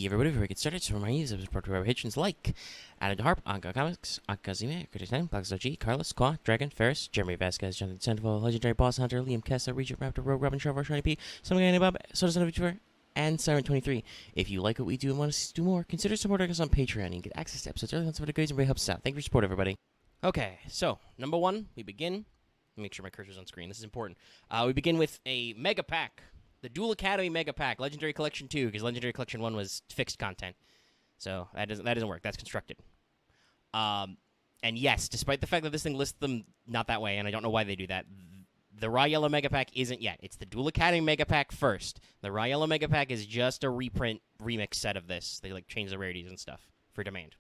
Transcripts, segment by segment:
everybody, before we get started, so remind you, this is brought to our patrons like Adam Harp, Anka Comics, Anka Zime, Curtis 10, Black G, Carlos, Qua, Dragon, Ferris, Jeremy Vasquez, Jonathan Sandoval, Legendary Boss Hunter, Liam Kessler, Regent Raptor, Rogue, Robin Trevor, Shiny P, Some Guy Bob, Soda Son of VTuber, and Siren23. If you like what we do and want us to do more, consider supporting us on Patreon and get access to episodes early on some of the grades and really helps us out. Thank you for your support, everybody. Okay, so, number one, we begin. Make sure my cursor's on screen. This is important. We begin with a Mega Pack. The Duel Academy Mega Pack, Legendary Collection 2, because Legendary Collection 1 was fixed content. So that doesn't work. That's constructed. And yes, despite the fact that this thing lists them not that way, and I don't know why they do that, the Raw Yellow Mega Pack isn't yet. It's the Duel Academy Mega Pack first. The Raw Yellow Mega Pack is just a reprint, remix set of this. They change the rarities and stuff for demand.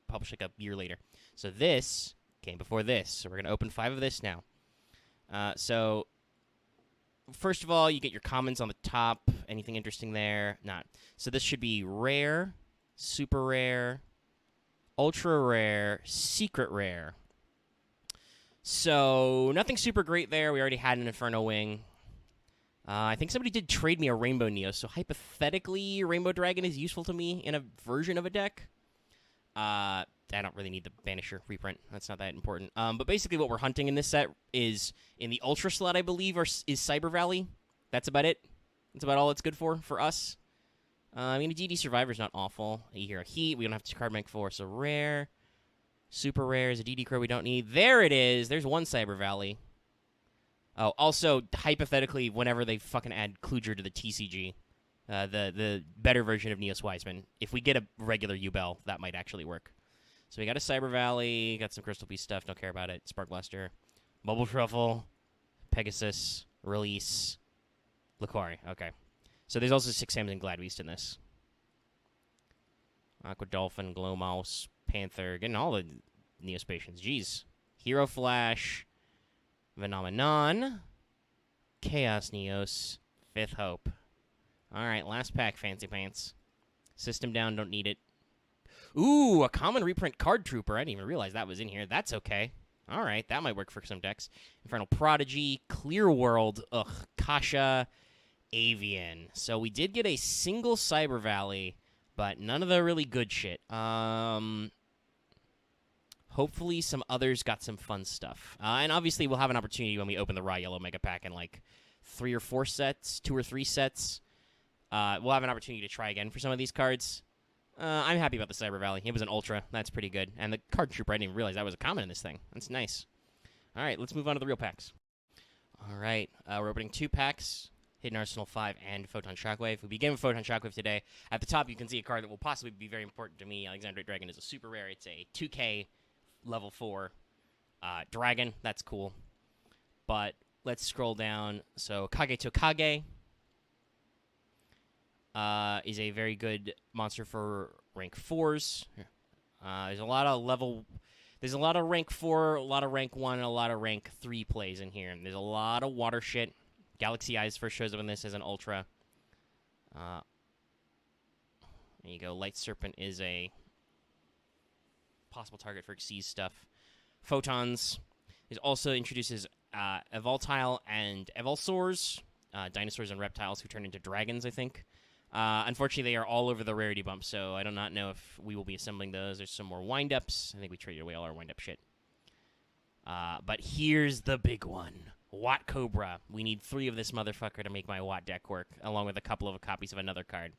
Published a year later. So this came before this. So we're going to open 5 of this now. First of all, you get your commons on the top. Anything interesting there? Not. So this should be rare, super rare, ultra rare, secret rare. So nothing super great there. We already had an Inferno Wing. I think somebody did trade me a Rainbow Neo, so hypothetically, Rainbow Dragon is useful to me in a version of a deck. I don't really need the Banisher reprint. That's not that important. But basically what we're hunting in this set is, in the Ultra slot, I believe, is Cyber Valley. That's about it. That's about all it's good for us. I mean, a DD Survivor's not awful. You hear a Heat. We don't have to card bank 4, so rare. Super rare is a DD Crow we don't need. There it is. There's one Cyber Valley. Oh, also, hypothetically, whenever they fucking add Kluger to the TCG, the better version of Neos Wiseman, if we get a regular U-Bell, that might actually work. So we got a Cyber Valley, got some Crystal Piece stuff, don't care about it. Spark Blaster, Mobile Truffle, Pegasus, Release, Laquari. Okay. So there's also 6 Hams and Gladbeast in this. Aqua Dolphin, Glow Mouse, Panther, getting all the Neospatians. Jeez. Hero Flash, Phenomenon, Chaos Neos, Fifth Hope. Alright, last pack, Fancy Pants. System down, don't need it. Ooh, a common reprint Card Trooper. I didn't even realize that was in here. That's okay. All right, that might work for some decks. Infernal Prodigy, Clear World, Kasha, Avian. So we did get a single Cyber Valley, but none of the really good shit. Hopefully some others got some fun stuff. And obviously we'll have an opportunity when we open the Raw Yellow Mega Pack in 3 or 4 sets, 2 or 3 sets. We'll have an opportunity to try again for some of these cards. I'm happy about the Cyber Valley. It was an Ultra. That's pretty good. And the Card Trooper, I didn't even realize that was a common in this thing. That's nice. All right, let's move on to the real packs. All right, we're opening 2 packs, Hidden Arsenal 5 and Photon Shockwave. We begin with Photon Shockwave today. At the top, you can see a card that will possibly be very important to me. Alexander Dragon is a super rare. It's a 2K level 4 Dragon. That's cool. But let's scroll down. So Kage to Kage is a very good monster for rank 4s. There's a lot of rank 4, a lot of rank 1, and a lot of rank 3 plays in here. And there's a lot of water shit. Galaxy Eyes first shows up in this as an Ultra. There you go. Light Serpent is a possible target for Xyz stuff. Photons is also introduces Evoltile and Evolsaurs, dinosaurs and reptiles who turn into dragons, I think. Unfortunately, they are all over the rarity bump, so I do not know if we will be assembling those. There's some more wind-ups. I think we traded away all our wind-up shit. But here's the big one. Watt Cobra. We need 3 of this motherfucker to make my Watt deck work, along with a couple of copies of another card.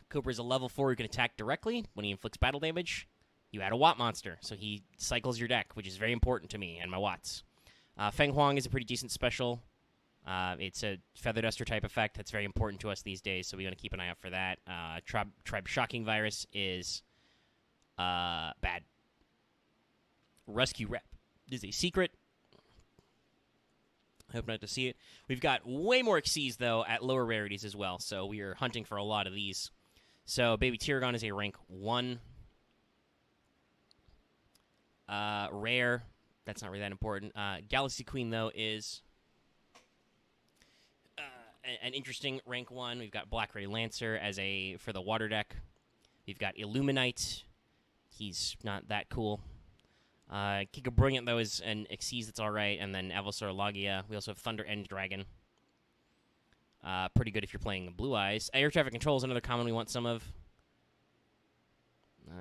Cobra is a level 4 who can attack directly. When he inflicts battle damage, you add a Watt monster, so he cycles your deck, which is very important to me and my Watts. Feng Huang is a pretty decent special. It's a Feather Duster type effect that's very important to us these days, so we want to keep an eye out for that. Tribe Shocking Virus is bad. Rescue Rep is a secret. I hope not to see it. We've got way more Xyz, though, at lower rarities as well, so we are hunting for a lot of these. So Baby Tyragon is a rank 1. Rare. That's not really that important. Galaxy Queen, though, is an interesting rank 1. We've got Black Ray Lancer for the water deck. We've got Illuminite. He's not that cool. Kika Brilliant, though, is an Xyz that's alright, and then Evosaur Logia. We also have Thunder End Dragon. Pretty good if you're playing Blue Eyes. Air Traffic Control is another common we want some of.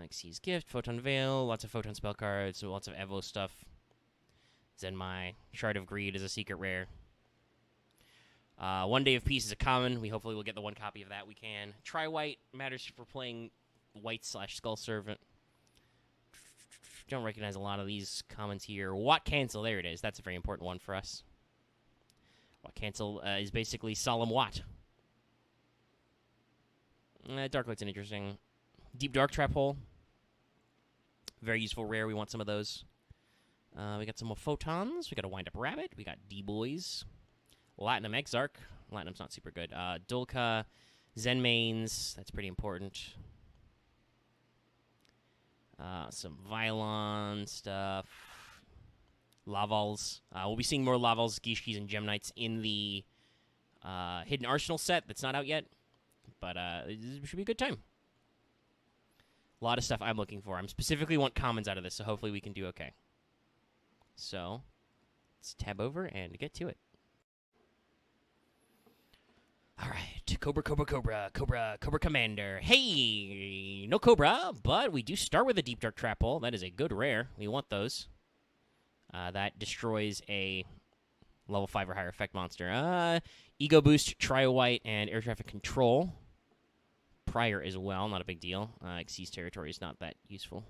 Xyz's Gift, Photon Veil, lots of Photon spell cards, lots of Evo stuff. Zenmai, Shard of Greed is a secret rare. One Day of Peace is a common. We hopefully will get the one copy of that we can. Tri-White matters for playing White/Skull Servant. Don't recognize a lot of these commons here. Watt Cancel, there it is. That's a very important one for us. Watt Cancel is basically Solemn Watt. Darklight's an interesting. Deep Dark Trap Hole. Very useful rare. We want some of those. We got some more Photons. We got a Wind Up Rabbit. We got D-Boys. Latinum Exarch. Latinum's not super good. Dulka. Zen Mains. That's pretty important. Some Violon stuff. Lavals. We'll be seeing more Lavals, Gishkis, and Gem Knights in the Hidden Arsenal set that's not out yet. But it should be a good time. A lot of stuff I'm looking for. I specifically want commons out of this, so hopefully we can do okay. So, let's tab over and get to it. Alright, Cobra Commander. Hey! No Cobra, but we do start with a Deep Dark Trap Hole. That is a good rare. We want those. That destroys a level 5 or higher effect monster. Ego Boost, Tri-White, and Air Traffic Control. Prior as well, not a big deal. Xyz's Territory is not that useful.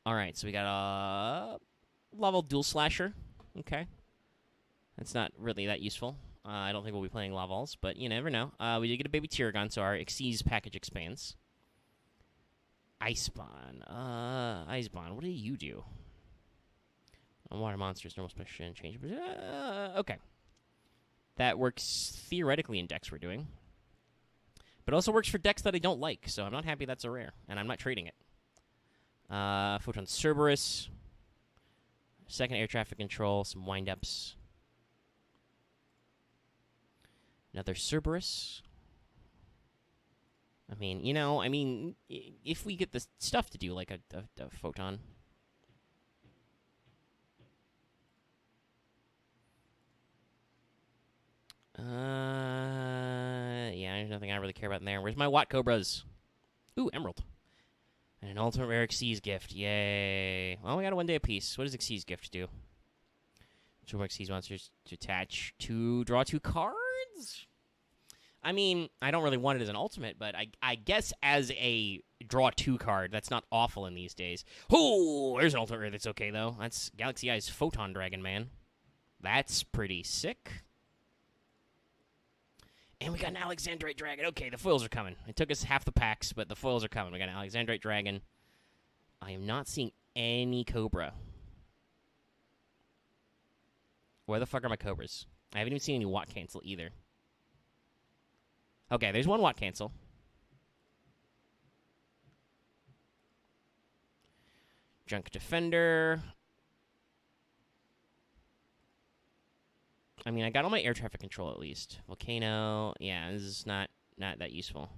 Alright, so we got a level Dual Slasher. Okay. That's not really that useful. I don't think we'll be playing Lavals, but you never know. We did get a Baby Tiragon, so our Xyz package expands. Icebond. Icebond, what do you do? Water monsters, normal special change. Okay. That works theoretically in decks we're doing. But also works for decks that I don't like, so I'm not happy that's a rare, and I'm not trading it. Photon Cerberus. Second Air Traffic Control, some wind-ups. Another Cerberus. I mean, if we get the stuff to do, like a Photon. Yeah, there's nothing I really care about in there. Where's my Watt Cobras? Ooh, Emerald. And an Ultimate Rare Xyz Gift. Yay. Well, we got a 1 day apiece. What does Xyz Gift do? 2 more Xyz monsters to attach to draw 2 cards? I mean, I don't really want it as an ultimate, but I guess as a draw 2 card, that's not awful in these days. Oh, there's an Ultimate Rare that's okay, though. That's Galaxy Eye's Photon Dragon, man. That's pretty sick. And we got an Alexandrite Dragon. Okay, the foils are coming. It took us half the packs, but the foils are coming. We got an Alexandrite Dragon. I am not seeing any Cobra. Where the fuck are my Cobras? I haven't even seen any Watt Cancel either. Okay, there's one Watt Cancel. Junk Defender. I mean, I got all my air traffic control at least. Volcano. Yeah, this is not that useful.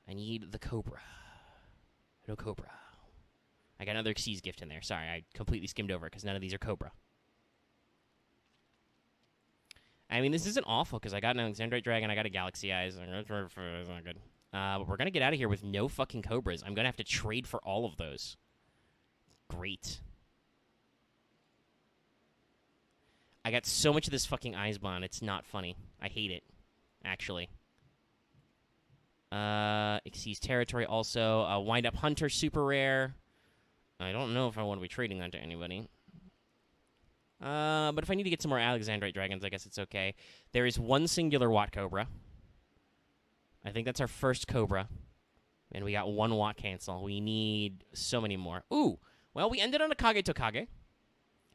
I need the Cobra. No Cobra. I got another Xyz Gift in there. Sorry, I completely skimmed over because none of these are Cobra. I mean, this isn't awful because I got an Alexandrite Dragon, I got a Galaxy Eyes. It's not good. But we're going to get out of here with no fucking Cobras. I'm going to have to trade for all of those. Great. I got so much of this fucking Icebond, it's not funny. I hate it, actually. Xyz's Territory also. Wind Up Hunter, super rare. I don't know if I want to be trading that to anybody. But if I need to get some more Alexandrite Dragons, I guess it's okay. There is one singular Watt Cobra. I think that's our first Cobra. And we got one Watt Cancel. We need so many more. Ooh! Well, we ended on a Kage Tokage.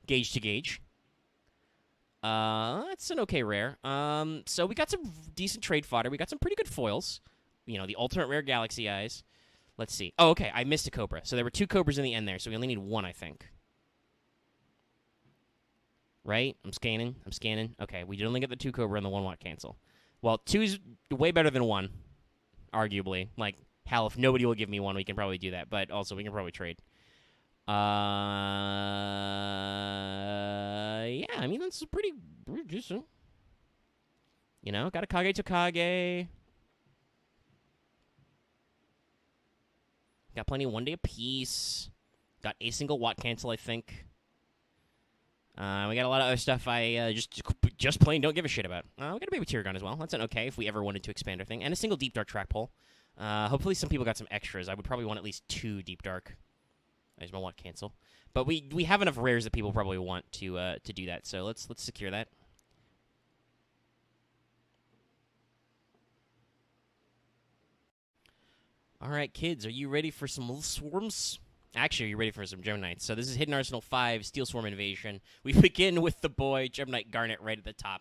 Gauge to Gauge. It's an okay rare. So we got some decent trade fodder. We got some pretty good foils. You know, the Ultimate Rare Galaxy Eyes. Let's see. Oh, okay, I missed a Cobra. So there were 2 Cobras in the end there, so we only need 1, I think. Right? I'm scanning. Okay, we did only get the 2 Cobra and the 1 Watt Cancel. Well, 2's way better than 1, arguably. Like, hell, if nobody will give me 1, we can probably do that. But also, we can probably trade. Yeah, I mean, that's pretty decent. You know, got a Kage Tokage. Got plenty of 1 day apiece. Got a single Watt cancel, I think. We got a lot of other stuff I just plain don't give a shit about. We got a Baby Tear Gun as well. That's an okay if we ever wanted to expand our thing. And a single Deep Dark track pole. Hopefully some people got some extras. I would probably want at least 2 Deep Dark. There's my Watt cancel. But we have enough rares that people probably want to do that. So let's secure that. All right, kids, are you ready for some little swarms? Actually, are you ready for some Gem Knights? So this is Hidden Arsenal 5, Steel Swarm Invasion. We begin with the boy, Gem Knight Garnet, right at the top.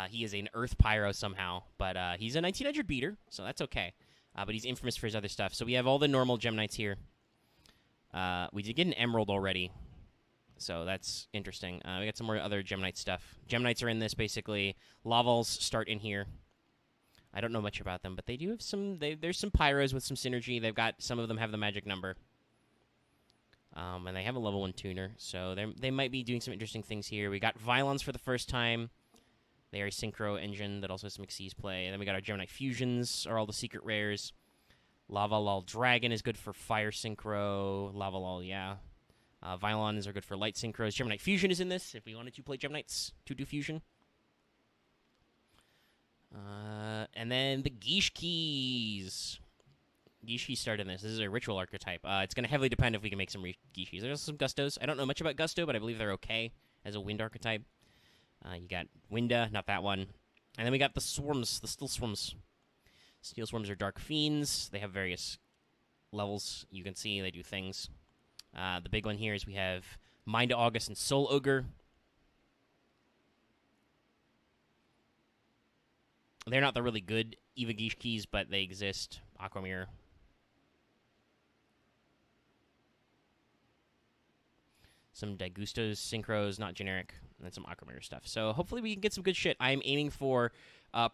He is an Earth Pyro somehow, but he's a 1900 beater, so that's okay. But he's infamous for his other stuff. So we have all the normal Gem Knights here. We did get an Emerald already, so that's interesting. We got some more other Gem Knight stuff. Gem Knights are in this, basically. Lavals start in here. I don't know much about them, but they do have some... There's some Pyros with some synergy. They've got... Some of them have the magic number. And they have a level 1 tuner, so they might be doing some interesting things here. We got Vylons for the first time. They are a Synchro engine that also has some Xyz play. And then we got our Gem Knight Fusions, are all the secret rares. Lava Lol Dragon is good for Fire Synchro. Lava Lol, yeah. Vylons are good for Light Synchros. Gem Knight Fusion is in this, if we wanted to play Gem Knights to do Fusion. And then the Gishkis. Gishki start in this. This is a ritual archetype. It's going to heavily depend if we can make some Gishkis. There's some Gustos. I don't know much about Gusto, but I believe they're okay as a wind archetype. You got Winda, not that one. And then we got the Swarms, the Steel Swarms. Steel Swarms are Dark Fiends. They have various levels. You can see they do things. The big one here is we have Mind August and Soul Ogre. They're not the really good Eva Gishkis, but they exist. Aquamirror. Some Daigustos, Synchros, not generic, and then some Aquamirror stuff. So hopefully we can get some good shit. I'm aiming for,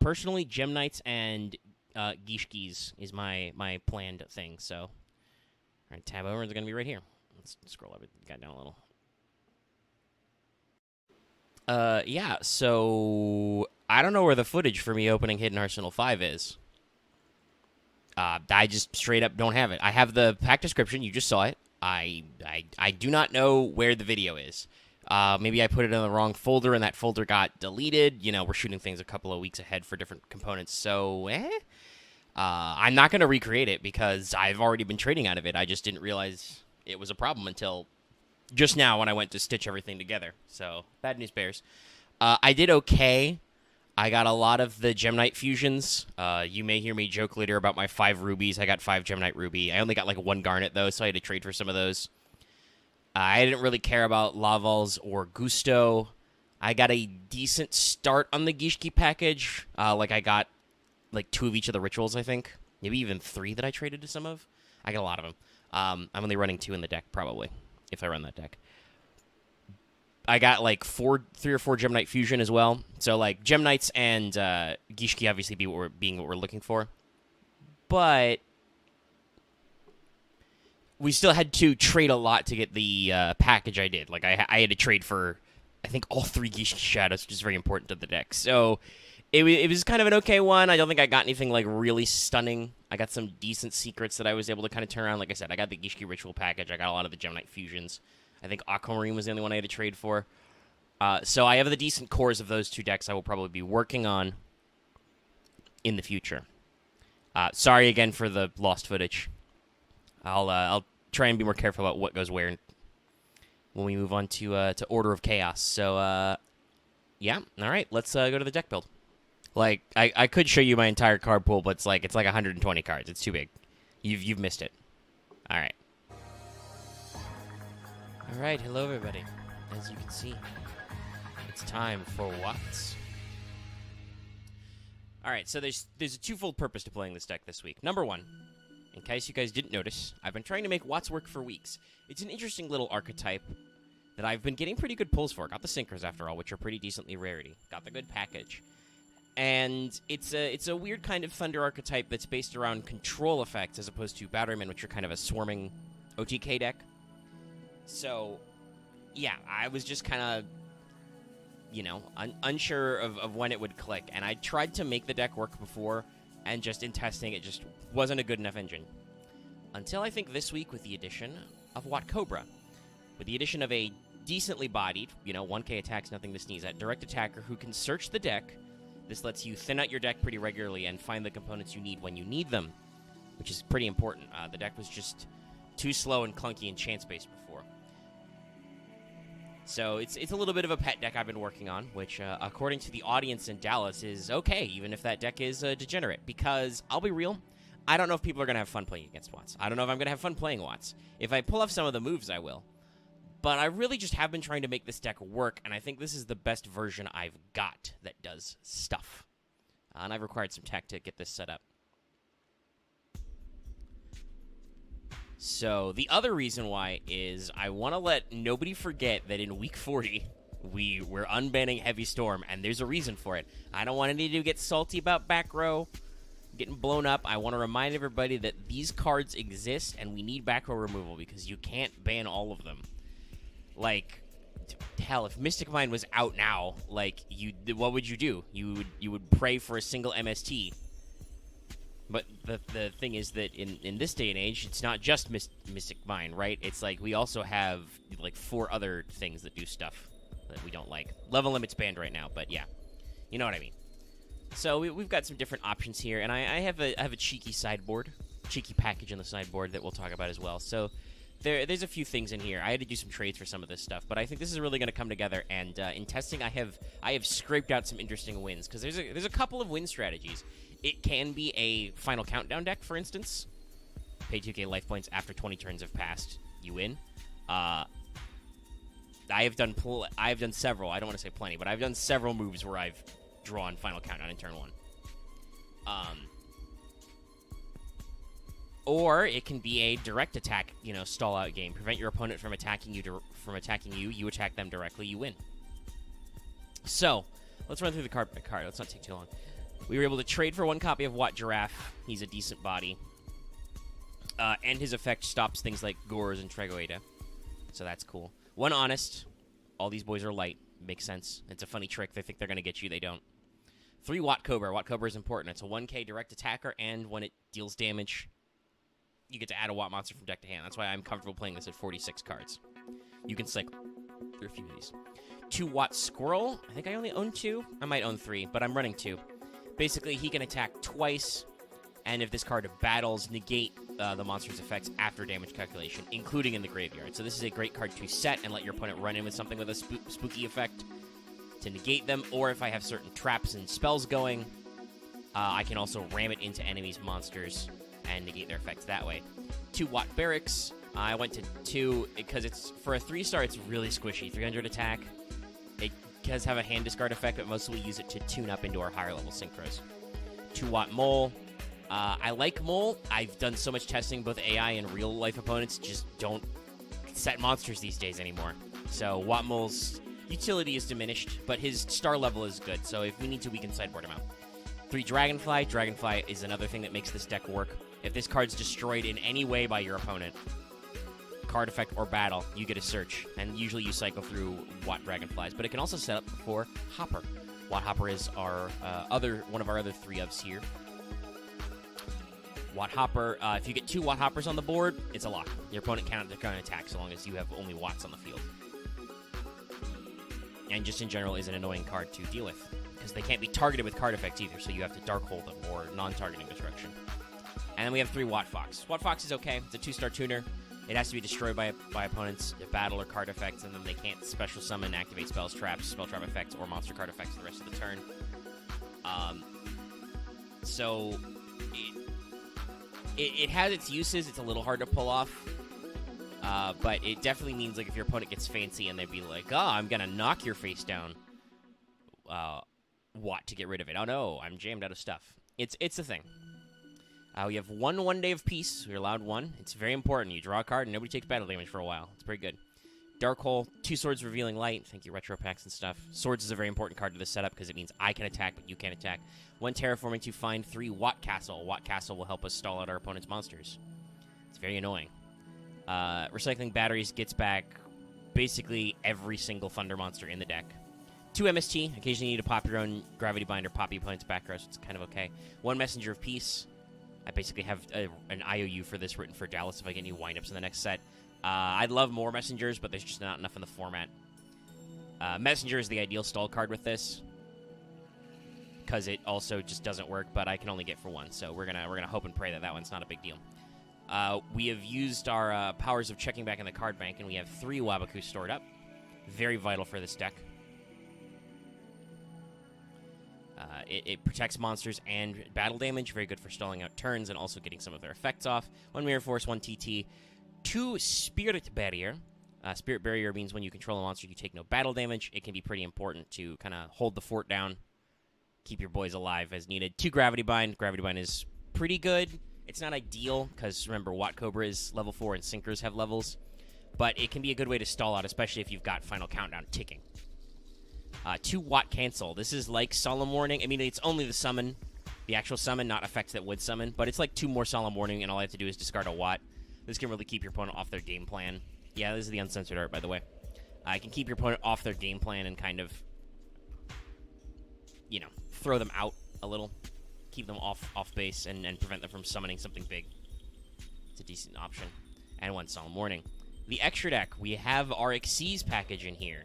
personally, Gem Knights and Gishkis is my planned thing. So, all right, tab over. They're going to be right here. Let's scroll up. It got down a little. Yeah, so I don't know where the footage for me opening Hidden Arsenal 5 is. I just straight up don't have it. I have the pack description. You just saw it. I do not know where the video is. Maybe I put it in the wrong folder and that folder got deleted. You know, we're shooting things a couple of weeks ahead for different components. So, I'm not going to recreate it because I've already been trading out of it. I just didn't realize it was a problem until just now when I went to stitch everything together. So, bad news bears. I did okay. I got a lot of the Gem Knight fusions. You may hear me joke later about my 5 rubies. I got 5 Gem Knight ruby. I only got like 1 garnet, though, so I had to trade for some of those. I didn't really care about Lavals or Gusto. I got a decent start on the Gishki package. I got like 2 of each of the rituals, I think. Maybe even 3 that I traded to some of. I got a lot of them. I'm only running 2 in the deck, probably, if I run that deck. I got like 3 or 4 Gem Knight fusion as well. So like Gem Knights and Gishki obviously being what we're looking for. But we still had to trade a lot to get the package I did. Like I had to trade for I think all 3 Gishki shadows, which is very important to the deck. So it was kind of an okay one. I don't think I got anything like really stunning. I got some decent secrets that I was able to kind of turn around. Like I said, I got the Gishki ritual package. I got a lot of the Gem Knight fusions. I think Aquamarine was the only one I had to trade for. So I have the decent cores of those 2 decks I will probably be working on in the future. Sorry again for the lost footage. I'll try and be more careful about what goes where when we move on to Order of Chaos. So, yeah. All right, let's go to the deck build. Like, I could show you my entire card pool, but it's like 120 cards. It's too big. You've missed it. All right. Alright, hello everybody. As you can see, it's time for Watts. Alright, so there's a twofold purpose to playing this deck this week. Number 1, in case you guys didn't notice, I've been trying to make Watts work for weeks. It's an interesting little archetype that I've been getting pretty good pulls for. Got the Synchros after all, which are pretty decently rarity. Got the good package. And it's a weird kind of Thunder archetype that's based around control effects as opposed to Batterymen, which are kind of a swarming OTK deck. So, yeah, I was just kind of you know, unsure of when it would click. And I tried to make the deck work before, and just in testing, it just wasn't a good enough engine. Until I think this week with the addition of Wat Cobra. With the addition of a decently bodied, you know, 1k attacks, nothing to sneeze at, direct attacker who can search the deck. This lets you thin out your deck pretty regularly and find the components you need when you need them, which is pretty important. The deck was just too slow and clunky and chance-based before. So it's a little bit of a pet deck I've been working on, which, according to the audience in Dallas, is okay, even if that deck is degenerate. Because, I'll be real, I don't know if people are going to have fun playing against Watts. I don't know if I'm going to have fun playing Watts. If I pull off some of the moves, I will. But I really just have been trying to make this deck work, and I think this is the best version I've got that does stuff. And I've required some tech to get this set up. So, the other reason why is I want to let nobody forget that in Week 40, we're unbanning Heavy Storm, and there's a reason for it. I don't want anybody to get salty about back row getting blown up. I want to remind everybody that these cards exist, and we need back row removal, because you can't ban all of them. Like, hell, if Mystic Mine was out now, like, what would you do? You would pray for a single MST. But the thing is that in this day and age, it's not just Mystic Mine, right? It's like we also have, like, 4 other things that do stuff that we don't like. Level limit's banned right now, but yeah. You know what I mean. So we've got some different options here, and I have a cheeky sideboard, cheeky package on the sideboard that we'll talk about as well. So there's a few things in here. I had to do some trades for some of this stuff, but I think this is really going to come together. And in testing, I have scraped out some interesting wins, because there's a couple of win strategies. It can be a final countdown deck, for instance. Pay 2k life points after 20 turns have passed. You win. I have done several. I don't want to say plenty, but I've done several moves where I've drawn final countdown in turn 1. Or it can be a direct attack, you know, stall out game. Prevent your opponent from attacking you. You attack them directly. You win. So let's run through the card by card. Let's not take too long. We were able to trade for 1 copy of Wat Giraffe. He's a decent body. And his effect stops things like Gores and Tregoeda. So that's cool. 1 Honest. All these boys are light. Makes sense. It's a funny trick. They think they're going to get you. They don't. 3 Wat Cobra. Wat Cobra is important. It's a 1k direct attacker, and when it deals damage, you get to add a Wat monster from deck to hand. That's why I'm comfortable playing this at 46 cards. You can cycle through a few of these. 2 Wat Squirrel. I think I only own 2. I might own 3, but I'm running 2. Basically, he can attack twice, and if this card battles, negate the monster's effects after damage calculation, including in the graveyard. So this is a great card to set and let your opponent run in with something with a spooky effect to negate them, or if I have certain traps and spells going, I can also ram it into enemies' monsters and negate their effects that way. 2 Wat Barracks. I went to 2 because it's for a 3-star. It's really squishy. 300 attack. It does have a hand discard effect, but mostly we use it to tune up into our higher level synchros. 2 Wat Mole. I like Mole. I've done so much testing, both AI and real life opponents just don't set monsters these days anymore. So Wat Mole's utility is diminished, but his star level is good. So if we need to, we can sideboard him out. 3 Dragonfly. Dragonfly is another thing that makes this deck work. If this card's destroyed in any way by your opponent, card effect or battle, you get a search. And usually you cycle through Wat Dragonflies. But it can also set up for Hopper. Wat Hopper is our one of our other 3-ofs here. Wat Hopper, if you get 2 Wat Hoppers on the board, it's a lock. Your opponent cannot attack so long as you have only Watts on the field. And just in general is an annoying card to deal with, because they can't be targeted with card effects either, so you have to Dark Hold them, or non-targeting destruction. And then we have 3 Wat Fox. Wat Fox is okay. It's a 2-star tuner. It has to be destroyed by opponents, battle or card effects, and then they can't special summon, activate spells, traps, spell trap effects, or monster card effects the rest of the turn. So it has its uses. It's a little hard to pull off. But it definitely means, like, if your opponent gets fancy and they'd be like, oh, I'm going to knock your face down, Wat to get rid of it. Oh, no, I'm jammed out of stuff. It's a thing. We have 1 Day of Peace. We're allowed 1. It's very important. You draw a card and nobody takes battle damage for a while. It's pretty good. Dark Hole, 2 Swords Revealing Light. Thank you, Retro Packs and stuff. Swords is a very important card to this setup because it means I can attack, but you can't attack. 1 Terraforming to find 3 Wat Castle. Wat Castle will help us stall out our opponent's monsters. It's very annoying. Recycling Batteries gets back basically every single Thunder monster in the deck. 2 MST. Occasionally you need to pop your own Gravity Bind or pop your opponent's back row, so it's kind of okay. 1 Messenger of Peace. I basically have an IOU for this written for Dallas if I get any windups in the next set. I'd love more Messengers, but there's just not enough in the format. Messenger is the ideal stall card with this, because it also just doesn't work, but I can only get for 1, so we're gonna hope and pray that that one's not a big deal. We have used our powers of checking back in the card bank, and we have 3 Wabaku stored up. Very vital for this deck. It protects monsters and battle damage. Very good for stalling out turns and also getting some of their effects off. 1 Mirror Force, 1 TT. 2 Spirit Barrier. Spirit Barrier means when you control a monster, you take no battle damage. It can be pretty important to kind of hold the fort down, keep your boys alive as needed. 2 Gravity Bind. Gravity Bind is pretty good. It's not ideal, because remember, Watt Cobra is level 4 and Sinkers have levels. But it can be a good way to stall out, especially if you've got Final Countdown ticking. 2 Watt Cancel. This is like Solemn Warning. I mean, it's only the summon, the actual summon, not effects that would summon. But it's like 2 more Solemn Warning, and all I have to do is discard a Watt. This can really keep your opponent off their game plan. Yeah, this is the uncensored art, by the way. I can keep your opponent off their game plan and kind of, you know, throw them out a little. Keep them off base and prevent them from summoning something big. It's a decent option. And 1 Solemn Warning. The extra deck, we have our Xyz package in here.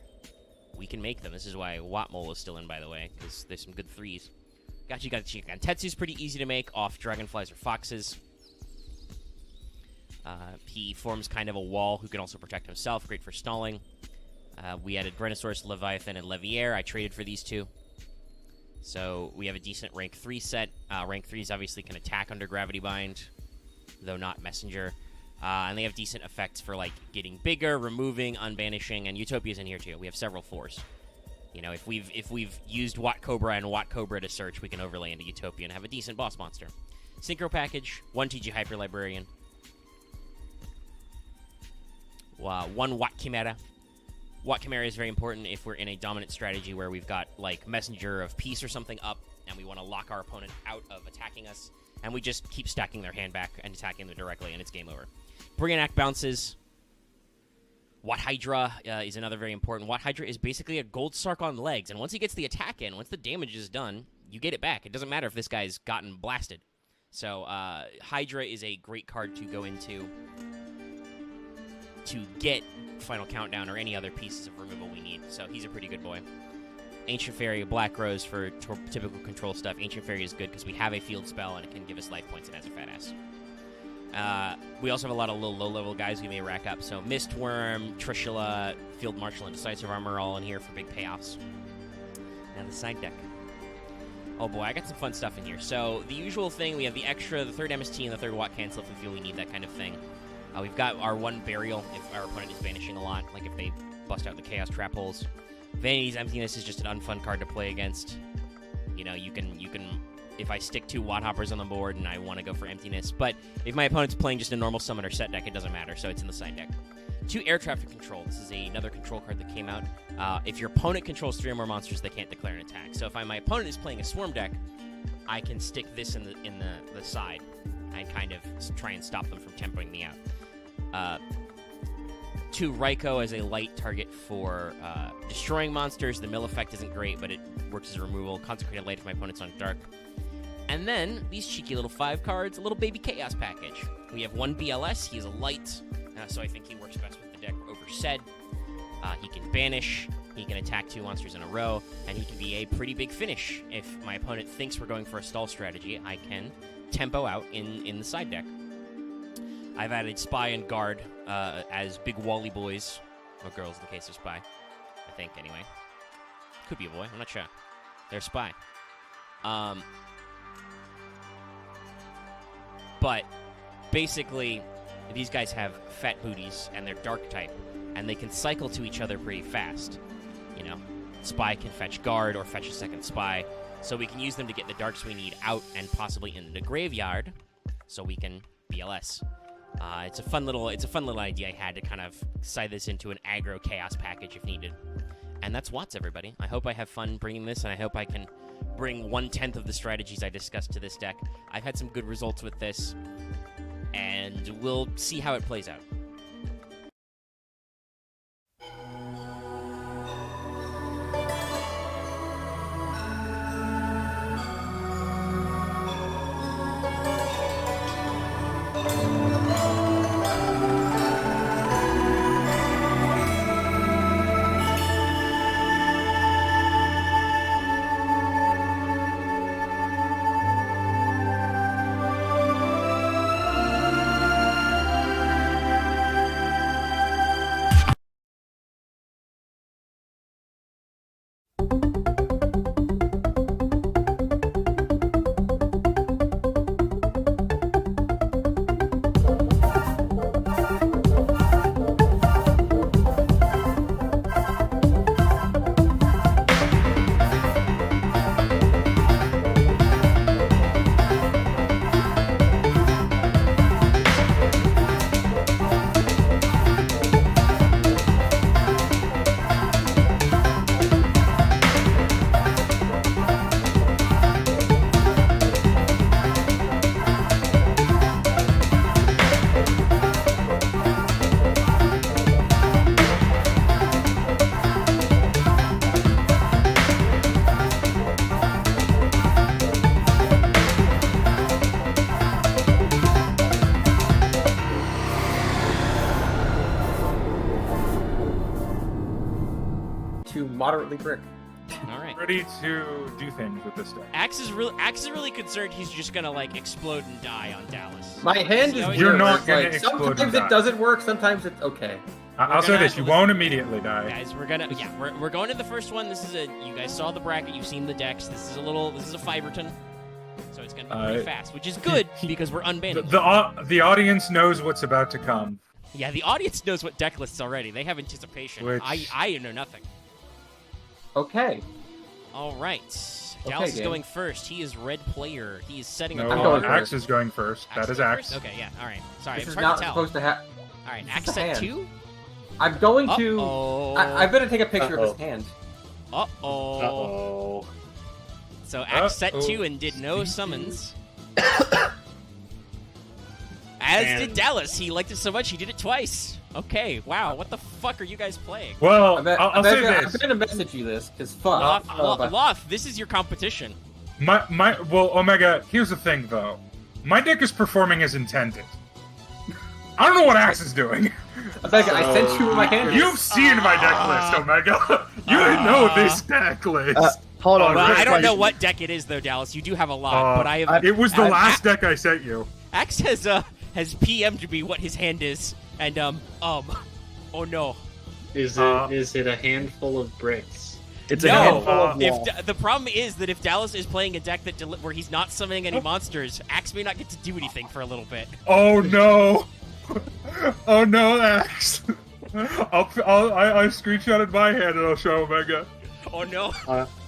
We can make them. This is why Wattmole is still in, by the way, because there's some good 3s. Got Tetsu's pretty easy to make off Dragonflies or Foxes. He forms kind of a wall who can also protect himself. Great for stalling. We added Brennosaurus, Leviathan, and Leviair. I traded for these 2. So we have a decent rank 3 set. Rank 3s obviously can attack under Gravity Bind, though not Messenger. And they have decent effects for, like, getting bigger, removing, unbanishing, and Utopia's in here, too. We have several 4s. You know, if we've used Watt Cobra and Watt Cobra to search, we can overlay into Utopia and have a decent boss monster. Synchro package, 1 TG Hyper Librarian. 1 Watt Chimera. Watt Chimera is very important if we're in a dominant strategy where we've got, like, Messenger of Peace or something up, and we want to lock our opponent out of attacking us, and we just keep stacking their hand back and attacking them directly, and it's game over. Briganac bounces. Watt Hydra is another very important. Watt Hydra is basically a gold Sark on legs, and once he gets the attack in, once the damage is done, you get it back. It doesn't matter if this guy's gotten blasted. So, Hydra is a great card to go into to get Final Countdown or any other pieces of removal we need. So, he's a pretty good boy. Ancient Fairy, Black Rose for typical control stuff. Ancient Fairy is good because we have a field spell and it can give us life points and has a fat ass. We also have a lot of little low-level guys we may rack up. So Mistworm, Trishula, Field Marshal, and Decisive Armor all in here for big payoffs. And the side deck. Oh boy, I got some fun stuff in here. So the usual thing, we have the extra, the 3rd MST, and the 3rd Watt Cancel if we feel we need that kind of thing. We've got our 1 Burial if our opponent is banishing a lot, like if they bust out the Chaos Trap holes. Vanity's Emptiness is just an unfun card to play against. You know, you can if I stick 2 Watt Hoppers on the board and I want to go for Emptiness. But if my opponent's playing just a normal summoner set deck, it doesn't matter, so it's in the side deck. 2 Air Traffic Control. This is another control card that came out. If your opponent controls 3 or more monsters, they can't declare an attack. So if my opponent is playing a Swarm deck, I can stick this in the side and kind of try and stop them from tempoing me out. 2 Raikou as a light target for destroying monsters. The mill effect isn't great, but it works as a removal. Consecrated Light if my opponent's on Dark. And then, these cheeky little 5 cards, a little baby Chaos package. We have 1 BLS. He is a light, so I think he works best with the deck over Sed. He can banish, he can attack 2 monsters in a row, and he can be a pretty big finish. If my opponent thinks we're going for a stall strategy, I can tempo out in the side deck. I've added Spy and Guard as big Wally boys, or girls in the case of Spy, I think, anyway. Could be a boy, I'm not sure. They're Spy. But basically, these guys have fat booties, and they're dark type, and they can cycle to each other pretty fast. You know, Spy can fetch Guard or fetch a second Spy, so we can use them to get the darks we need out and possibly into the graveyard, so we can BLS. It's a fun little idea I had to kind of side this into an aggro chaos package if needed. And that's Watts, everybody. I hope I have fun bringing this, and I hope I can bring 1/10 of the strategies I discussed to this deck. I've had some good results with this, and we'll see how it plays out. to moderately brick. All right. Ready to do things with this deck. Axe is really concerned he's just gonna like explode and die on Dallas. My hand is You're weird. You're not It's gonna like, explode sometimes and it die. doesn't work, sometimes it's okay. I'll say this: you won't immediately die. Guys, we're going to the first one. This is you guys saw the bracket, you've seen the decks. This is a Fiverton. So it's gonna be pretty fast, which is good because we're unbanning. The audience knows what's about to come. Yeah, the audience knows what deck lists already. They have anticipation. Which- I know nothing. Okay. All right. Dallas is game. going first. He is red player. He is setting No, up. I'm going Axe first. is going first. Axe That is going Axe. first? Okay, yeah. All right. Sorry, This it's is hard not to tell. supposed to have. All right, This Axe is a set hand. 2. I'm going to. Uh-oh. I better take a picture of his hand. Uh-oh. Uh-oh. So Axe set Uh-oh. 2 and did no summons. As did Dallas. He liked it so much he did it twice. Okay, wow. What the fuck are you guys playing? Well, I'm I'll say I'm this. gonna message you this because fuck. Loth, this is your competition. Well, Omega. Here's the thing, though. My deck is performing as intended. I don't know what Axe is doing. Becca, I sent you my hand. You've seen my deck list, Omega. You know this deck list. Hold on. Well, quick I don't know question. what deck it is though, Dallas. You do have a lot, but I have. It was the last deck I sent you. Axe has PM'd me what his hand is, and oh no. Is it a handful of bricks? It's a No, handful of if wall. the problem is that if Dallas is playing a deck that where he's not summoning any monsters, Axe may not get to do anything for a little bit. Oh no! Oh no, Axe! I screenshotted my hand and I'll show Omega. Oh no!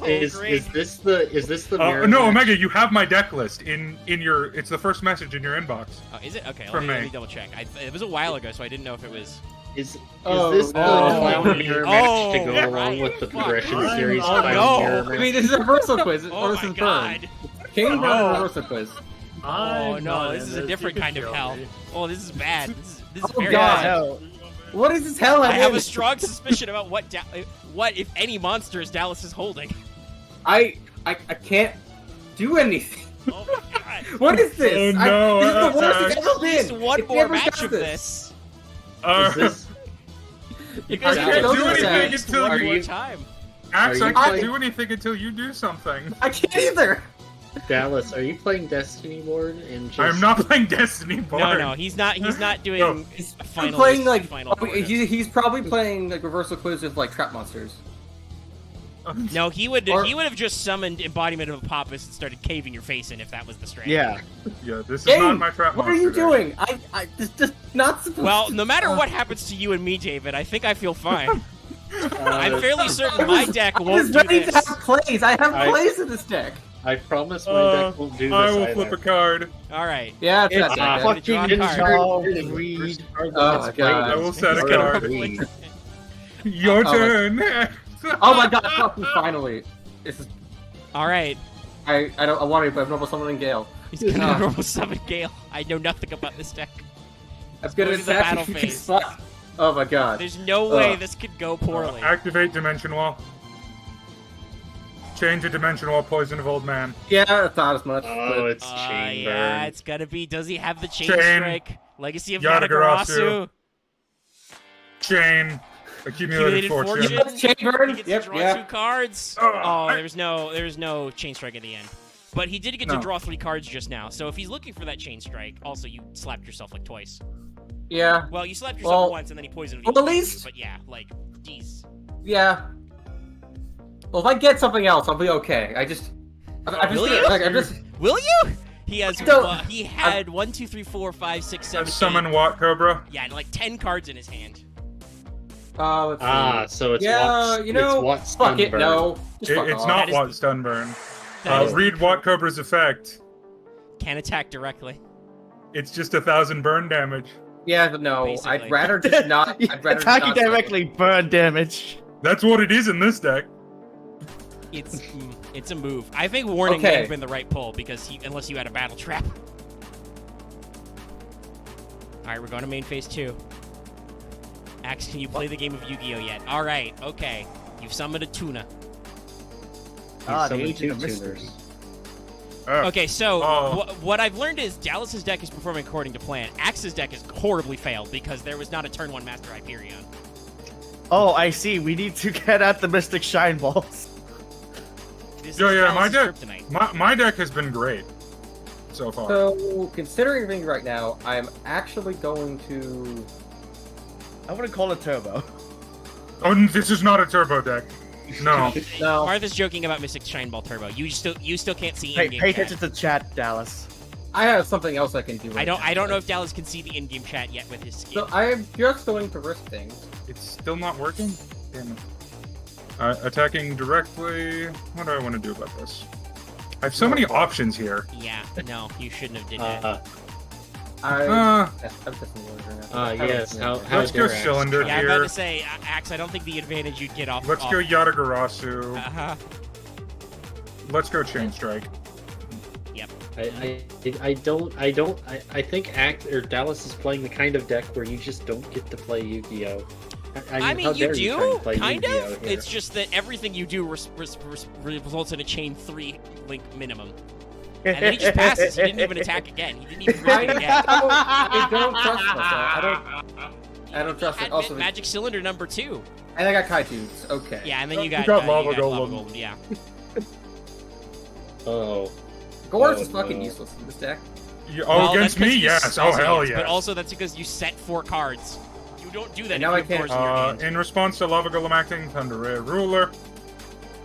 Is this the mirror No, match? Omega, you have my deck list in your. It's the first message in your inbox. Oh, is it? Okay, From let me me. double check. It was a while ago, so I didn't know if it was. Is Oh, this the no. clown mirror match to go Oh, along right. with the Fuck. progression series Oh, clown no. mirror I match? mean, this is a reversal quiz. Oh This my is god! King Burn reversal quiz. Oh no, this is a different kind of hell. Oh, this is bad. This is Oh, very God. bad. What is this hell? I have in? a strong suspicion about what if any monsters Dallas is holding. I can't do anything. Oh my god! What is this? Oh, no, this is the worst Axe. it's ever At least been. one It's more never match done of this. Is this You I guys can't have to do do anything at least until one you- more time. Axe, Are I you can't playing- do anything until you do something. I can't either. Dallas? Are you playing Destiny board and just? I'm not playing Destiny board. No, he's not doing No. He's final. playing like final order. he's probably playing like reversal quiz with like trap monsters. No, he would Or- have just summoned embodiment of Apophis and started caving your face in if that was the strategy. Yeah. Yeah, this is Game, not my trap what are monster you deck. doing? I just not supposed. Well, to. no matter what happens to you and me, David, I think I feel fine. I'm fairly certain my deck I was won't do ready to this. have plays. I have I- plays in this deck. I promise my deck won't do this. I will either. flip a card. All right. Yeah, it's It's that deck. fucking draw a card. insert greed. Oh my God. I will set a Insert card. greed. Your Oh, turn. Oh my God! Fucking finally, this is. All right. I want to, but I'm normal summoning Gale. He's gonna Ah. normal summon Gale. I know nothing about this deck. I'm gonna Go to the battle attack you. phase. Fuck. Oh my God. There's no way Ugh. this could go poorly. Activate Dimension Wall. Change a Dimension Wall, Poison of Old Man. Yeah, it's not as much. Oh, but it's chain Yeah, burn. it's gotta be. Does he have the chain Chain. strike? Legacy of Yatagarasu. Yatagarasu. Chain. Accumulated Accumulated Fortune. Fortune. Chain burn. He gets Yep, to draw yeah. 2 cards. Oh, Oh, there's no chain strike at the end. But he did get to No. draw 3 cards just now. So if he's looking for that chain strike, also you slapped yourself like twice. Yeah. Well, you slapped yourself Well- once and then he poisoned well, you. at least- But yeah, like, geez. Yeah. Well, if I get something else, I'll be okay. I'm Will just, you? like, I'm just. Will you? He has. Don't- He had 1, 2, 3, 4, 5, 6, 7, Summon 8. Watt Cobra. Yeah, and like 10 cards in his hand. Let's see. So it's Yeah, Watt's, you know, it's Watt's fuck it, Sunburn. no. Just fuck It's off. not That is Watt the- Stunburn. That is- Read Watt Cobra's effect. Can't attack directly. It's just 1,000 burn damage. Yeah, but no. Basically. I'd rather just not. I'd rather Attacking not strike directly, burn damage. That's what it is in this deck. It's a move. I think warning Okay. may have been the right pull because unless you had a battle trap. All right, we're going to main phase 2. Axe, can you play the game of Yu-Gi-Oh yet? All right, okay. You've summoned a tuna. Ah, the Summoned agent of 2 mystery. tuners. Okay, so Oh. what I've learned is Dallas's deck is performing according to plan. Axe's deck is horribly failed because there was not a turn 1 Master Hyperion. Oh, I see. We need to get at the Mystic Shine Balls. This Yeah, is yeah, my Dallas's deck, kryptonite. my deck has been great so far. So, considering everything right now, I'm actually going to... I wouldn't call it Turbo. Oh, this is not a turbo deck. No. No. Martha's joking about Mystic Shine Ball Turbo. You still can't see Pay in-game chat. attention to chat, Dallas. I have something else I can do. I don't know if Dallas can see the in-game chat yet with his skin. So, I am just going to risk things. It's still not working? Damn it. Attacking directly. What do I want to do about this? I have so many options here. Yeah, no, you shouldn't have did that. I'm testing yours right now. Yes. Let's go cylinder Yeah, I'm about here. to say, Axe, I don't think the advantage you'd get off. Let's go Yatagarasu. Uh-huh. Let's go Chain Strike. I think Dallas is playing the kind of deck where you just don't get to play Yu-Gi-Oh. I mean, how you dare do, try to play kind Yu-Gi-Oh of. here. It's just that everything you do results in a chain 3 link minimum. And then he just passes. He didn't even attack again. He didn't even read it again. I don't trust myself. I don't trust it. Had Also, Magic Cylinder number 2. and I got Kaijus. Okay. Yeah, and then you You got, got Lava Golem. Golem. Yeah. Oh. Gorz Oh, is fucking no. useless in this deck. Well, Against that's 'cause me? you Yes. spell Oh, hell seeds, yes. But also, that's because you set 4 cards. You don't do that And if now you I have can't- Gorz in your hand. In response to Lava Golem acting, Thunder Ray Ruler.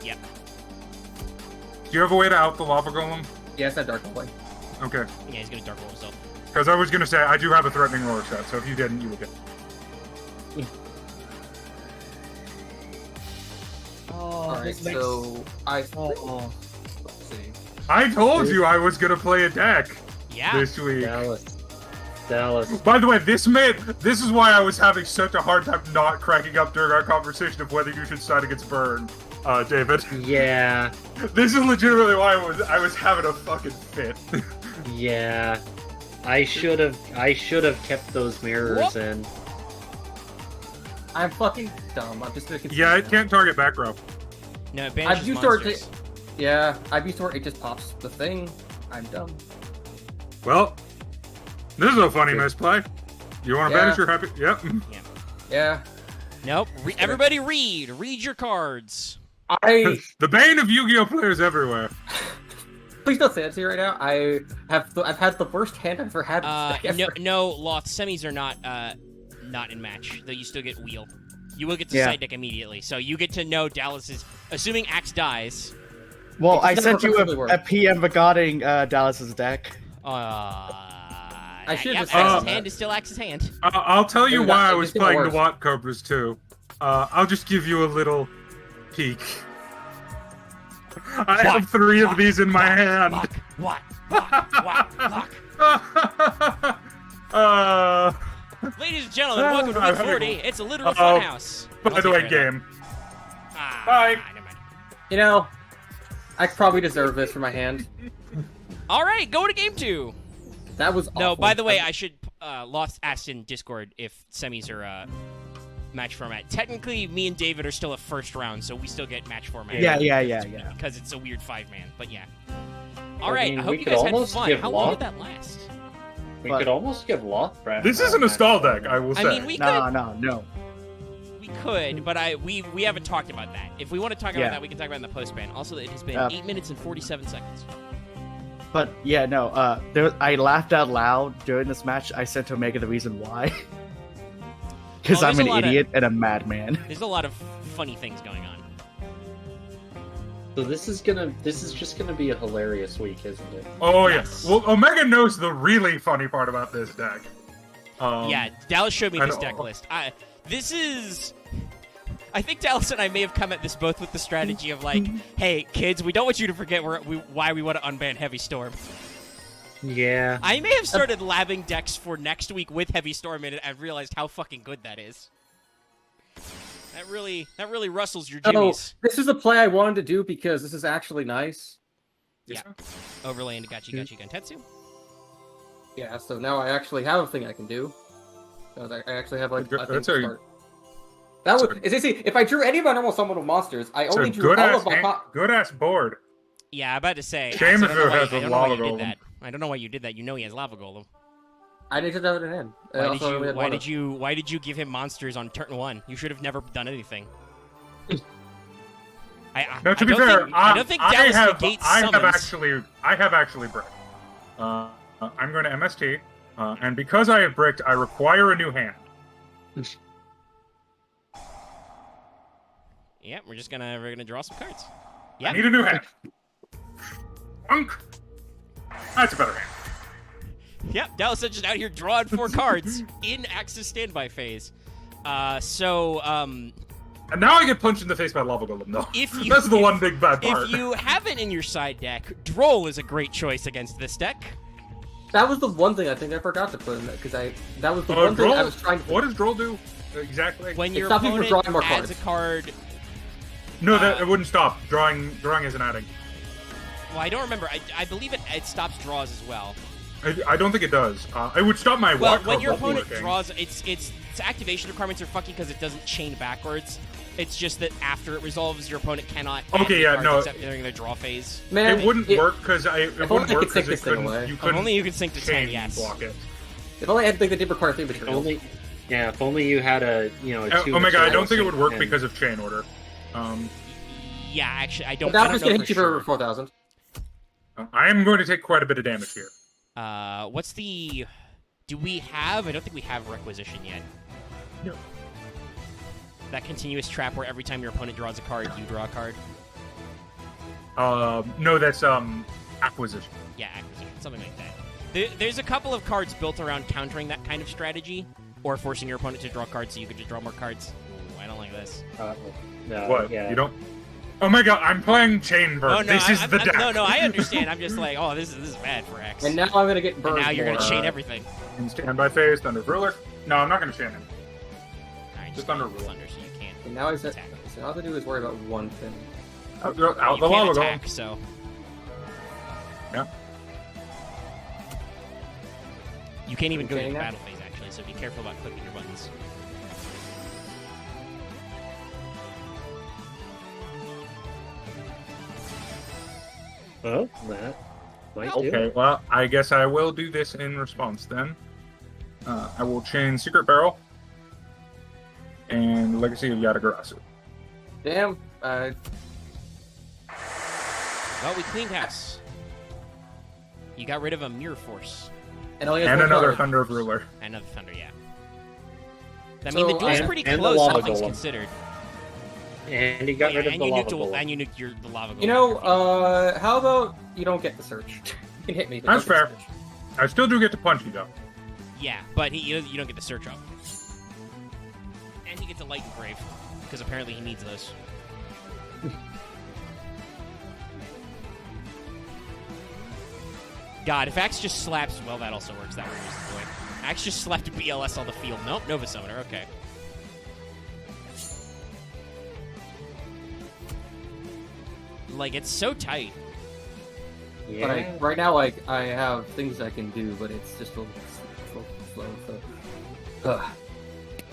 Yep. Do you have a way to out the Lava Golem? Yes, that Dark Hole. Okay. Yeah, he's gonna Dark Roll himself. Because I was going to say, I do have a threatening roller shot, so if you didn't, you would get. Alright, so I Oh. let's see. I told you I was going to play a deck Yeah. this week. Dallas. By the way, this is why I was having such a hard time not cracking up during our conversation of whether you should side against Burn, David. Yeah. This is legitimately why I was having a fucking fit. Yeah. I should have kept those mirrors in. I'm fucking dumb. I'm just gonna continue. Yeah, it can't target back row. No, it I've banishes used to monsters. Yeah, I've used to where it just pops the thing. I'm dumb. Well, this is a funny misplay. You want to Yeah. banish your happy? Yep. Yeah. Nope. Everybody read. Read your cards. I The bane of Yu-Gi-Oh players everywhere. please don't say that to me right now. I've had the worst hand I've ever had. in this deck No, ever. no, Loth, semis are not in match. Though you still get wheel. You will get to Yeah. side deck immediately, so you get to know Dallas's. Assuming Axe dies. Well, I It's sent never you perfectly worked. a PM regarding Dallas's deck. I should've just Axe's said that. hand is still Axe's hand. I'll tell you It why I got- was it got playing the worse. Watt Cobras too. I'll just give you a little peek. I have 3 of these in my hand. What? Ladies and gentlemen, welcome to I'm Week having 40. a- It's a literal Uh-oh. funhouse. By the way, game. Bye. Never mind. You know, I probably deserve this for my hand. All right, go to game 2. That was awful. No, by the way, I should. Loth asked in Discord if semis are match format. Technically, me and David are still a first round, so we still get match format. Yeah. Because it's a weird 5-man. But yeah. All I right, mean, I hope we you could guys had almost fun. give How long Loth- did that last? We But- could almost give Loth Brad. This isn't a stall deck, I will say. I mean, we could. No. We could, but we haven't talked about that. If we want to talk about Yeah. that, we can talk about it in the post-ban. Also, it has been Uh, 8 minutes and 47 seconds. But yeah, no. I laughed out loud during this match. I sent Omega the reason why. Because Oh, I'm there's an a lot of- idiot and a madman. There's a lot of funny things going on. So this is just gonna be a hilarious week, isn't it? Oh, Yes. yeah. Well, Omega knows the really funny part about this deck. Yeah, Dallas showed me I this know. deck list. I think Dallas and I may have come at this both with the strategy of like, hey, kids, we don't want you to forget why we want to unban Heavy Storm. Yeah. I may have started labbing decks for next week with Heavy Storm in it and realized how fucking good that is. That really rustles your Oh, jimmies. this is a play I wanted to do because this is actually nice. Yeah. Overlay into Gachi Gantetsu. Yeah, so now I actually have a thing I can do. I actually have like a thing That's to a- start. That was. See, if I drew any of my normal summonable monsters, I It's only a drew all of my. good ass board. Yeah, I'm about to say. Shame I if don't know it why- has I a don't know why lava you did golem. that. I don't know why you did that. You know he has lava golem. I didn't have it in hand. Why did you give him monsters on turn 1? You should have never done anything. Now, to be fair, I don't think Dallas negates I summons. have actually bricked. I'm going to MST, and because I have bricked, I require a new hand. Yeah, we're gonna draw some cards. Yeah. I need a new hand. Unk. That's a better hand. Yep, Dallas is just out here drawing 4 cards in Axis standby phase. And now I get punched in the face by Lava Golem, though. That's the one big bad part. If you have it in your side deck, Droll is a great choice against this deck. That was the one thing I think I forgot to put in that, because that was the one thing I was trying to... What does Droll do exactly? When your stops you from opponent drawing more adds cards. a card... No, it wouldn't stop. Drawing isn't adding. Well, I don't remember. I believe it stops draws as well. I don't think it does. It would stop my Well, walk when your from opponent working. draws, its activation requirements are fucky because it doesn't chain backwards. It's just that after it resolves, your opponent cannot. add Okay, any yeah, cards no. Except during their draw phase. Man, It wouldn't work because if only I could take this thing away. you If couldn't only you could sync to 10, chain yes. block it. If only I had to think that did require 3 If materials. only, yeah, if only you had a, a 2 Oh my god, I don't think it material would work and- because of chain order. Yeah, actually, I But don't. that I was don't just know getting for cheaper sure. for 4,000. I am going to take quite a bit of damage here. What's the? Do we have? I don't think we have requisition yet. No. That continuous trap where every time your opponent draws a card, you draw a card. No, that's acquisition. Yeah, acquisition, something like that. There's a couple of cards built around countering that kind of strategy, or forcing your opponent to draw cards so you could just draw more cards. Ooh, I don't like this. No, What? Yeah. You don't? Oh my god, I'm playing chain burn. Oh no, This is the deck. no, I understand. I'm just like, oh, this is bad for X. And now I'm going to get burned. And now you're more. gonna chain everything. In standby phase, Thunder Ruler. No, I'm not going to chain him. Alright, Just go Thunder with Rule. Thunder, so you can't. And now I said, attack. so all I have to do is worry about one thing. Out You the can't lava attack, golem. so Yeah. you can't even go to Chaining the that? battle phase actually. So be careful about clicking your buttons. Well, that might do. Okay, well, I guess I will do this in response then. I will chain Secret Barrel and Legacy of Yatagarasu. Damn. Well, we cleaned house. You got rid of a Mirror Force. And, only has And one another card. Thunder of Ruler. Another Thunder, yeah. I So, mean, the duel's and- pretty and the close, lava all things golem. considered. And you got rid of and the you lava nuked golem. and you nuked the lava golem. You know, how about you don't get the search? You can hit me. But That's don't get fair. the search. I still do get to punch you, though. Yeah, but you don't get the search up. And he gets a light engrave, because apparently he needs those. God, if Axe just slaps... Well, that also works. That removes the point. Axe just slapped BLS on the field. Nope, Nova Summoner. Okay. Like, it's so tight. Yeah. But right now, I have things I can do, but it's just a little slow. So.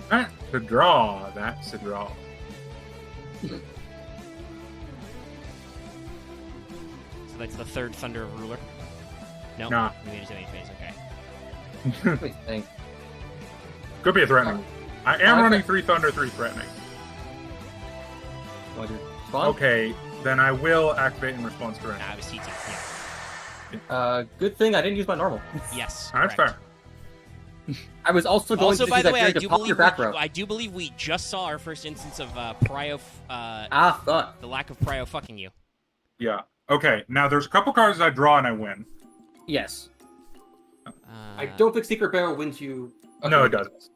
That's a draw. That's a draw. So that's the third Thunder Ruler. No, Nah. we made it to the 8th phase. Okay. Let me think. Could be a threatening. I am Okay. running 3 Thunder, 3 threatening. Want to respond? Okay, then I will activate in response to it. Nah, it was T2. Good thing I didn't use my normal. Yeah. Yes. That's correct. fair. I was also going Also, to by use the that way, I period do to pop your back row. believe we just saw our first instance of Fuck. the lack of prio fucking you. Yeah. Okay, now there's a couple cards I draw and I win. Yes. Uh, I don't think Secret Barrel wins you. No, it doesn't.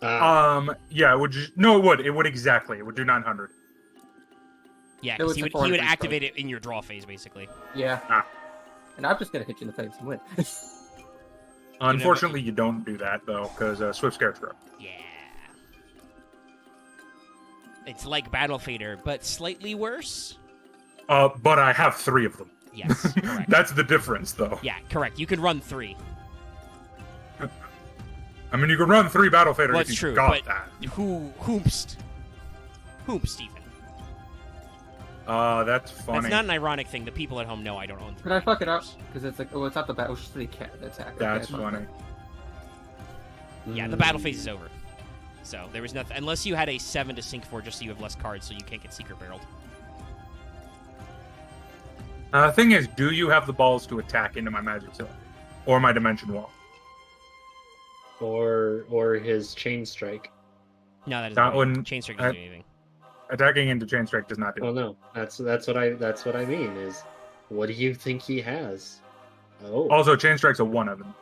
Yeah, it would just... No, it would. It would exactly. It would do 900. Yeah, It because was he a would 400 activate it in your draw phase, basically. Yeah. Ah. And I'm just gonna hit you in the face and win. Unfortunately, you don't do that, though, because Swift Scarecrow. Yeah. It's like Battle Fader, but slightly worse. But I have 3 of them. Yes, correct. That's the difference, though. Yeah, correct. You can run 3. I mean, you can run 3 Battle Faders Well, if it's you true, got but that. whoomst even. That's funny. That's not an ironic thing. The people at home know I don't own 3 Could I fuck it up? characters. Because it's like, oh, it's not the battle. It's just the attack. That's Okay, I fucked funny. Yeah, the battle phase is over. So there was nothing unless you had a 7 to sink for just so you have less cards, so you can't get secret barreled. The thing is, do you have the balls to attack into my magic cylinder or my dimension wall? Or his chain strike. No, that That doesn't. wouldn't- Chain strike doesn't do anything. Attacking into chain strike does not do. Oh no, that's what I mean is, what do you think he has? Oh, Also, chain strike's a 1 of them.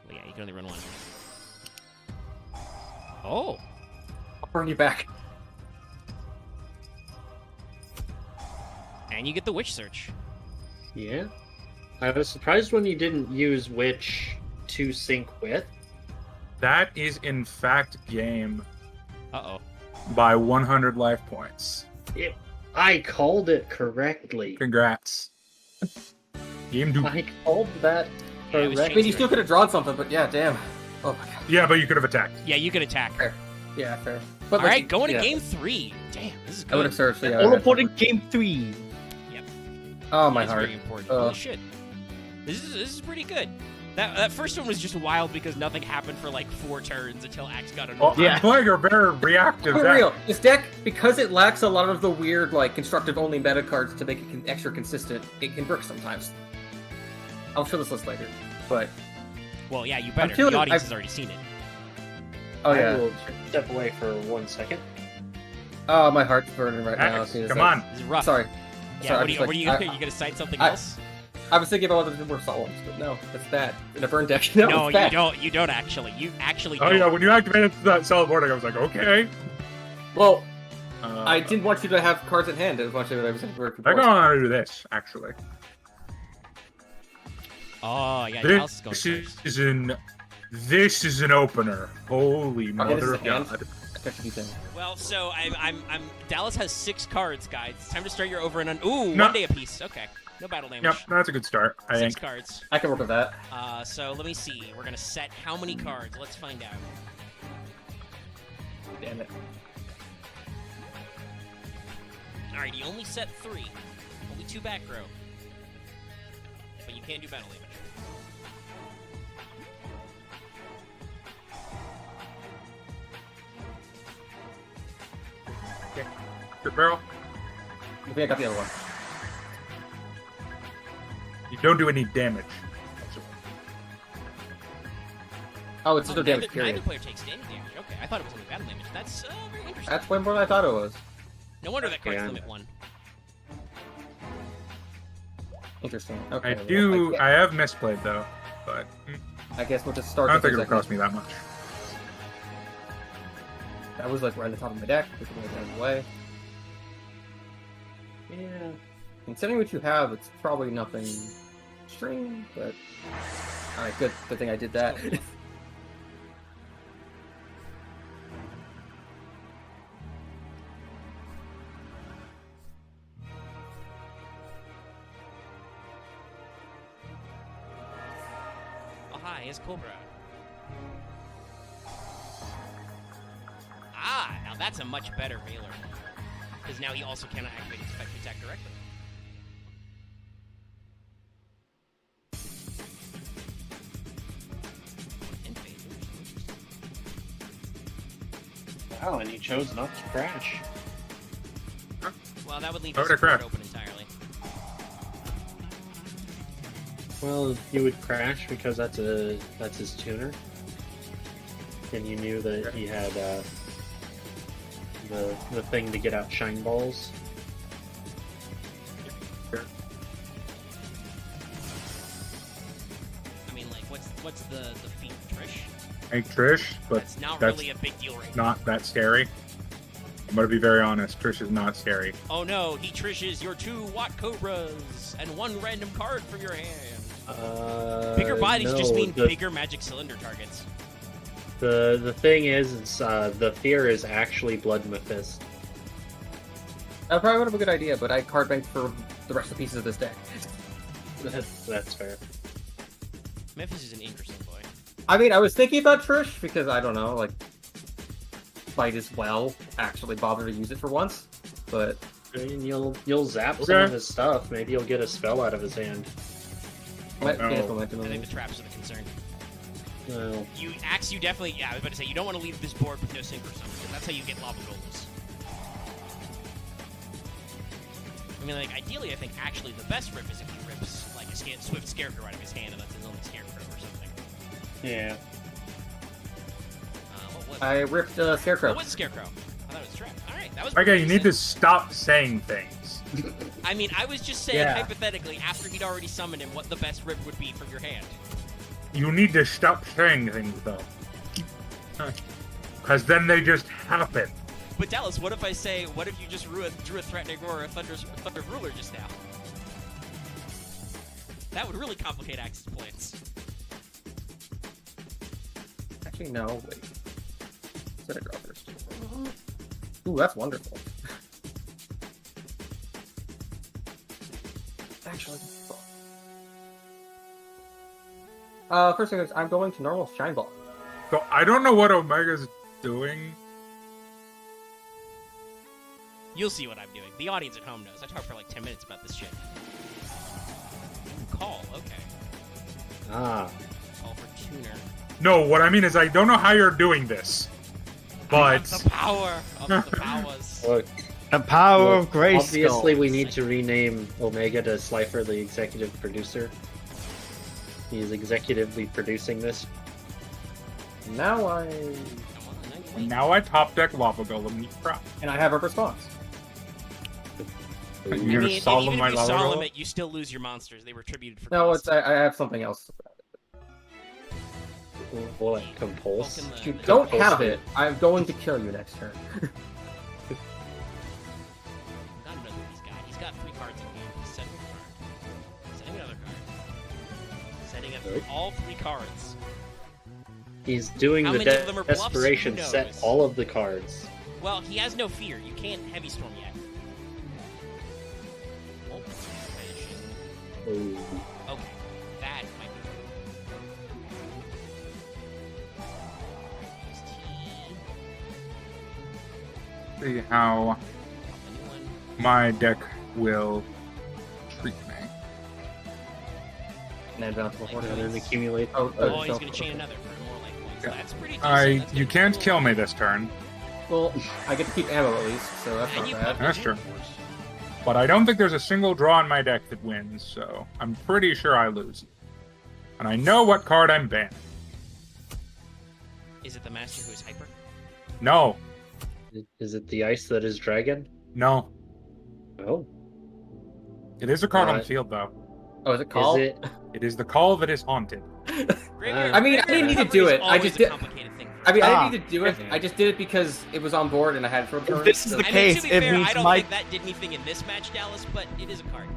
Well, yeah, you can only run 1. Oh, I'll bring you back. and you get the witch search. yeah. I was surprised when you didn't use Witch to sync with. That is in fact game Uh oh. by 100 life points. I called it correctly. Congrats. Game 2. I called that Yeah, it was I correctly. mean, you still could have drawn something, but yeah, damn. Oh my god. Yeah, but you could have attacked. Yeah, you can attack. Fair. Yeah, fair. But All like, right, going yeah, to game 3. Damn, this is I would good. have searched. Yeah. All important game 3. Oh my It's heart. very important. Ugh. Holy shit. This is pretty good. That first one was just wild because nothing happened for like 4 turns until Axe got Well, annoyed. Yeah. I'm playing a very reactive For deck. real, this deck, because it lacks a lot of the weird, like, constructive-only meta cards to make it extra consistent, it can brick sometimes. I'll show this list later, but... Well, yeah, you better. feeling- The audience I've- has already seen it. Oh, I yeah. will step away for 1 second. Oh, my heart's burning right now. Axe, Okay, come so- on. This is rough. Sorry. Yeah, Sorry, what I'm are you, just what are like- you gonna do? You gonna cite something I- else? I was thinking about the more salt ones, but no, that's bad. In a burn deck, no, No, it's you bad. don't. You don't actually. You actually Oh don't. yeah, when you activated that solid board, I was like, okay. Well, Uh, I didn't want you to have cards in hand as much as I was working I don't know how to do this, actually. Oh, yeah, Dallas is going first. This is an opener. Holy Okay, this mother is of a hand. God. I got you beat Well, so I'm Dallas has 6 cards, guys. It's time to start your over and ooh, No. 1 day apiece. Okay, no battle damage. Yep, that's a good start, I 6 think. cards. I can work with that. So let me see. We're gonna set how many cards? Let's find out. Damn it. All right, you only set 3. Only 2 back row. But you can't do battle damage. Good barrel. I think I got the other one. You don't do any damage. Oh, it's just no damage, neither period. player takes any damage. Okay, I thought it was only battle damage. That's very interesting. That's way more than I thought it was. No wonder that card's Yeah. limit 1. Interesting. I Okay. do. Well, I have misplayed though, but I guess we'll just I start. don't the think it'll second. cost me that much. That was like right on the top of my deck. We can move it away. Yeah. Considering what you have, it's probably nothing extreme, but alright, good thing I did that. Oh, hi, it's Cobra. Ah, now that's a much better Veiler. Because now he also cannot activate his effective attack directly. In phase. Wow, and he chose not to crash. Well, that would leave I his would've board crashed. open entirely. Well, you would crash because that's his tuner, and you knew that he had the thing to get out shine balls. I mean, like, what's the feat of Trish? Hey Trish, but That's not that's really a big deal right now. not that scary. I'm gonna be very honest. Trish is not scary. Oh no, he Trishes your 2 Watt Cobras and 1 random card from your hand. Bigger bodies just no, mean the, bigger magic cylinder targets. The thing is the fear is actually Blood Mephiст. That probably would have been a good idea, but I card banked for the rest of the pieces of this deck. That's fair. Memphis is an interesting boy. I mean, I was thinking about Trish because I don't know, like, might as well actually bother to use it for once, but I mean, you'll zap some Okay. of his stuff. Maybe you'll get a spell out of his hand. Might no. cancel momentum. I think the traps are the concern. Well, You definitely. Yeah, I was about to say you don't want to leave this board with no sync or something. 'Cause that's how you get lava golems. I mean, like ideally, I think actually the best rip is if he rips like a swift scarecrow out of his hand, and that's his only scarecrow or something. yeah. What was I ripped Scarecrow. What was a scarecrow? I thought it was a trap. All right, that was. Okay, pretty you need to decent. stop saying things. I mean, I was just saying Yeah. hypothetically after he'd already summoned him, what the best rip would be from your hand. You need to stop saying things, though. Because then they just happen. But Dallas, what if I say, what if you just drew a threatening roar or a thunder ruler just now? That would really complicate Axe's plans. Actually, no. Wait. Set a draw first. Ooh, that's wonderful. Actually. First thing is, I'm going to normal Shine Ball. So I don't know what Omega's doing. You'll see what I'm doing. The audience at home knows. I talked for like 10 minutes about this shit. Call, okay. Ah. Call for tuner. No, what I mean is I don't know how you're doing this. But The power of the powers. Look, The power of Grayskull. obviously we need to rename Omega to Slifer, the executive producer. He is executively producing this. Now now I top deck Lava Golem. Crap. and I have a response. You're I gonna mean, solemn even my if you Lava solemn Golem? it, you still lose your monsters. They were tributed for No, cost. it's I have something else. What? Compulse? Vulcan If you the- don't Compulse have me. it, I'm going to kill you next turn. Not another this guy. He's got 3 cards in hand. He's setting a card. Setting another card. Setting up Right. all 3 cards. He's doing How the many of them are bluffs? desperation Who set knows? all of the cards. Well, he has no fear. You can't heavy storm yet. Oh, finishing. Ooh. Okay, that might be. See how my deck will treat me. And advance before And then accumulate. Oh, Oh, he's so- gonna chain another for more life points. Yeah. That's pretty decent. That's You gonna can't be kill cool. me this turn, Well, I get to keep ammo at least, so that's And not you bad. put That's the true. hand force. but I don't think there's a single draw in my deck that wins, so I'm pretty sure I lose. And I know what card I'm banning. Is it the master who is hyper? No, Is it the ice that is dragon? no. Oh. It is a card on What? field, though. Oh, is it called? Is it? It is the call that is haunted. Graveyard- I mean, I didn't need to recovery do is it. I always just a did- complicated thing. I mean, I Ah. didn't need to do it. I just did it because it was on board and I had it for a turn. This is the I mean, case. to be It fair, means I don't my think that did anything in this match, Dallas, but it is a card.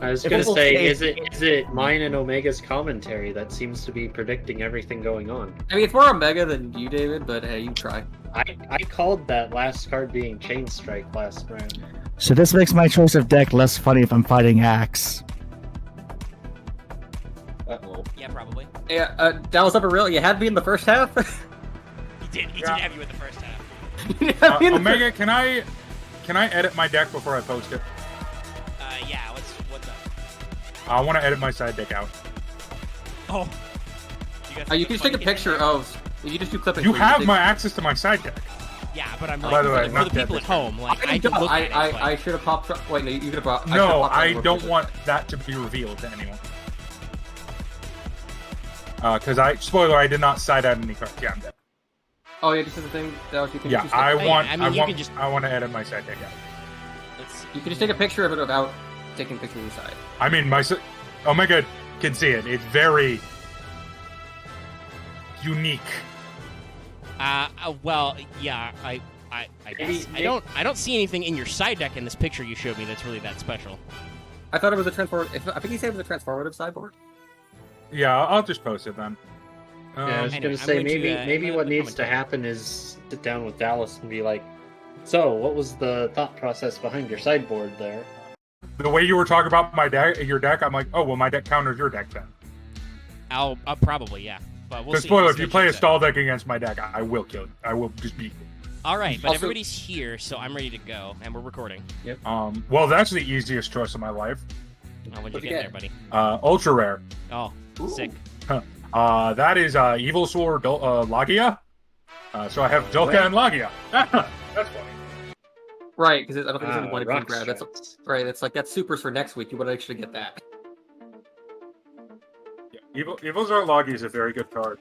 I was If gonna it will say, stay- is it mine and Omega's commentary that seems to be predicting everything going on? I mean, it's more Omega than you, David, but hey, you try. I called that last card being Chain Strike last round. So this makes my choice of deck less funny if I'm fighting Axe. Uh-oh. Yeah, probably. Yeah, Dallas Upper Real, you had me in the first half? He did. He Yeah. did have you in the first half. You had me in the Omega, can I edit my deck before I post it? Yeah. What's up? I want to edit my side deck out. Oh. You, got You can just take a picture of. You can just do clipping. You where have take- my access to my side deck. Yeah, but I'm By like the way, for not the people that at home. Like I, I can look at it. I should have popped. Wait, no, you could have brought. No, I don't want that to be revealed to anyone. Because I did not side out any cards. Yeah, I'm dead. Oh yeah, this is the thing. Dallas, you can Yeah, just I mean, want. I mean, you can just- I want to edit my side deck out. Let's You can just take a picture of it without taking a picture of the side. I mean, Omega can see it. It's very unique. Well, yeah. I guess Maybe- I don't see anything in your side deck in this picture you showed me that's really that special. I thought it was a transform. I think he said it was a transformative sideboard. Yeah, I'll just post it then. Yeah, I was Anyway, gonna I'm say going to, maybe the what needs to commentary. happen is sit down with Dallas and be like, so what was the thought process behind your sideboard there? The way you were talking about your deck, I'm like, oh well, my deck counters your deck then. I'll probably yeah, but we'll Because see. spoiler, We'll if you see play a what stall deck against my deck, I will kill you. I will just beat you. All right, but Also- everybody's here, so I'm ready to go, and we're recording. Well, that's the easiest choice of my life. Oh, what'd you What'd you get get? there, buddy? Ultra rare. Oh, Ooh. sick. That is Evil Sword Lagia. So I have Dolka and Lagia. That's funny. Right, because I don't think there's only one you can rock grab. That's strats. right. That's supers for next week. You want to actually get that. Yeah. Evil Sword Lagia is a very good card.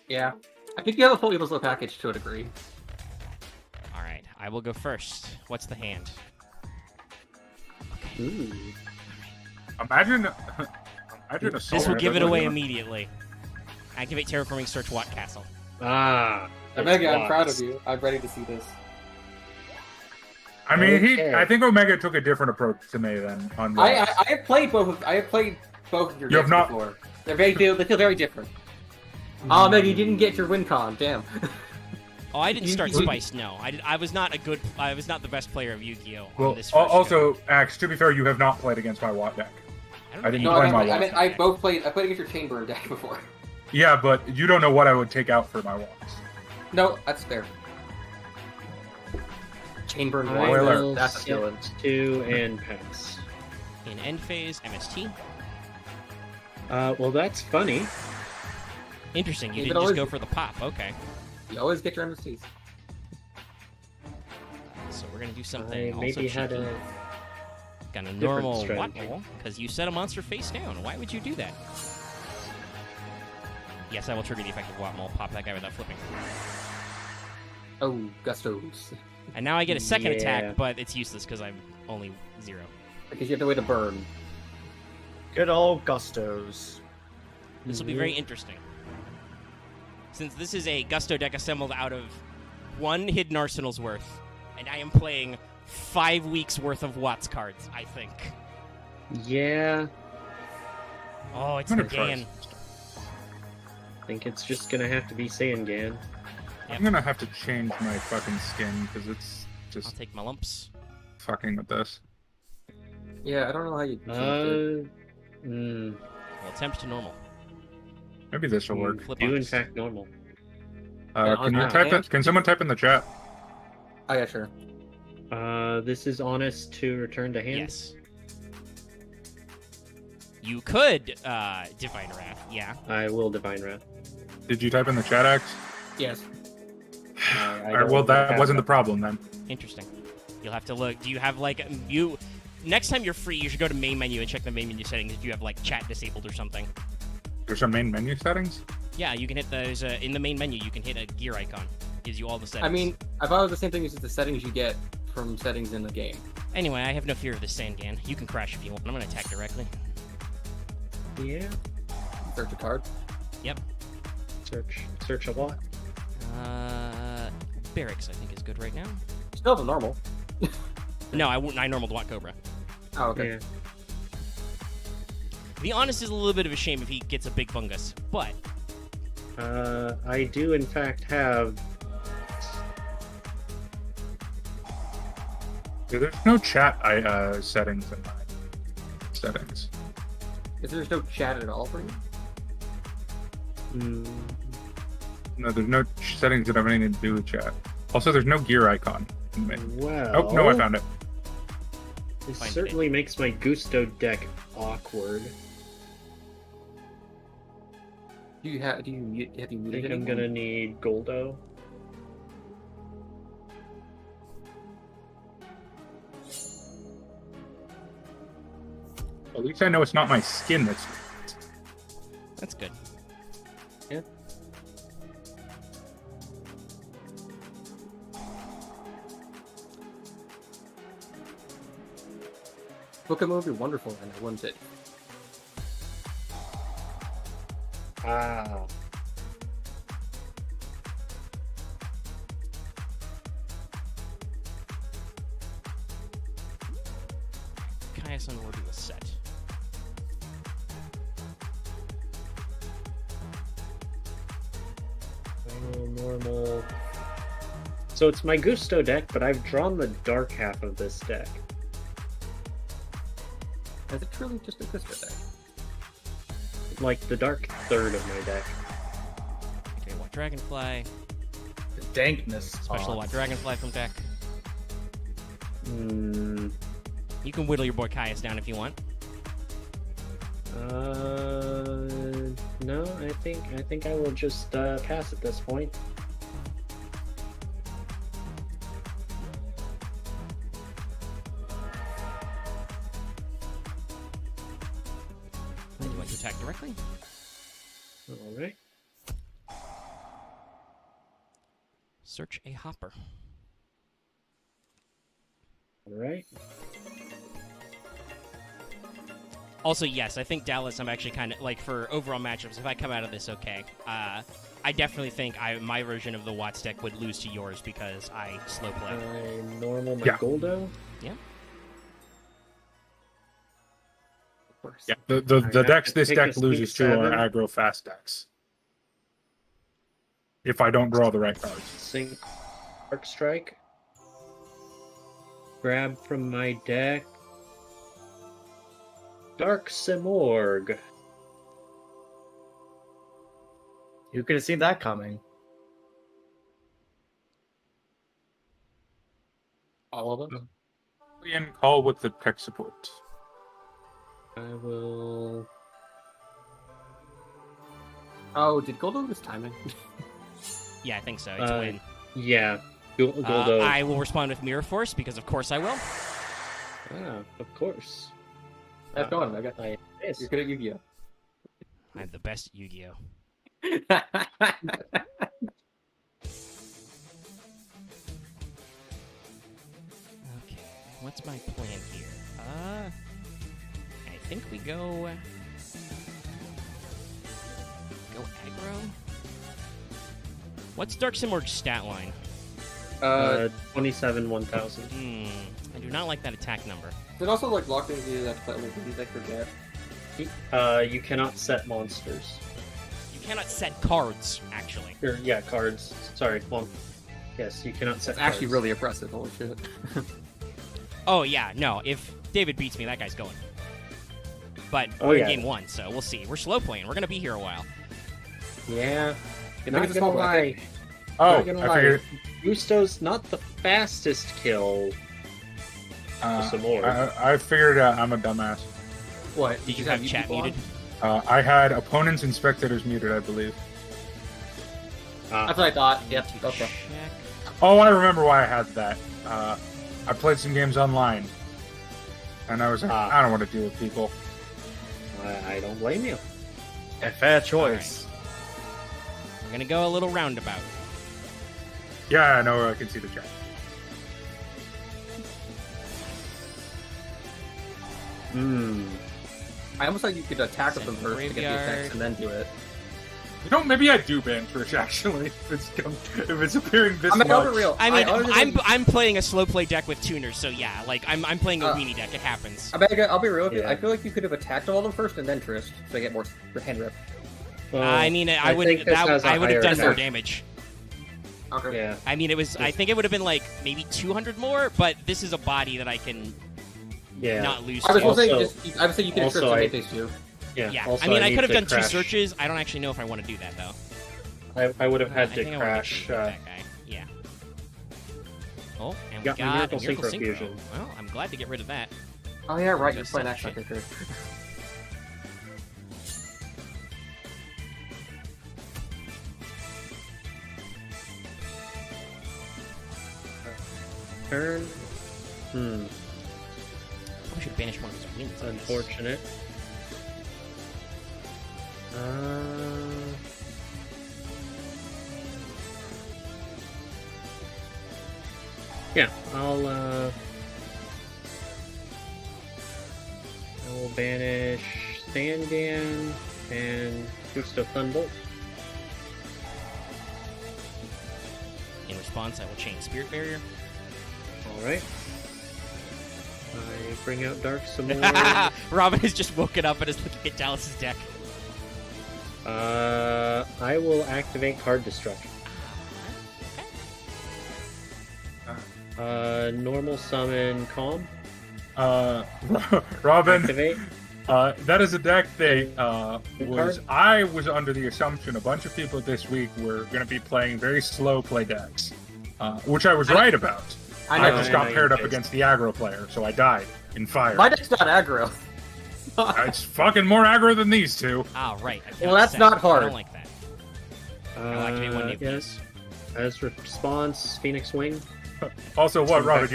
Yeah, I think you have a full Evil's Low package to a degree. All right, I will go first. What's the hand? Ooh. Imagine a This will solar give it that away would- immediately. Activate Terraforming Search Watt Castle. Ah. Omega, it's I'm proud lots. of you. I'm ready to see this. I mean, Okay. I think Omega took a different approach to me than on. I Loth. have played both. I have played both of your You have decks not- before. They feel very different. Oh, Omega, you didn't get your win con. Damn. Oh, I didn't You- start you- Spice. No, I was not a good. I was not the best player of Yu-Gi-Oh. Well, on this first go. also, Axe, to be fair, you have not played against my Watt deck. don't I didn't think No, play I, my meant, I, Watt meant, deck. I both played. I played against your Chainburn deck before. Yeah, but you don't know what I would take out for my Watts. No, that's fair. Chainburn I Spoiler. will That's a set feeling. 2 and pass. in end phase MST. Well, that's funny. Interesting. You You didn't could just always- go for the pop. Okay, You always get your MSTs. so we're gonna do something. I maybe also had cheeky. a Got a different normal strategy. Wattmole because you set a monster face down. Why would you do that? Yes, I will trigger the effect of Wattmole. Pop that guy without flipping. Oh, Gustos. And now I get a second Yeah. attack, but it's useless because I'm only 0. Because you have to wait to burn. Good old Gustos. This will be very interesting. Since this is a Gusto deck assembled out of 1 Hidden Arsenal's worth, and I am playing 5 weeks worth of Watts cards, I think. Yeah. Oh, it's I'm the gonna try Gan. I think it's just gonna have to be Saiyan. I'm gonna have to change my fucking skin because it's I'll just take my lumps. fucking with this. Yeah, I don't know how you. changed it. Well, attempt to normal. Maybe this will work. Flip Do in ons. fact normal. Can you on type hand? it? Can someone type in the chat? Oh yeah, sure. This is honest to return to hand. Yes. You could Divine Wrath, yeah. I will Divine Wrath. Did you type in the chat, Axe? Yes. I All right, well, don't that have wasn't the that. problem then. Interesting. You'll have to look. Do you have like you? Next time you're free, you should go to main menu and check the main menu settings if you have like chat disabled or something. There's some main menu settings. Yeah, you can hit those in the main menu. You can hit a gear icon. Gives you all the settings. I mean, I thought it was the same thing as the settings you get from settings in the game. Anyway, I have no fear of this Sangan. You can crash if you want. I'm gonna attack directly. Yeah. Search a card. Yep. Search a lot. Barracks I think is good right now. Still have a normal. No, I wouldn't. I normaled Watt Cobra. Oh, okay. Yeah. The Honest is a little bit of a shame if he gets a big fungus, but I do in fact have. Yeah, there's no chat settings in my settings. Is there no chat at all for you? No, there's no settings that have anything to do with chat. Also, there's no gear icon in the menu. Well. Oh, no, I found it. This Find it. certainly makes my Gusto deck awkward. Do you have you I muted think I'm anyone? gonna need Goldo. At least I know it's not my skin that's. that's good. Yeah. Pokemon would be wonderful, and wouldn't it? Ah. Caius Unworthy was set. Normal. So it's my Gusto deck, but I've drawn the dark half of this deck. Is it truly just a Gusto deck? Like the dark third of my deck. Okay, what Dragonfly? dankness. Special what? Dragonfly from deck. Hmm. You can whittle your boy Caius down if you want. No, I think I will just pass at this point. Then you want to attack directly. All right. Search a hopper. All right. Also, yes, I think Dallas, I'm actually kind of, like, for overall matchups, if I come out of this okay, I definitely think my version of the Watts deck would lose to yours because I slow play. I normal my Yeah. Goldo. Yeah. Of course. Yeah, the have decks to this pick deck a loses Sneak to are 7. aggro fast decks. If I don't draw the right cards. Sync Arc Strike. Grab from my deck. Dark Simorg. You could have seen that coming. All of them. And call with the tech support. I will. Oh, did Goldo lose timing? Yeah, I think so. It's a win. Yeah. Goldo. I will respond with Mirror Force because, of course, I will. Of course. That's going. I got. Yes. You're good at Yu-Gi-Oh. I'm the best at Yu-Gi-Oh. Okay, what's my plan here? I think we go aggro. What's Dark Simorg's stat line? 27 1000. I do not like that attack number. Is it also like locked into that playable deck for Jet? You cannot set monsters. You cannot set cards, actually. Or, yeah, cards. Sorry. Well, yes, you cannot set It's actually cards. really impressive. Holy shit. Oh, yeah, no. If David beats me, that guy's going. But Oh, we're yeah. in game one, so we'll see. We're slow playing. We're going to be here a while. Yeah. It Not makes it gonna small, lie. Oh, Not gonna I lie. figured. Gusto's not the fastest kill. Some more. I figured I'm a dumbass. What? Did you have chat people on? muted? I had opponents and spectators muted, I believe. That's what I thought. Yep. Okay. Check. Oh, I remember why I had that. I played some games online, and I was like, I don't want to deal with people. I don't blame you. A fair choice. We're going to go a little roundabout. Yeah, I know. I can see the chat. I almost thought you could attack with them Send first to get the graveyard. effects and then do it. You know, maybe I do ban Trish actually. If it's appearing this I'm much. gonna real. I mean, honestly- I'm playing a slow play deck with tuners, so yeah, like I'm playing a Uh, weenie deck. It happens. I'll be real with you. Yeah. I feel like you could have attacked all of them first and then Trist, so they get more hand rip. Well, I mean, I would think this has a I would have higher done more attack. damage. Okay. Yeah. I mean, it was. I think it would have been like maybe 200 more, but this is a body that I can Yeah. not lose. I was to. gonna say, Also- I would say you could have also Trist I- and make these two. Yeah. Yeah, Also, I mean, I need could have to done two crash. searches. I don't actually know if I want to do that though. I would have had I to think I wanna crash. get that guy. Yeah. Oh, and we Got got my a Miracle Miracle Synchro Synchro. Fusion. Well, I'm glad to get rid of that. Oh yeah, right. You're Just playing set that shit. sucker. Turn. We should banish one of his wins. I guess. Unfortunate. Yeah, I will banish Sangan and Gusto Thunbolt. In response, I will chain Spirit Barrier. Alright. I bring out Dark some more. Robin has just woken up and is looking at Dallas's deck. I will activate Card Destruction. Normal summon Calm. Robin, Activate. That is a deck that I was under the assumption a bunch of people this week were going to be playing very slow play decks, which I was right about. I just got paired up against the aggro player, so I died in fire. My deck's not aggro. It's fucking more aggro than these two. Ah, right. Well, that's not hard. I don't like that. I like to be one of yes. As response, Phoenix Wing. Also, what, Some Robin? back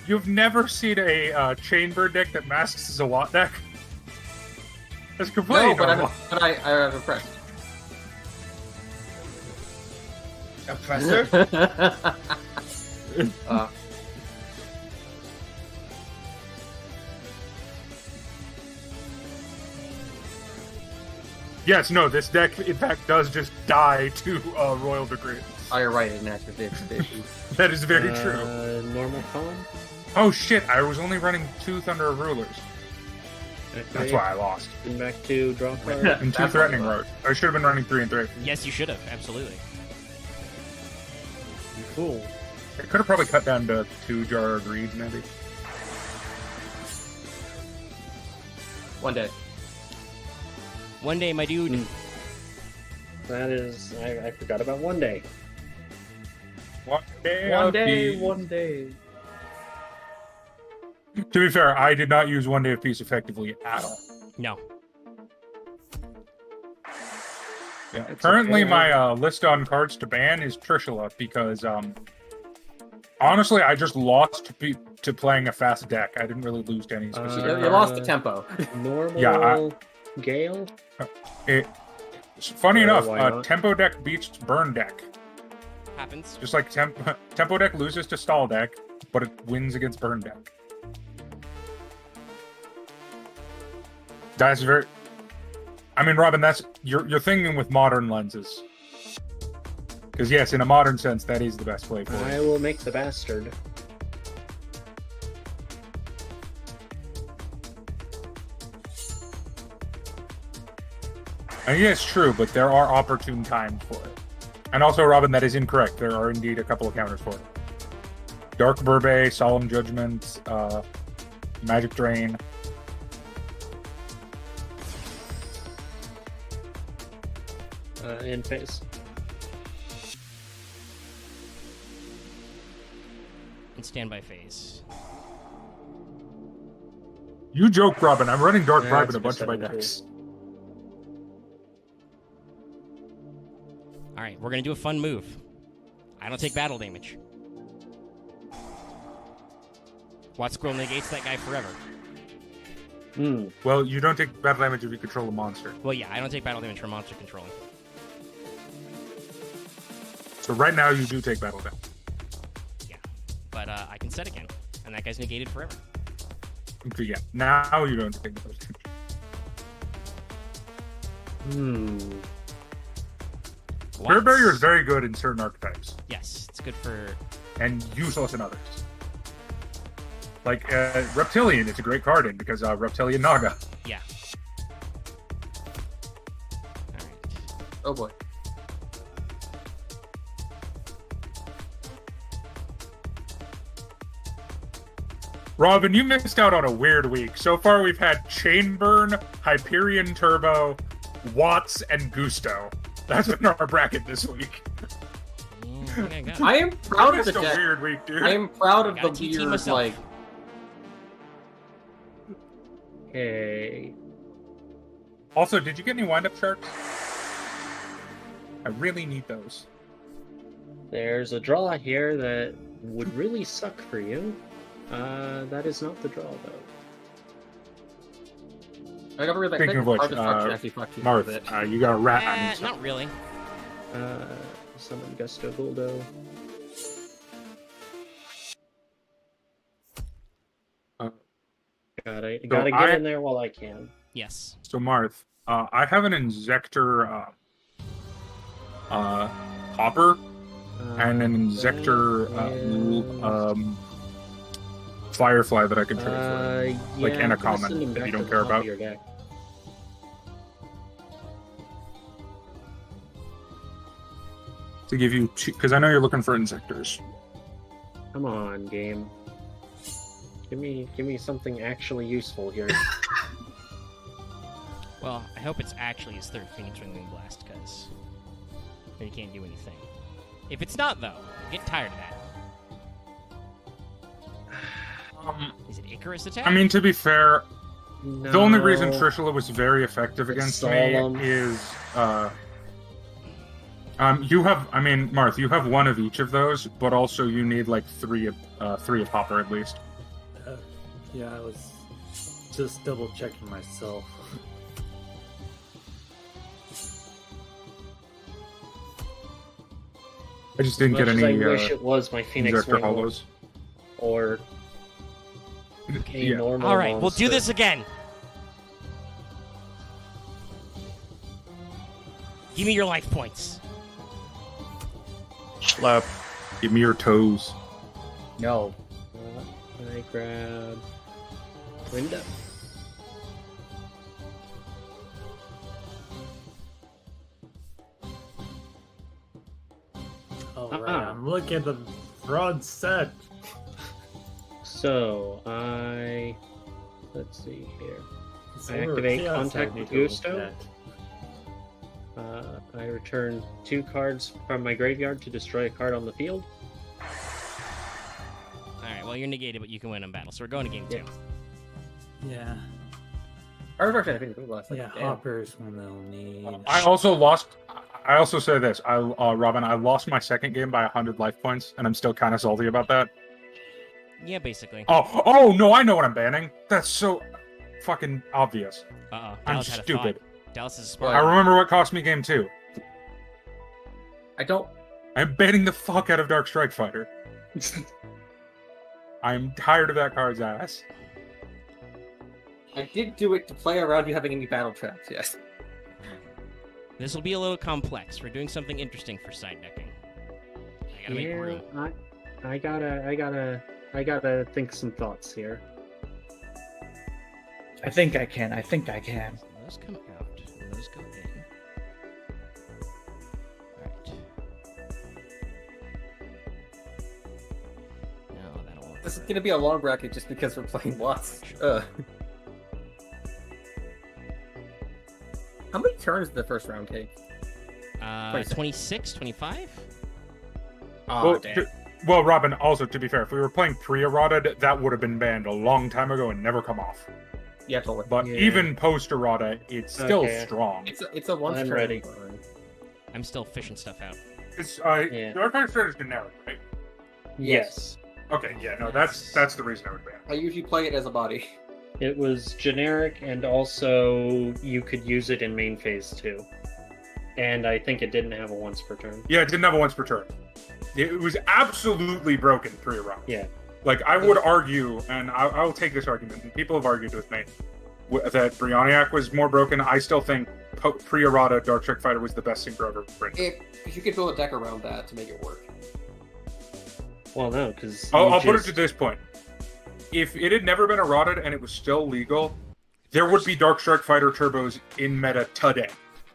You've never seen a Chainbird deck that masks as a Watt deck? That's completely No, but normal. I have impressed. Oppressor? Yes, no, this deck, in fact, does just die to Royal Decree. Oh, you're right, it inactivates. That is very true. Normal con. Oh shit, I was only running 2 Thunder of Rulers. Okay. That's why I lost. And back to draw card. And 2 Threatening Road. I should have been running 3 and 3. Yes, you should have. Absolutely. Cool. I could have probably cut down to 2 Jar of Greed, maybe. One day. One day, my dude. That is, I forgot about one day. One day. One day. To be fair, I did not use One Day of Peace effectively at all. No. Yeah. That's Currently, okay. my list on cards to ban is Trishula because, honestly, I just lost to playing a fast deck. I didn't really lose to any specific. You lost the tempo. Normal Yeah, Gale. Funny enough, why not? Tempo deck beats Burn deck. Happens. Just like Tempo deck loses to Stall deck, but it wins against Burn deck. That's very. I mean, Robin, that's you're thinking with modern lenses. Because yes, in a modern sense, that is the best play for I it. will make the bastard. And yes, true, but there are opportune times for it. And also, Robin, that is incorrect. There are indeed a couple of counters for it. Dark Burbet, Solemn Judgment, Magic Drain. In phase. And standby phase. You joke, Robin. I'm running Dark Yeah, Bribe it's in a bunch of my been decks. Alright, we're gonna do a fun move. I don't take battle damage. Watt Scroll negates that guy forever. Hmm. Well, you don't take battle damage if you control a monster. Well, yeah, I don't take battle damage from monster controlling. So right now, you do take battle damage. Yeah. But I can set again, and that guy's negated forever. Okay, yeah. Now you don't take battle damage. Hmm. Spirit Barrier is very good in certain archetypes, Yes, it's good for... and useless in others. Like, Reptilian is a great card in, because Reptilian Naga. Yeah. Alright. Oh boy. Robin, you missed out on a weird week. So far, we've had Chainburn, Hyperion Turbo, Watts, and Gusto. That's been our bracket this week. Yeah, I think I got it. I am proud of the It's a deck. weird week, dude. I am proud of I the gotta TT weird, myself. like... Okay. Also, did you get any wind-up sharks? I really need those. There's a draw here that would really suck for you. That is not the draw, though. I gotta read that. Speaking of which, actually fucked you a bit. Marth, you got a rat on you. Not really. Summon Gusto Buldo. Gotta get in there while I can. Yes. So, Marth, I have an Inzector Hopper and an Inzector Firefly that I can trade for. Like, yeah, and a I'm gonna common send him that back you to don't the care top about. of your deck. To give you two, because I know you're looking for Inzectors. Come on, game. Give me something actually useful here. Well, I hope it's actually his third Phoenix Wing Blast, because then he can't do anything. If it's not, though, I'm getting tired of that. Is it Icarus attack? I mean, to be fair, No. the only reason Trishula was very effective against Solemn. me is, you have, I mean, Marth, you have one of each of those, but also you need like three of Hopper at least. Yeah, I was just double checking myself. I just didn't get Much as any I wish it was my Phoenix Injector Wing Hollows. or a Yeah. normal All right, we'll do monster. this again. Give me your life points. Slap. Give me your toes. No. I grab window. Alright, I'm looking at the broad set. So let's see here. I activate Contact with Gusto. I return 2 cards from my graveyard to destroy a card on the field. Alright, well, you're negated, but you can win in battle, so we're going to game 2. Yeah, I was actually thinking last yeah, damn. Hopper's one they'll need. I also say this, Robin, I lost my second game by 100 life points, and I'm still kind of salty about that. Yeah, basically. Oh, no, I know what I'm banning. That's so fucking obvious. Uh-oh. I'm Dallas had a stupid. thought. Dallas is Well, I smart. remember what cost me game 2. I don't. I'm banning the fuck out of Dark Strike Fighter. I'm tired of that card's ass. I did do it to play around you having any battle traps. Yes. This will be a little complex. We're doing something interesting for side decking. I gotta make room. I gotta think some thoughts here. I think I can. Those come out. Those go in. Alright. No, that'll work. This is gonna be a long bracket just because we're playing Loth. How many turns did the first round take? 26, 25? Oh, well, damn. well, Robin, also, to be fair, if we were playing pre-errata, that would have been banned a long time ago and never come off. Yeah, totally. But Yeah. even post-errata, it's still Okay. strong. It's a once I'm turn. ready. I'm still fishing stuff out. It's, Yeah. Your card strat is generic, right? Yes. Okay, yeah, no, that's the reason I would ban. I usually play it as a body. It was generic, and also you could use it in main phase too. And I think it didn't have a once per turn. Yeah, it didn't have a once per turn. It was absolutely broken pre-errata. Yeah. Like, I would argue, and I'll take this argument, and people have argued with me, that Brioniac was more broken. I still think pre-errata Dark Strike Fighter was the best synchro ever printed. If you could build a deck around that to make it work. Well, no, because I'll put it to this point. If it had never been errated and it was still legal, there would be Dark Strike Fighter turbos in meta today.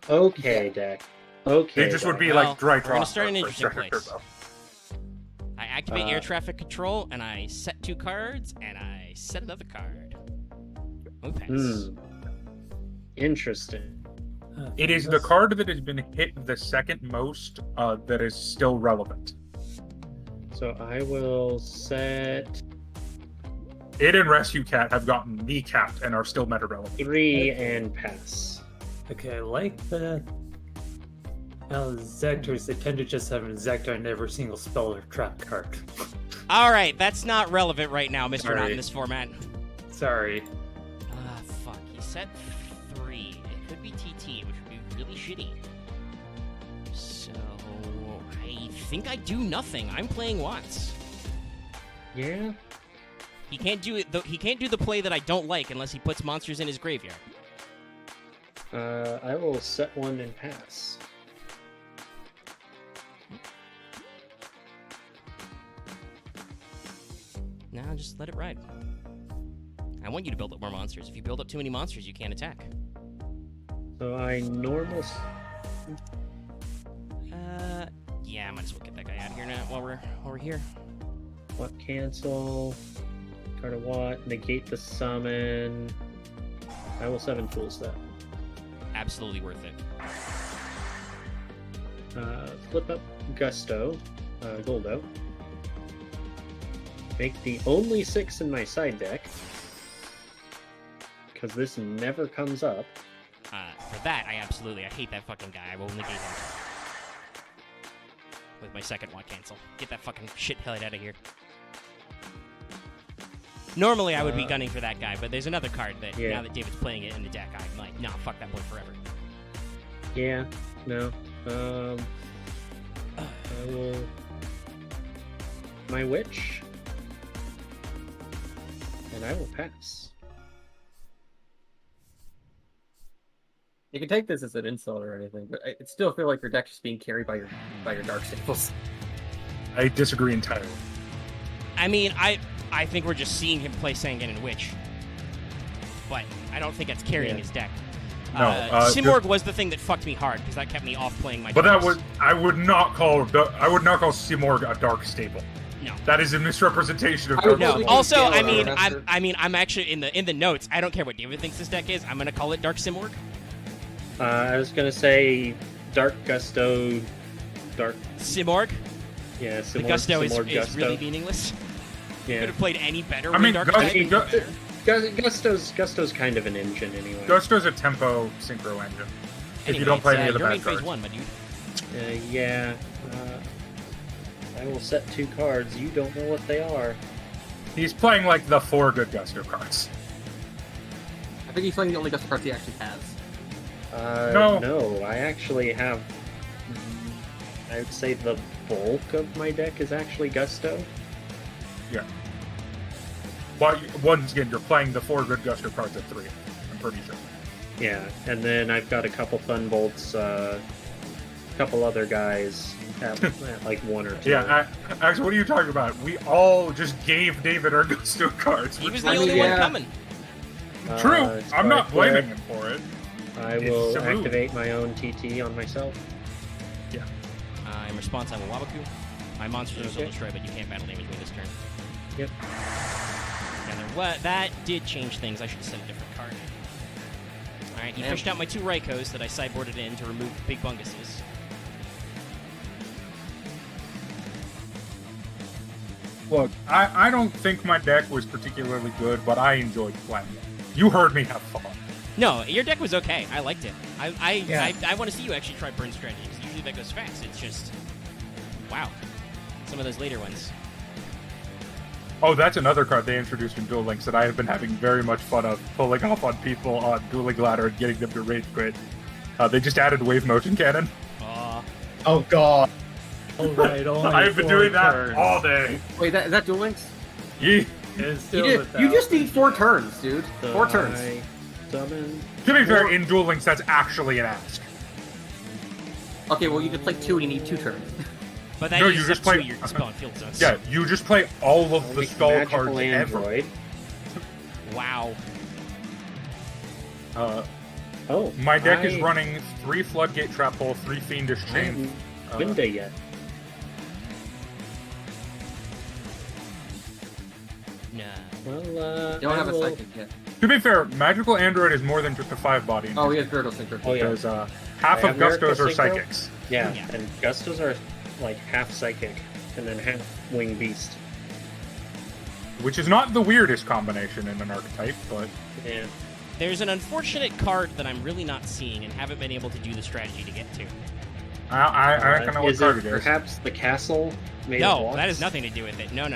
Okay, deck. Okay. They just would be Well, like dry we're gonna draw. start an for interesting second place. turbo. I activate air traffic control, and I set 2 cards, and I set another card. Oh, pass. Interesting. It is the card that has been hit the second most that is still relevant. So I will set It and Rescue Cat have gotten kneecapped and are still meta relevant. 3 and pass. Okay, I like the Zectors, they tend to just have an Zector and every single spell or trap card. All right, that's not relevant right now, Mr. Not Sorry. in this format. Sorry. Ah, fuck. He set 3. It could be TT, which would be really shitty. So, I think I do nothing. I'm playing Watts. Yeah. He can't do it. He can't do the play that I don't like unless he puts monsters in his graveyard. I will set 1 and pass. No, just let it ride. I want you to build up more monsters. If you build up too many monsters, you can't attack. So I normal. Yeah, I might as well get that guy out of here now while we're here. What cancel? Card of what? Negate the summon. I will 7 tools that. absolutely worth it. Flip up Gusto, Goldo. Make the only 6 in my side deck, because this never comes up. For that, I hate that fucking guy. I will negate him. With my second one cancel. Get that fucking shithead out of here. Normally, I would be gunning for that guy, but there's another card that, now that David's playing it in the deck, I'm like, nah, fuck that boy forever. Yeah, no. I will... My Witch. And I will pass. You can take this as an insult or anything, but I still feel like your deck's just being carried by your dark staples. I disagree entirely. I mean, I think we're just seeing him play Sangan and Witch. But I don't think that's carrying his deck. No, Simorgh was the thing that fucked me hard, because that kept me off playing my But darks. I would not call Simorgh a dark staple. No. That is a misrepresentation of I would dark know. staple. Also, I Master. mean, I'm actually in the notes. I don't care what David thinks this deck is. I'm gonna call it Dark Simorgh. I was gonna say Dark Gusto, Dark... Simorgh. Yeah, The Gusto is Gusto. really meaningless. Yeah. Could have played any better. I mean, Dark Gusto's kind of an engine anyway. Gusto's a tempo synchro engine. If you don't play any of the you're bad in phase cards. 1, my dude. Yeah. I will set 2 cards. You don't know what they are. He's playing like the 4 good Gusto cards. I think he's playing the only Gusto cards he actually has. No, I actually have... I would say the bulk of my deck is actually Gusto. Yeah. But once again, you're playing the 4 good Gusto cards at 3. I'm pretty sure. Yeah, and then I've got a couple Thunbolts, a couple other guys at like 1 or 2. Yeah, actually, what are you talking about? We all just gave David our Gusto cards. He was the only one coming. True. I'm not blaming him for it. I will activate my own TT on myself. Yeah. In response, I will Wabaku. My monsters are still destroyed, but you can't battle damage me this turn. Yep. That did change things. I should have set a different card. Alright, he pushed out my 2 Raikos that I sideboarded in to remove big bunguses. Look, I don't think my deck was particularly good, but I enjoyed playing it. You heard me have fun. No, your deck was okay. I liked it. I want to see you actually try burn strategies. Usually that goes fast. It's just... Wow. Some of those later ones. Oh, that's another card they introduced in Duel Links that I have been having very much fun of pulling off on people on Dueling Ladder and getting them to rage quit. They just added Wave Motion Cannon. Oh god. Oh, right, only I've been 4 doing that turns. all day. Wait, is that Duel Links? Yeah. It's still You without- just need 4 turns, dude. 4 turns. I summon... To be fair, in Duel Links, that's actually an ask. Okay, well, you could play 2 and you need 2 turns. But that No, uses you just up 2 play- of your spell and field zones. Yeah, you just play all of the Like stall magical cards android. Wow. ever. Oh, My deck is running 3 Floodgate Trap Hole, 3 Fiendish I Chain. haven't Winda yet. Nah. Well, You don't I have a will- psychic yet. To be fair, Magical Android is more than just a 5-body. Oh, he has Girdle Synchro. Oh, yeah. Because half I of have Miracle Gustos are Synchro. psychics. Yeah, Yeah. and Gustos are like half psychic and then half wing beast. Which is not the weirdest combination in an archetype, but Yeah. There's an unfortunate card that I'm really not seeing and haven't been able to do the strategy to get to. I reckon I know what is card it it is. perhaps the castle made of No, blocks? that has nothing to do with it. No. Is I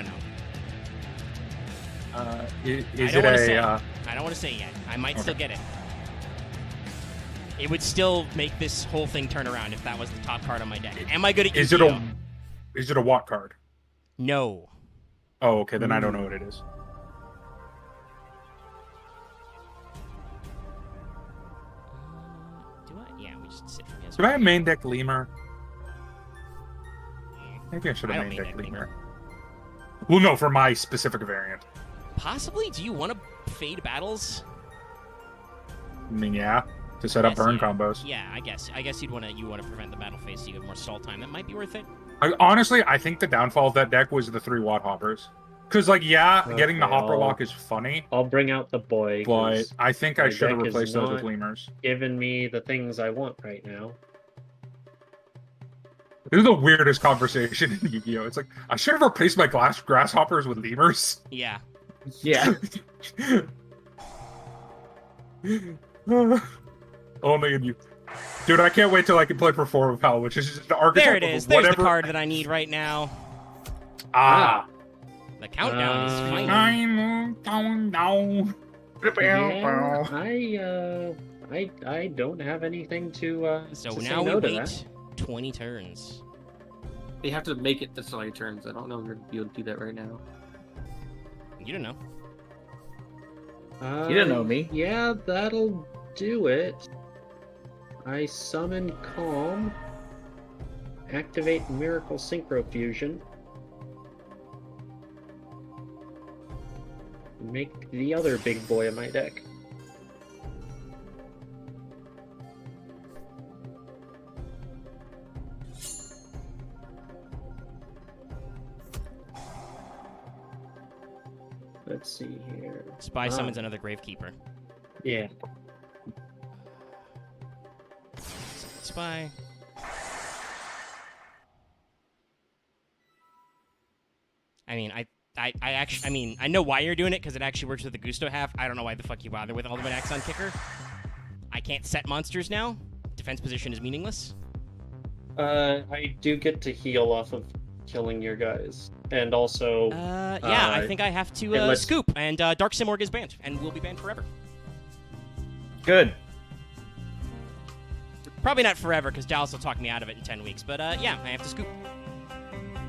it don't want to say. a... I don't want to say yet. I might Okay. still get it. It would still make this whole thing turn around if that was the top card on my deck. Am I good at Is it Yu-Gi-Oh? is it a Watt card? No. Oh, okay, then I don't know what it is. Do I? Yeah, we just sit from his. Should I have main deck Lemur? Maybe I should I have don't main main deck deck Lemur. Well, no, for my specific variant. Possibly? Do you want to fade battles? I mean, yeah, to set up Yes, burn yeah. combos. Yeah, I guess you'd want to prevent the battle phase so you have more stall time. That might be worth it. Honestly, I think the downfall of that deck was the 3 Watt hoppers. Because, like, yeah, getting the Okay, hopper I'll- lock is funny, I'll bring out the boy. but 'cause I think I my should have deck is replaced those with not- lemurs. giving me the things I want right now. This is the weirdest conversation in Yu-Gi-Oh! It's like, I should have replaced my grasshoppers with lemurs. Yeah. Yeah. Only in you. Dude, I can't wait till I can play Perform Pal, which is just an archetype There it of is. There's the whatever. card that I need right now. Ah. The countdown is final. I'm down now. Yeah, I don't have anything to. So to say now we no to wait that. 20 turns. You have to make it this many turns. I don't know if you're gonna be able to do that right now. You don't know. You didn't know me. Yeah, that'll do it. I summon Calm. Activate Miracle Synchro Fusion. Make the other big boy in my deck. Let's see here. Spy summons another Gravekeeper. Yeah. Spy. I mean, I know why you're doing it, because it actually works with the Gusto half. I don't know why the fuck you bother with Ultimate Axon Kicker. I can't set monsters now. Defense position is meaningless. I do get to heal off of killing your guys. And also... Yeah, I think I have to scoop, and Dark Simorg is banned, and will be banned forever. Good. Probably not forever, because Dallas will talk me out of it in 10 weeks, but yeah, I have to scoop.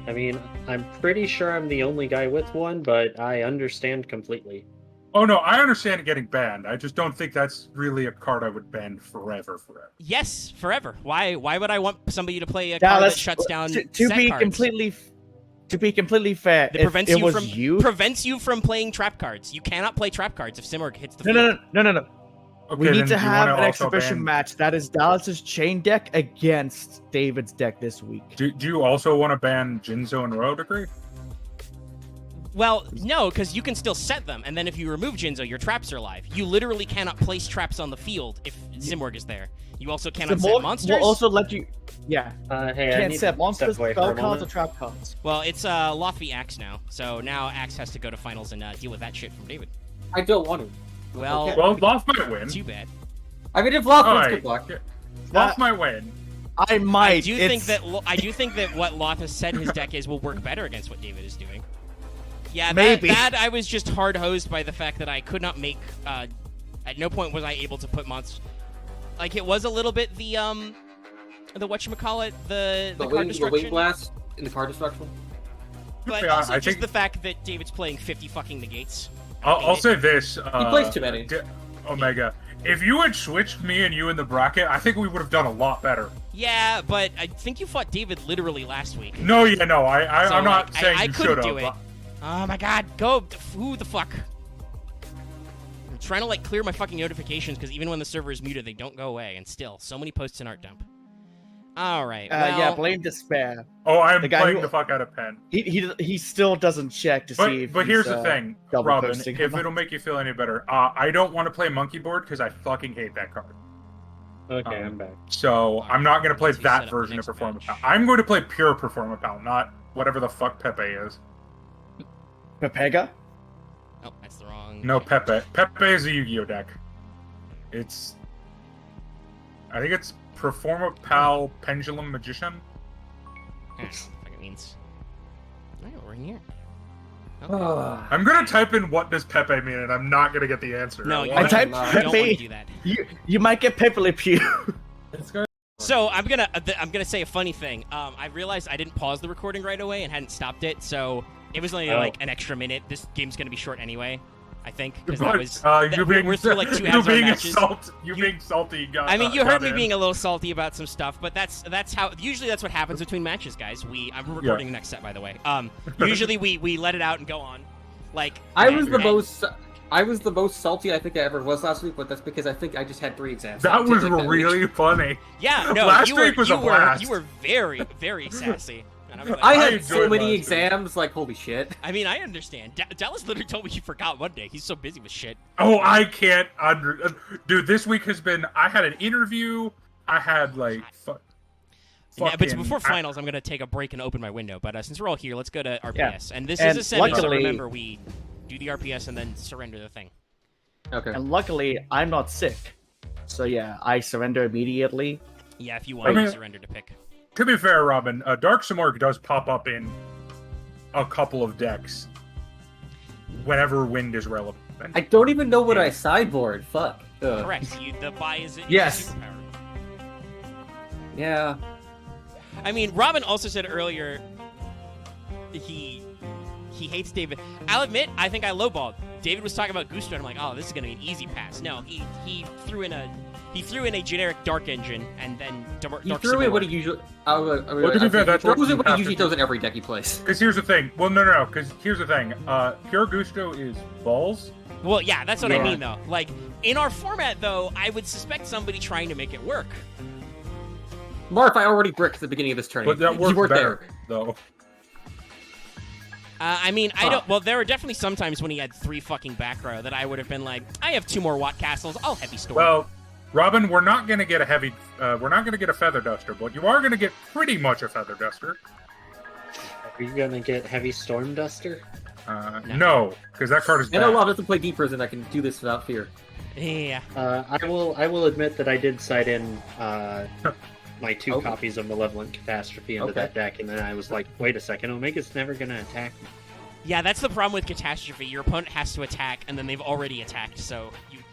I mean, I'm pretty sure I'm the only guy with one, but I understand completely. Oh no, I understand it getting banned. I just don't think that's really a card I would ban forever. Yes, forever. Why would I want somebody to play a card that Dallas, shuts down to set be cards? completely fair, That if prevents it you was from you. prevents you from playing trap cards. You cannot play trap cards if Simorg hits the field. No. Okay, We need then to do you have wanna an also exhibition ban- match. That is Dallas's chain deck against David's deck this week. Do you also want to ban Jinzo and Royal Decree? Well, no, because you can still set them, and then if you remove Jinzo, your traps are alive. You literally cannot place traps on the field if Simorg is there. You also cannot set monsters. Will also let you. Yeah. Hey, I Can't need set to monsters, step away spell for a cards, or moment. trap cards. Well, it's Loth v Axe now, so now Axe has to go to finals and deal with that shit from David. I don't want to. Well, Okay. Well, Loth might win. too bad. I mean, if Loth wins, Alright. good luck. Loth might win. I might. I do think that what Loth has said his deck is will work better against what David is doing. Yeah, Maybe. that I was just hard hosed by the fact that I could not make. At no point was I able to put monsters. Like it was a little bit the whatchamacallit, the card wing destruction. blast in the card destruction. But Yeah, also I just think- the fact that David's playing 50 fucking negates. I'll say this. He plays too many. Omega. If you had switched me and you in the bracket, I think we would have done a lot better. Yeah, but I think you fought David literally last week. No, yeah, no, So, I'm not like, saying I you couldn't should do have. it. Oh my god, go! Who the fuck? I'm trying to like clear my fucking notifications because even when the server is muted, they don't go away. And still, so many posts in art dump. All right. Well, Yeah, blame Despair. Oh, I'm The guy playing who- the fuck out of Pen. He still doesn't check to see if But he's, here's the thing, double Robin, posting if or it'll make you feel any better, I don't want to play Monkey Board because I fucking hate that card. Okay, I'm back. So I'm not going to play So you set that up version the of next Perform match. Pal. I'm going to play pure Perform Pal, not whatever the fuck Pepe is. Pepega. Oh, that's the wrong. No, okay. Pepe. Pepe is a Yu-Gi-Oh deck. I think it's Perform Pal Pendulum Magician. I don't know what it means. All right, we're in here. I'm gonna type in what does Pepe mean, and I'm not gonna get the answer. No, want I typed you don't want to Pepe. do that. You might get Pepe Le Pew. So I'm gonna say a funny thing. I realized I didn't pause the recording right away and hadn't stopped it, so it was only like an extra minute. This game's gonna be short anyway, I think, because that was we're through like 2 halves of matches. You're being salty. I mean, you heard me being a little salty about some stuff, but that's how usually that's what happens between matches, guys. I'm recording the next set, by the way. Usually we let it out and go on. Like I was the most salty I think I ever was last week, but that's because I think I just had 3 exams. That was Like that really week. funny. Yeah, no, Last you week were was a blast. you were very very sassy. And I was like, I I had enjoyed so many last week. exams, like, holy shit. I mean, I understand. Dallas literally told me he forgot one day. He's so busy with shit. Oh, I can't dude. This week has been. I had an interview. I had like. Yeah, but fucking- before finals, I'm gonna take a break and open my window. But since we're all here, let's go to RPS. Yeah. And this And is a semi, so luckily- remember, we do the RPS and then surrender the thing. Okay. And luckily, I'm not sick. So yeah, I surrender immediately. Yeah, if you want to surrender to pick. To be fair, Robin, Dark Simorgh does pop up in a couple of decks whenever wind is relevant. I don't even know what I sideboard. Fuck. Ugh. Correct. The buy is Yes. superpower. Yeah. I mean, Robin also said earlier he hates David. I'll admit, I think I lowballed. David was talking about Gusto, and I'm like, oh, this is gonna be an easy pass. No, he threw in a generic Dark Engine, and then Dark He threw in what he usually. to be fair, that's what throws in you what he have usually to do. throws in every deck he plays. Because here's the thing. Well, no. Because here's the thing. Pure Gusto is balls. Well, yeah, that's what I Yeah. mean, though. Like, in our format, though, I would suspect somebody trying to make it work. Marth, I already bricked at the beginning of this tournament. But that You works weren't better, there. though. I mean, I don't. Well, there were definitely some times when he had 3 fucking back row that I would have been like, I have 2 more Watt castles. I'll heavy storm. Well, Robin, we're not going to get a heavy. We're not going to get a feather duster, but you are going to get pretty much a feather duster. Are you gonna get Heavy Storm Duster? No, because that card is I bad. know Loth doesn't play Deep Prison. I can do this without fear. Yeah. I will admit that I did side in my 2 Okay. copies of Malevolent Catastrophe into Okay. that deck, and then I was like, wait a second, Omega's never gonna attack me. Yeah, that's the problem with Catastrophe. Your opponent has to attack, and then they've already attacked. So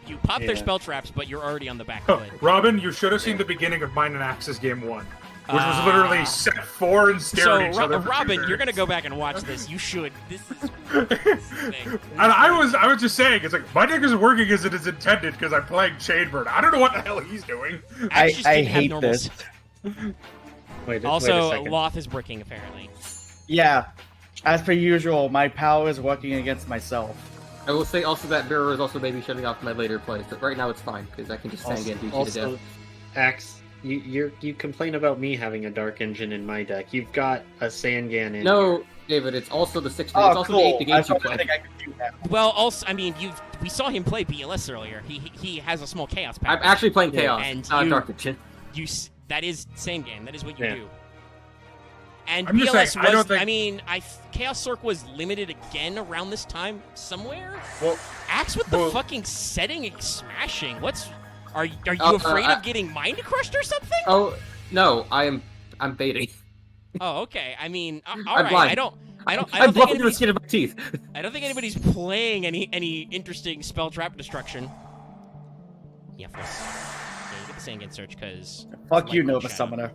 you pop their Yeah. spell traps, but you're already on the back Huh, foot. Robin, you should have seen the beginning of Mine and Axis Game 1, which was literally set 4 and So, staring at each other. for 2 Robin, you're turns. gonna go back and watch this. You should. This is thing. And I was just saying, it's like my deck isn't working as it is intended because I'm playing Chainbird. I don't know what the hell he's doing. Axe just I didn't have hate normals. this. Wait a Also, second. Loth is bricking apparently. Yeah, as per usual, my power is working against myself. I will say also that Mirror is also maybe shutting off my later plays, but right now it's fine because I can just send again beat you to Also, death. Axe, you complain about me having a Dark Engine in my deck. You've got a Sangan in. No, David, it's also the 6. Oh, it's also cool. the 8 I games you don't play. think I can do that. Well, also, I mean, we saw him play BLS earlier. He has a small chaos power. I'm actually playing Yeah, Chaos, and not you- Dark Engine. That is Sangan. That is what you Yeah. do. And I'm just BLS saying, I was. don't think- I mean, Chaos Sork was limited again around this time somewhere. Well, Axe with the well- fucking setting and smashing. Are you Oh, afraid of getting mind crushed or something? Oh no, I'm baiting. Oh, okay. I mean, all I'm right. blind. I don't I'm think bluffing through the anybody's, skin of my teeth. I don't think anybody's playing any interesting spell trap destruction. Yeah, first. Yeah, you get the Sangan search because. Fuck you, Nova Summoner.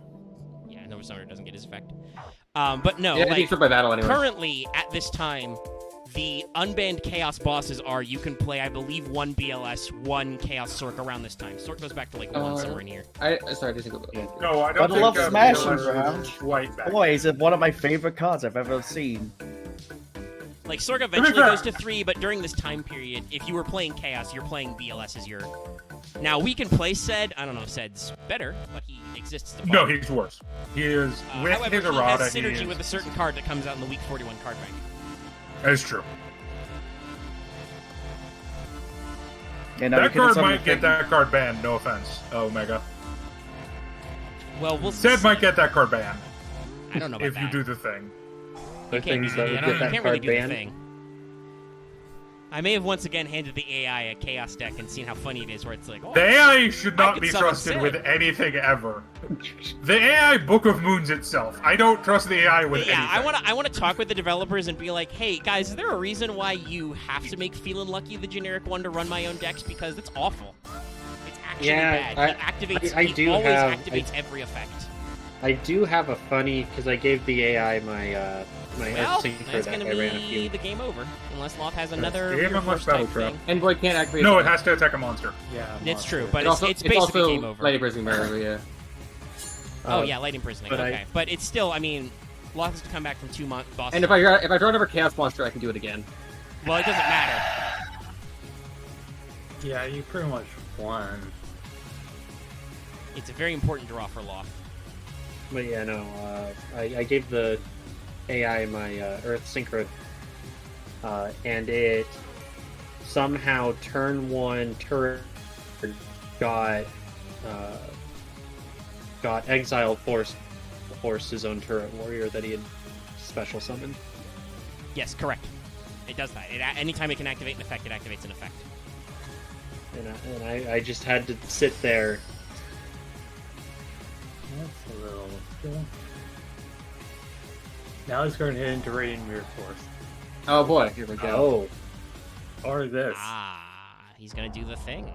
Yeah, Nova Summoner doesn't get his effect. But no, Yeah, I like, need to my battle anyway. currently at this time, the unbanned Chaos bosses are you can play, I believe, 1 BLS, 1 Chaos Sork around this time. Sork goes back to like 1 somewhere in here. Sorry, I just go. no, I don't But think love smashing BLS is round. quite bad. Boys, it's one of my favorite cards I've ever seen. Like Sork eventually goes to 3, but during this time period, if you were playing Chaos, you're playing BLS as your. Now we can play Sed. I don't know if Sed's better, but he exists. To No, he's worse. He is with however, his he errata. has synergy he is, with a certain card that comes out in the Week 41 card bank. That is true. And now we That can card summon might get the- that card banned. No offense, Omega. Well, we'll Zed see. might get that card banned I don't know about if that. you do the thing. The You can't, things that you would know, get you that can't really card do the banned. thing. I may have once again handed the AI a Chaos deck and seen how funny it is, where it's like, oh, The AI should I not could be summon trusted Zed. with anything ever. The AI Book of Moons itself. I don't trust the AI with yeah, anything. I want to talk with the developers and be like, hey guys, is there a reason why you have to make Feelin' Lucky the generic one to run my own decks? Because it's awful. It's actually Yeah, bad. He activates. I he do always have- activates every effect. I do have a funny because I gave the AI my my Well, Synchro that's deck. gonna I ran a be few. the game over unless Loth has another Game weird unless force type Battle Trap. thing. Envoy can't activate. No, it has to attack a monster. Yeah. It's true, monster. but It's also it's basically also game over. Lady Prison Mirror, yeah. Oh yeah, light imprisoning. but Okay, but it's still. I mean, Loth has to come back from 2 bosses. And if I draw another Chaos Monster, I can do it again. Well, it doesn't matter. Yeah, you pretty much won. It's a very important draw for Loth. But yeah, no. I gave the AI my Earth Synchro, and it somehow turn 1 turret got exiled, forced his own turret warrior that he had special summoned. Yes, correct. It does that. Anytime it can activate an effect, it activates an effect. And I just had to sit there. That's a little. Now he's going to head into Radiant Mirror Force. Oh boy, here we go. Oh, Or this. He's gonna do the thing.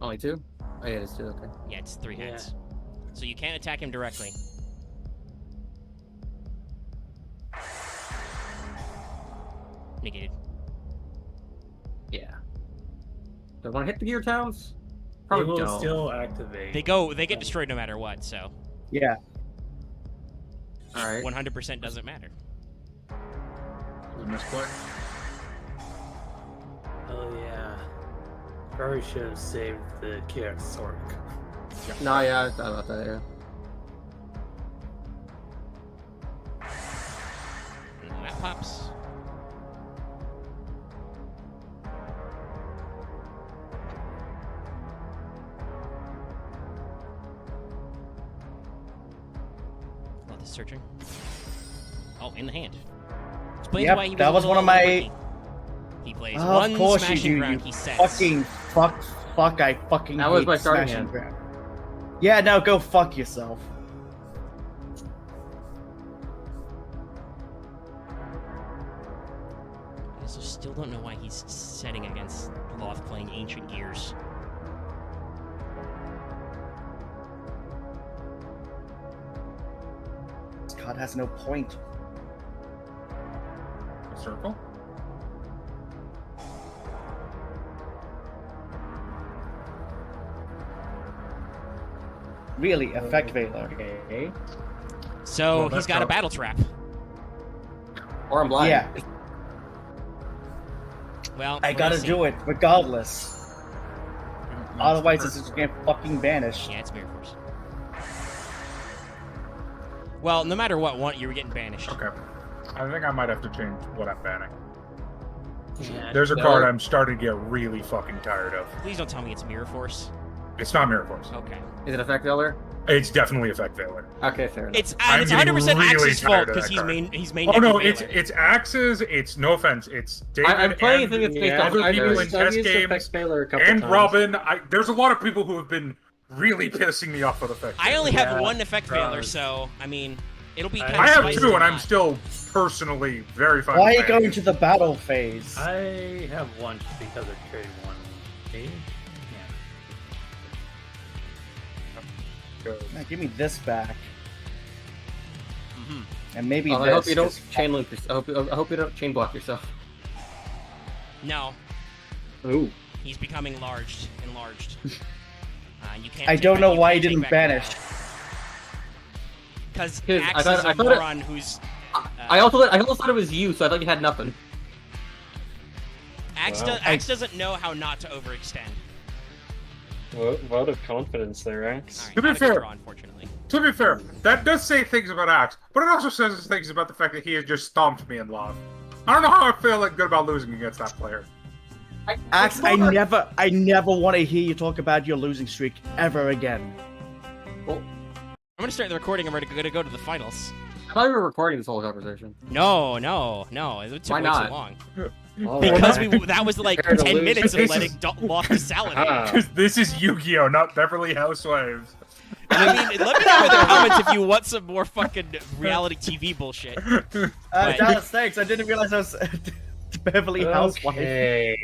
Only 2? Oh yeah, it's 2. Okay. Yeah, it's 3 hits. So you can't attack him directly. Negated. Yeah. Do I want to hit the gear towns? They Probably will don't. still activate. They get destroyed no matter what, so Yeah. All right. 100% doesn't matter. Misplay. Oh yeah. Probably should have saved the KX Sork. No, yeah, I thought about that. Yeah. And that pops. Loth is searching. Oh, in the hand. Explains Yep, why he was that a was little one of my- unlucky. He plays Oh, one of course you smashing do, ground, you he says. fucking fuck, I fucking That was hate my starting smashing hand. ground. Yeah, now go fuck yourself. I also still don't know why he's setting against Loth playing Ancient Gears. This card has no point. Circle. Really, Effect Veiler. okay. So Well, he's that's got a how- battle trap. Or I'm blind. Yeah, Well, I we're gotta gonna see. do it, regardless. Otherwise, it's just gonna fucking vanish. Yeah, it's Mirror Force. Well, no matter what, you were getting banished. Okay. I think I might have to change what I'm banning. Yeah. There's a No. card I'm starting to get really fucking tired of. Please don't tell me it's Mirror Force. It's not Mirror Force. Okay. Is it Effect Veiler? It's definitely Effect Veiler. Okay, fair enough. It's I'm 100% getting really Axe's tired fault of because that he's card. main. Oh no, Veiler. it's Axe's. It's no offense. It's David I'm playing and a thing that's based Yeah. on other I've people in used test used games Effect Veiler a couple and times. Robin. There's a lot of people who have been really pissing me off with Effect I Veiler. only have Yeah, one effect Veiler, gross. so I mean, it'll be. I Kind I of have spiced 2, or and I'm not. still personally very fine. Why are you with going banning. to the battle phase? I have one because of trade one. Okay? Now, give me this back, Mhm. and maybe Oh, this. I hope you don't 'cause- chain loop yourself. I hope you don't chain block yourself. No, Ooh. he's becoming enlarged. You can't. I take don't back- know you why can't he take didn't back banish. Because 'Cause I Axe thought- is a I thought it- moron who's. I also thought it was you, so I thought you had nothing. Axe, Wow. Axe doesn't know how not to overextend. Vote of confidence there, Axe. All right, To be not a fair- draw, unfortunately. To be fair, that does say things about Axe, but it also says things about the fact that he has just stomped me in Loth. I don't know how I feel like good about losing against that player. Axe, I never want to hear you talk about your losing streak ever again. I'm gonna start the recording. I'm gonna go to the finals. I thought we were recording this whole conversation. No. It took Why way not? too long. All Because right. that was like Prepare to 10 lose. minutes of This letting is- Loth desalinate. Ah. Because this is Yu-Gi-Oh, not Beverly Housewives. I mean, let me know in the comments if you want some more fucking reality TV bullshit. But- Dallas, thanks. I didn't realize I was Beverly Housewife. Okay.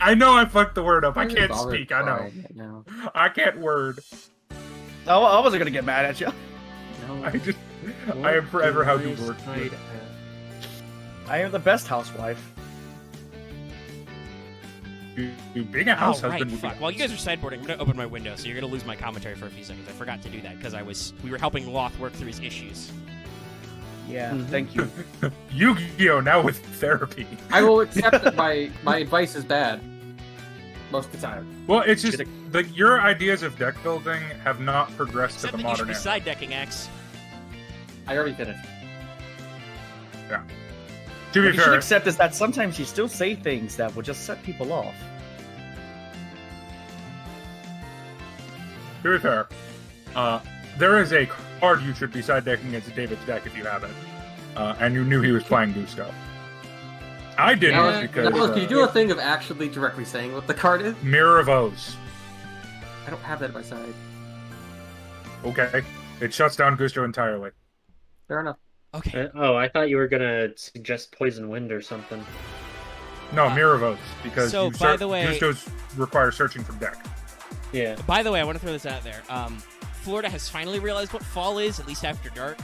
I know I fucked the word up. I I'm can't bothered speak. I know. crying right now. I can't word. Oh, I wasn't gonna get mad at you. No. I am forever how to word. I am the best housewife. Being a house Oh, right, husband would be fuck. While you guys are sideboarding, I'm gonna open my window, so you're gonna lose my commentary for a few seconds. I forgot to do that because we were helping Loth work through his issues. Yeah, Mhm. thank you. Yu-Gi-Oh now with therapy. I will accept that my advice is bad. most of the time. Well, it's just your ideas of deck building have not progressed Except to the that you should modern be era. side decking X. I already finished. Yeah. To What be you should fair, accept is that sometimes you still say things that will just set people off. there is a card you should be side decking against David's deck if you haven't, and you knew he was playing Gusto. I didn't because Can you do a thing of actually directly saying what the card is? Mirror of O's. I don't have that at my side. Okay, it shuts down Gusto entirely. Fair enough. Okay. I thought you were gonna suggest Poison Wind or something. No, Mirror of O's, because so, by the way- Gustos require searching from deck. Yeah. By the way, I want to throw this out there. Florida has finally realized what fall is, at least after dark.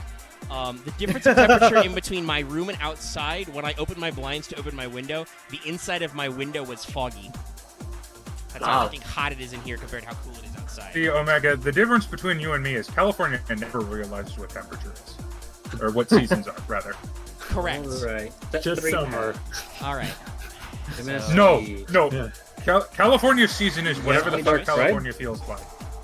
The difference in temperature in between my room and outside, when I opened my blinds to open my window, the inside of my window was foggy. That's how fucking hot it is in here compared to how cool it is outside. See, Omega, the difference between you and me is California never realizes what temperature is. Or what seasons are, rather. Correct. All right. Just summer. All right. No. Yeah. California's season is whatever the fuck right? California feels like.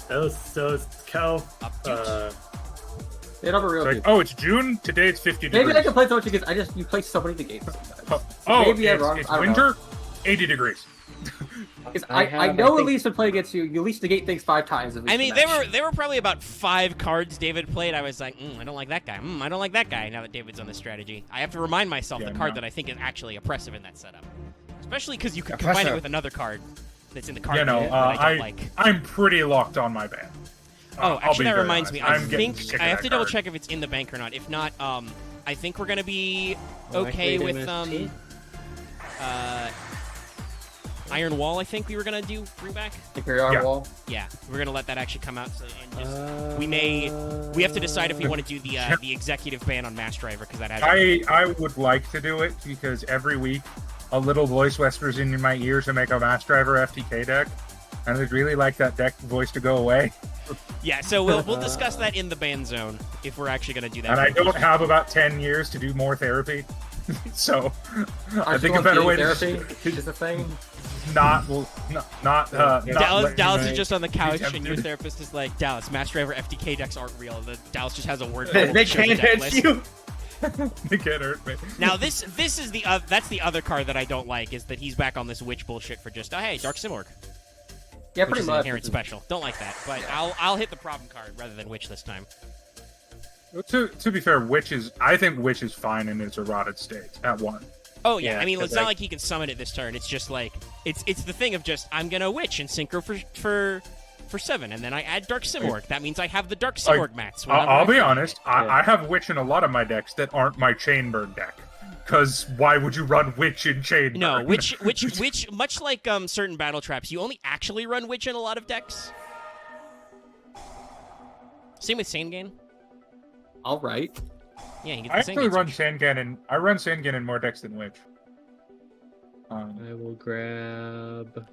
Those Cal. They don't have a real It's dude. like, oh, it's June. Today it's 50 degrees. Maybe I can play so much because you play so many of the games sometimes. Oh, Maybe I'm it's, wrong. it's I don't winter. 80 know. 'Cause I I have, know I think- at least when playing against you, you at least negate things 5 times. At least I mean, in that. there were probably about 5 cards David played. I was like, I don't like that guy. I don't like that guy. Now that David's on this strategy, I have to remind myself Yeah, the card no. that I think is actually oppressive in that setup, especially because you could combine it with another card that's in the card You know, that I don't like. I'm pretty locked on my ban. Oh, I'll actually, be that very reminds honest. me. I I'm getting think sick of I have that to double card. check if it's in the bank or not. If not, I think we're gonna be Black okay Blade with MST? Iron Wall. I think we were gonna bring back. Imperial Yeah. Wall. Yeah, we're gonna let that actually come out. So, and just, we have to decide if we want to do the executive ban on Mass Driver because that has. I would like to do it because every week a little voice whispers in my ears to make a Mass Driver FTK deck, and I'd really like that deck voice to go away. Yeah, so we'll discuss that in the ban zone if we're actually gonna do that. And I don't have about 10 years to do more therapy, so I Aren't think you a better on way therapy to is a thing. not Dallas is just on the couch, and your tempted. therapist is like, Dallas, Mass Driver FTK decks aren't real. Dallas just has a word. They that shows the can't deck hit list. you. They can't hurt me. Now this is that's the other card that I don't like is that he's back on this witch bullshit for just hey Dark Simorg, Yeah, which pretty is much. inherent special. Don't like that, but I'll hit the problem card rather than witch this time. To be fair, I think Witch is fine in its eroded state at 1. Oh yeah, Yeah, I mean it's 'cause not like he can summon it this turn. It's just like it's the thing of just I'm gonna witch and synchro for 7, and then I add Dark Simorg. That means I have the Dark Simorg mats. whenever I'll I be feel honest. like it. I have Witch in a lot of my decks that aren't my Chainburn deck. Because why would you run Witch in Chainburn? No, which much like certain battle traps, you only actually run witch in a lot of decks. Same with Sangan. All right. Yeah, you get I the actually Sangan run switch. Sangan in more decks than Witch. I will grab.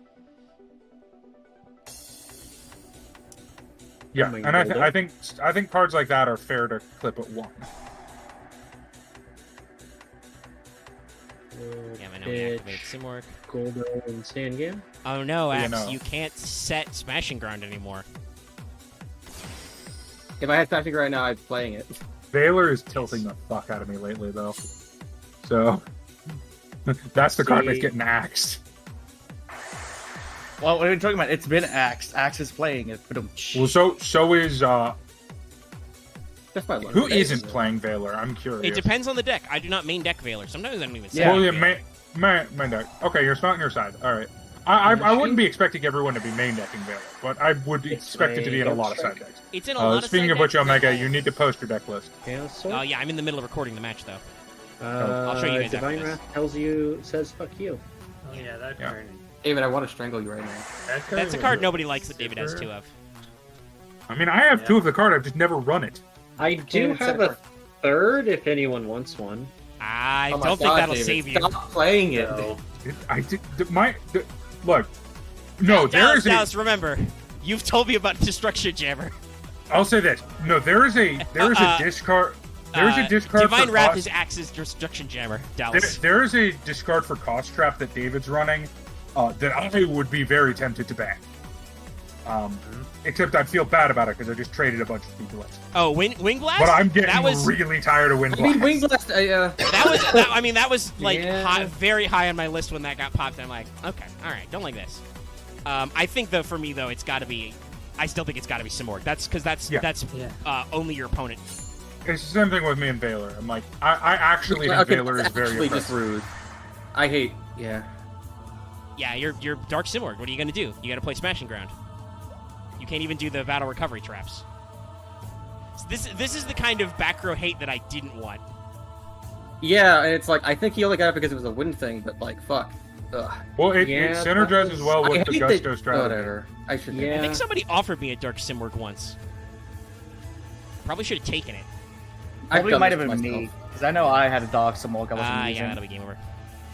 Yeah, my and golden. I think cards like that are fair to clip at 1. Yeah, I know we activated Simorg. Golden and Sangan. Oh no, Yeah, Axe, no. you can't set Smashing Ground anymore. If I had Smashing right now, I'd be playing it. Valor is tilting the fuck out of me lately, though. So that's the card that's See- getting axed. Well, what are you talking about? It's been axed. Axe is playing it. Well, so is That's my luck. who isn't playing Valor? I'm curious. It depends on the deck. I do not main deck Valor. Sometimes I don't even set Yeah. Well, yeah, Valor. main deck. Okay, you're not on your side. All right. I wouldn't be expecting everyone to be main decking Valor, but I would expect it to be in a lot of side decks. It's in a lot of Speaking side of which, decks. Omega, you need to post your deck list. Chaos Oh Sword. yeah, I'm in the middle of recording the match though. I'll show you guys Divine after this. Wrath tells you, says fuck you. Oh yeah, that Yeah. card. David, I want to strangle you right now. That's a card nobody likes that David has super. 2 of. I mean, I have 2 of the card. I've just never run it. I do David, have set a third if anyone wants one. I Oh my don't think God, that'll David, save you. Stop playing it. No. Look. No, there is a. Dallas, remember, you've told me about Destruction Jammer. I'll say this. No, there is a discard. There is a discard. Divine for Wrath cost- is Axe's Destruction Jammer, Dallas. There is a discard for cost trap that David's running that I would be very tempted to ban. Except I'd feel bad about it because I just traded a bunch of people in. Oh, Wing Blast? But I'm getting that was, really tired of Wind I Blast. mean, Wing Blast. that was like Yeah. very high on my list when that got popped. I'm like, okay, all right, don't like this. I think though for me though, it's got to be. I still think it's got to be Simorgh. That's because that's only your opponent. It's the same thing with me and Valor. I'm like, I actually think Valor is very actually just impressive. rude. I hate. Yeah. Yeah, you're Dark Simorgh. What are you gonna do? You got to play Smashing Ground. You can't even do the battle recovery traps. So this is the kind of back row hate that I didn't want. Yeah, and it's like I think he only got it because it was a wind thing, but like fuck. Ugh. Well, it Yeah, synergizes well I with the hate Gusto that- strategy. Whatever. I should. Yeah. I think somebody offered me a Dark Simorgh once. Probably should have taken it. Probably might have been me, because I know I had a dog Simorgh I wasn't Yeah, using. that'll be game over.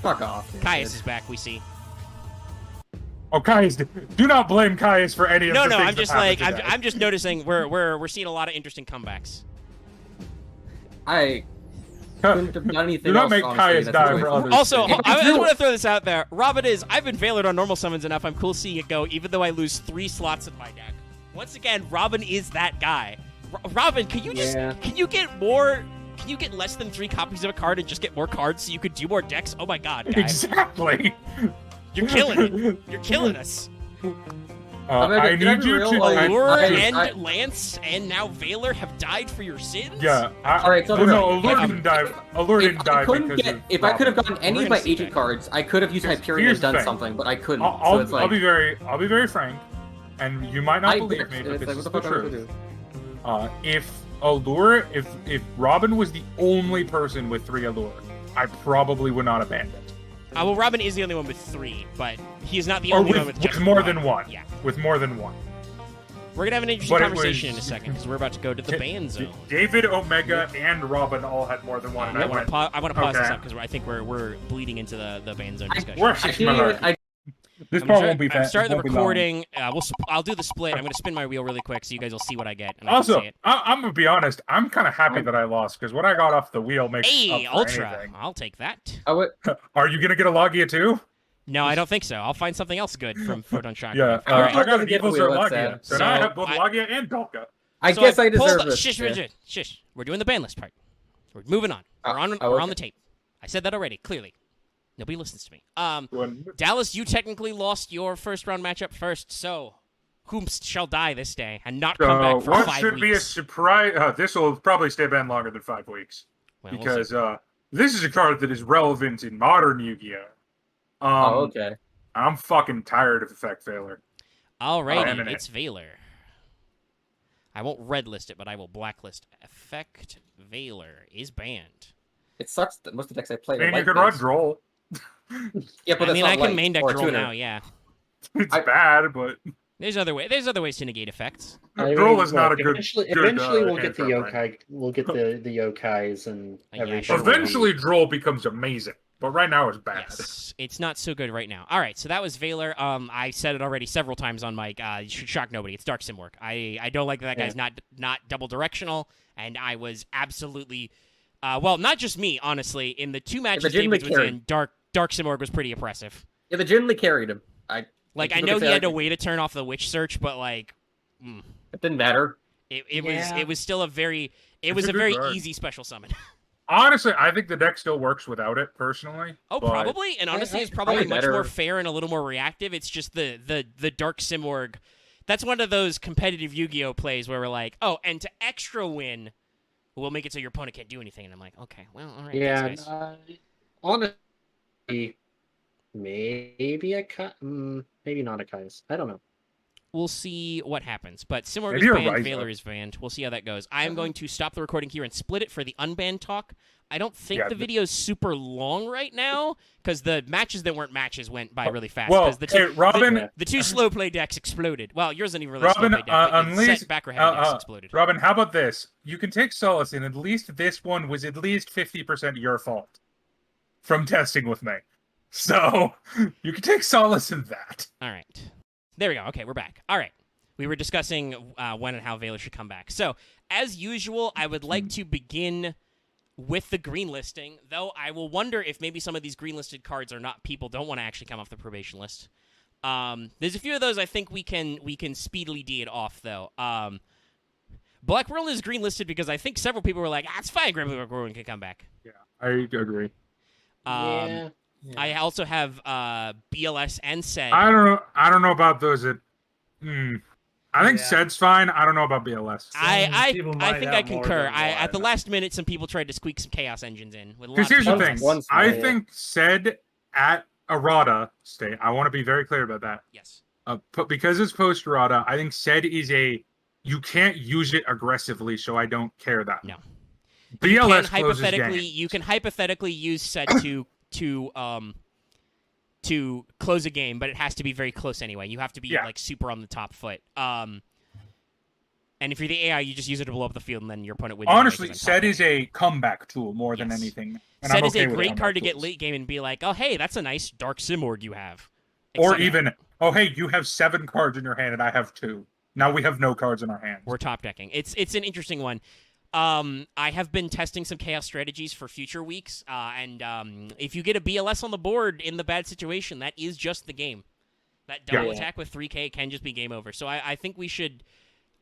Fuck off. Caius is back. We see. Oh, Caius! Do not blame Caius for any of No, the no. things I'm just that like happened today. I'm just noticing we're seeing a lot of interesting comebacks. I couldn't have done anything Do not else, make honestly, Caius that's die really for cool. others. Also, Yeah, I just Drew- want to throw this out there. Robin I've been Veilered on normal summons enough. I'm cool seeing it go, even though I lose 3 slots in my deck. Once again, Robin is that guy. Robin, can you just can you get more? Can you get less than 3 copies of a card and just get more cards so you could do more decks? Oh my god, guy. Exactly. You're killing it. You're killing us. I did I need you to. realize- Allure and I- Lance and now Valor have died for your sins? Yeah. Alright, so no, if- Allure didn't die. Allure didn't die because of if I could have Robin. gotten any We're of my gonna see agent that. cards, I could have used Here's Hyperion and the done thing. something, but I couldn't. I'll, so it's like I'll be very frank, and you might not believe me, but it's this like, is what the the fuck am I truth. gonna do? If Allure, if Robin was the only person with 3 Allure, I probably would not abandon it. Well, Robin is the only one with 3, but he is not the Or only with, one with with just more than one. Yeah. With more than one. We're going to have an interesting But it conversation in a was- second because we're about to go to the ban zone. David, Omega, and Robin all had more than one. And I I want went, to pause this okay. up because I think we're bleeding into the ban zone I- discussion. We're I actually can't even. smart. This I'm part start- won't be I'm fast. starting the recording. I'll do the split. I'm going to spin my wheel really quick so you guys will see what I get. And I can Also, say it. I'm gonna be honest. I'm kind of happy that I lost because what I got off the wheel makes Hey, up for Ultra. anything. I'll take that. I would. Are you gonna get a Logia too? No, I don't think so. I'll find something else good from Photon Shockwave. Yeah, All right. I got an Doesn't get Evil the wheel, Sir that's Logia, sad. so now I So, have both Logia and Dolka. I So guess I pulled deserve the- this. Shush, yeah. shush. We're doing the ban list part. We're moving on. We're on oh, we're on okay. the tape. I said that already, clearly. Nobody listens to me. When- Dallas, you technically lost your first round matchup first, so whom shall die this day and not come back for what 5 should weeks? be a surprise? This will probably stay banned longer than 5 weeks Well, we'll because see. this is a card that is relevant in modern Yu-Gi-Oh. Oh, okay. I'm fucking tired of Effect Failure. Alrighty, Ban it. it's Valor. I won't red list it, but I will blacklist. Effect Valor is banned. It sucks that most of the decks I play. I mean, are you like could run this. Droll. Yeah, but I that's mean, not I can light main deck or Droll tuner. now, yeah. It's I- bad, but There's other ways to negate effects. Droll is not a good. Eventually, good, eventually we'll get the hand-trap yokai. We'll get the yokais and Yeah, everything. sure. Eventually, Droll becomes amazing, but right now it's bad. Yes, it's not so good right now. All right, so that was Valor. I said it already several times on mic. You should shock nobody. It's Dark Simorgh. I don't like that guy's not double directional, and I was absolutely, well, not just me, honestly. In the 2 matches legitimately David was in, carried. Dark Simorgh was pretty oppressive. Yeah, they generally carried him. I people know could he say had to I- wait to turn off the witch search, but like, It didn't matter. it was still a very It's a good very card. easy special summon. Honestly, I think the deck still works without it, personally. Oh, but- probably, and honestly, it's probably probably much better. more fair and a little more reactive. It's just the Dark Simorgh. That's one of those competitive Yu-Gi-Oh plays where we're like, oh, and to extra win, we'll make it so your opponent can't do anything. And I'm like, okay, well, all right, Yeah, thanks, guys. honestly, maybe maybe not a Caius. I don't know. We'll see what happens. But Simorgh Maybe is you're banned, right, Valor though. is banned. We'll see how that goes. I am going to stop the recording here and split it for the unbanned talk. I don't think Yeah, the video's super long right now because the matches that weren't matches went by really fast. Well, 'cause the two, Robin, the 2 slow play decks exploded. Well, yours isn't even really slow Robin, play deck. But unleash- set back or heavy decks exploded. Robin, how about this? You can take solace in at least this one was at least 50% your fault from testing with me. So you can take solace in that. All right. There we go. Okay, we're back. All right. We were discussing when and how Valor should come back. So, as usual, I would like to begin with the green listing, though I will wonder if maybe some of these green listed cards are not people don't want to actually come off the probation list. There's a few of those I think we can speedily D it off, though. Black World is green listed because I think several people were like, it's fine, Black World can come back. Yeah, I agree. Yeah. I also have BLS and SED. I don't know about those. I think SED's fine. I don't know about BLS. I people think might I have more concur. than At the one. last minute, some people tried to squeak some Chaos engines in. Because here's the thing. One's I fine. think SED at errata state. I want to be very clear about that. Yes. But because it's post errata, I think SED is you can't use it aggressively, so I don't care that. No. BLS closes game. You can hypothetically use SED to close a game, but it has to be very close anyway. You have to be like super on the top foot. And if you're the AI, you just use it to blow up the field, and then your opponent wins. Honestly, SED is a comeback tool more than anything. And SED I'm is okay a with great comeback card to get tools. late game and be like, oh hey, that's a nice Dark Simorg you have. Or Except even, oh hey, you have 7 cards in your hand and I have 2. Now we have no cards in our hands. we're top decking. It's an interesting one. I have been testing some Chaos strategies for future weeks, and if you get a BLS on the board in the bad situation, that is just the game. That double attack with 3K can just be game over. So I think we should.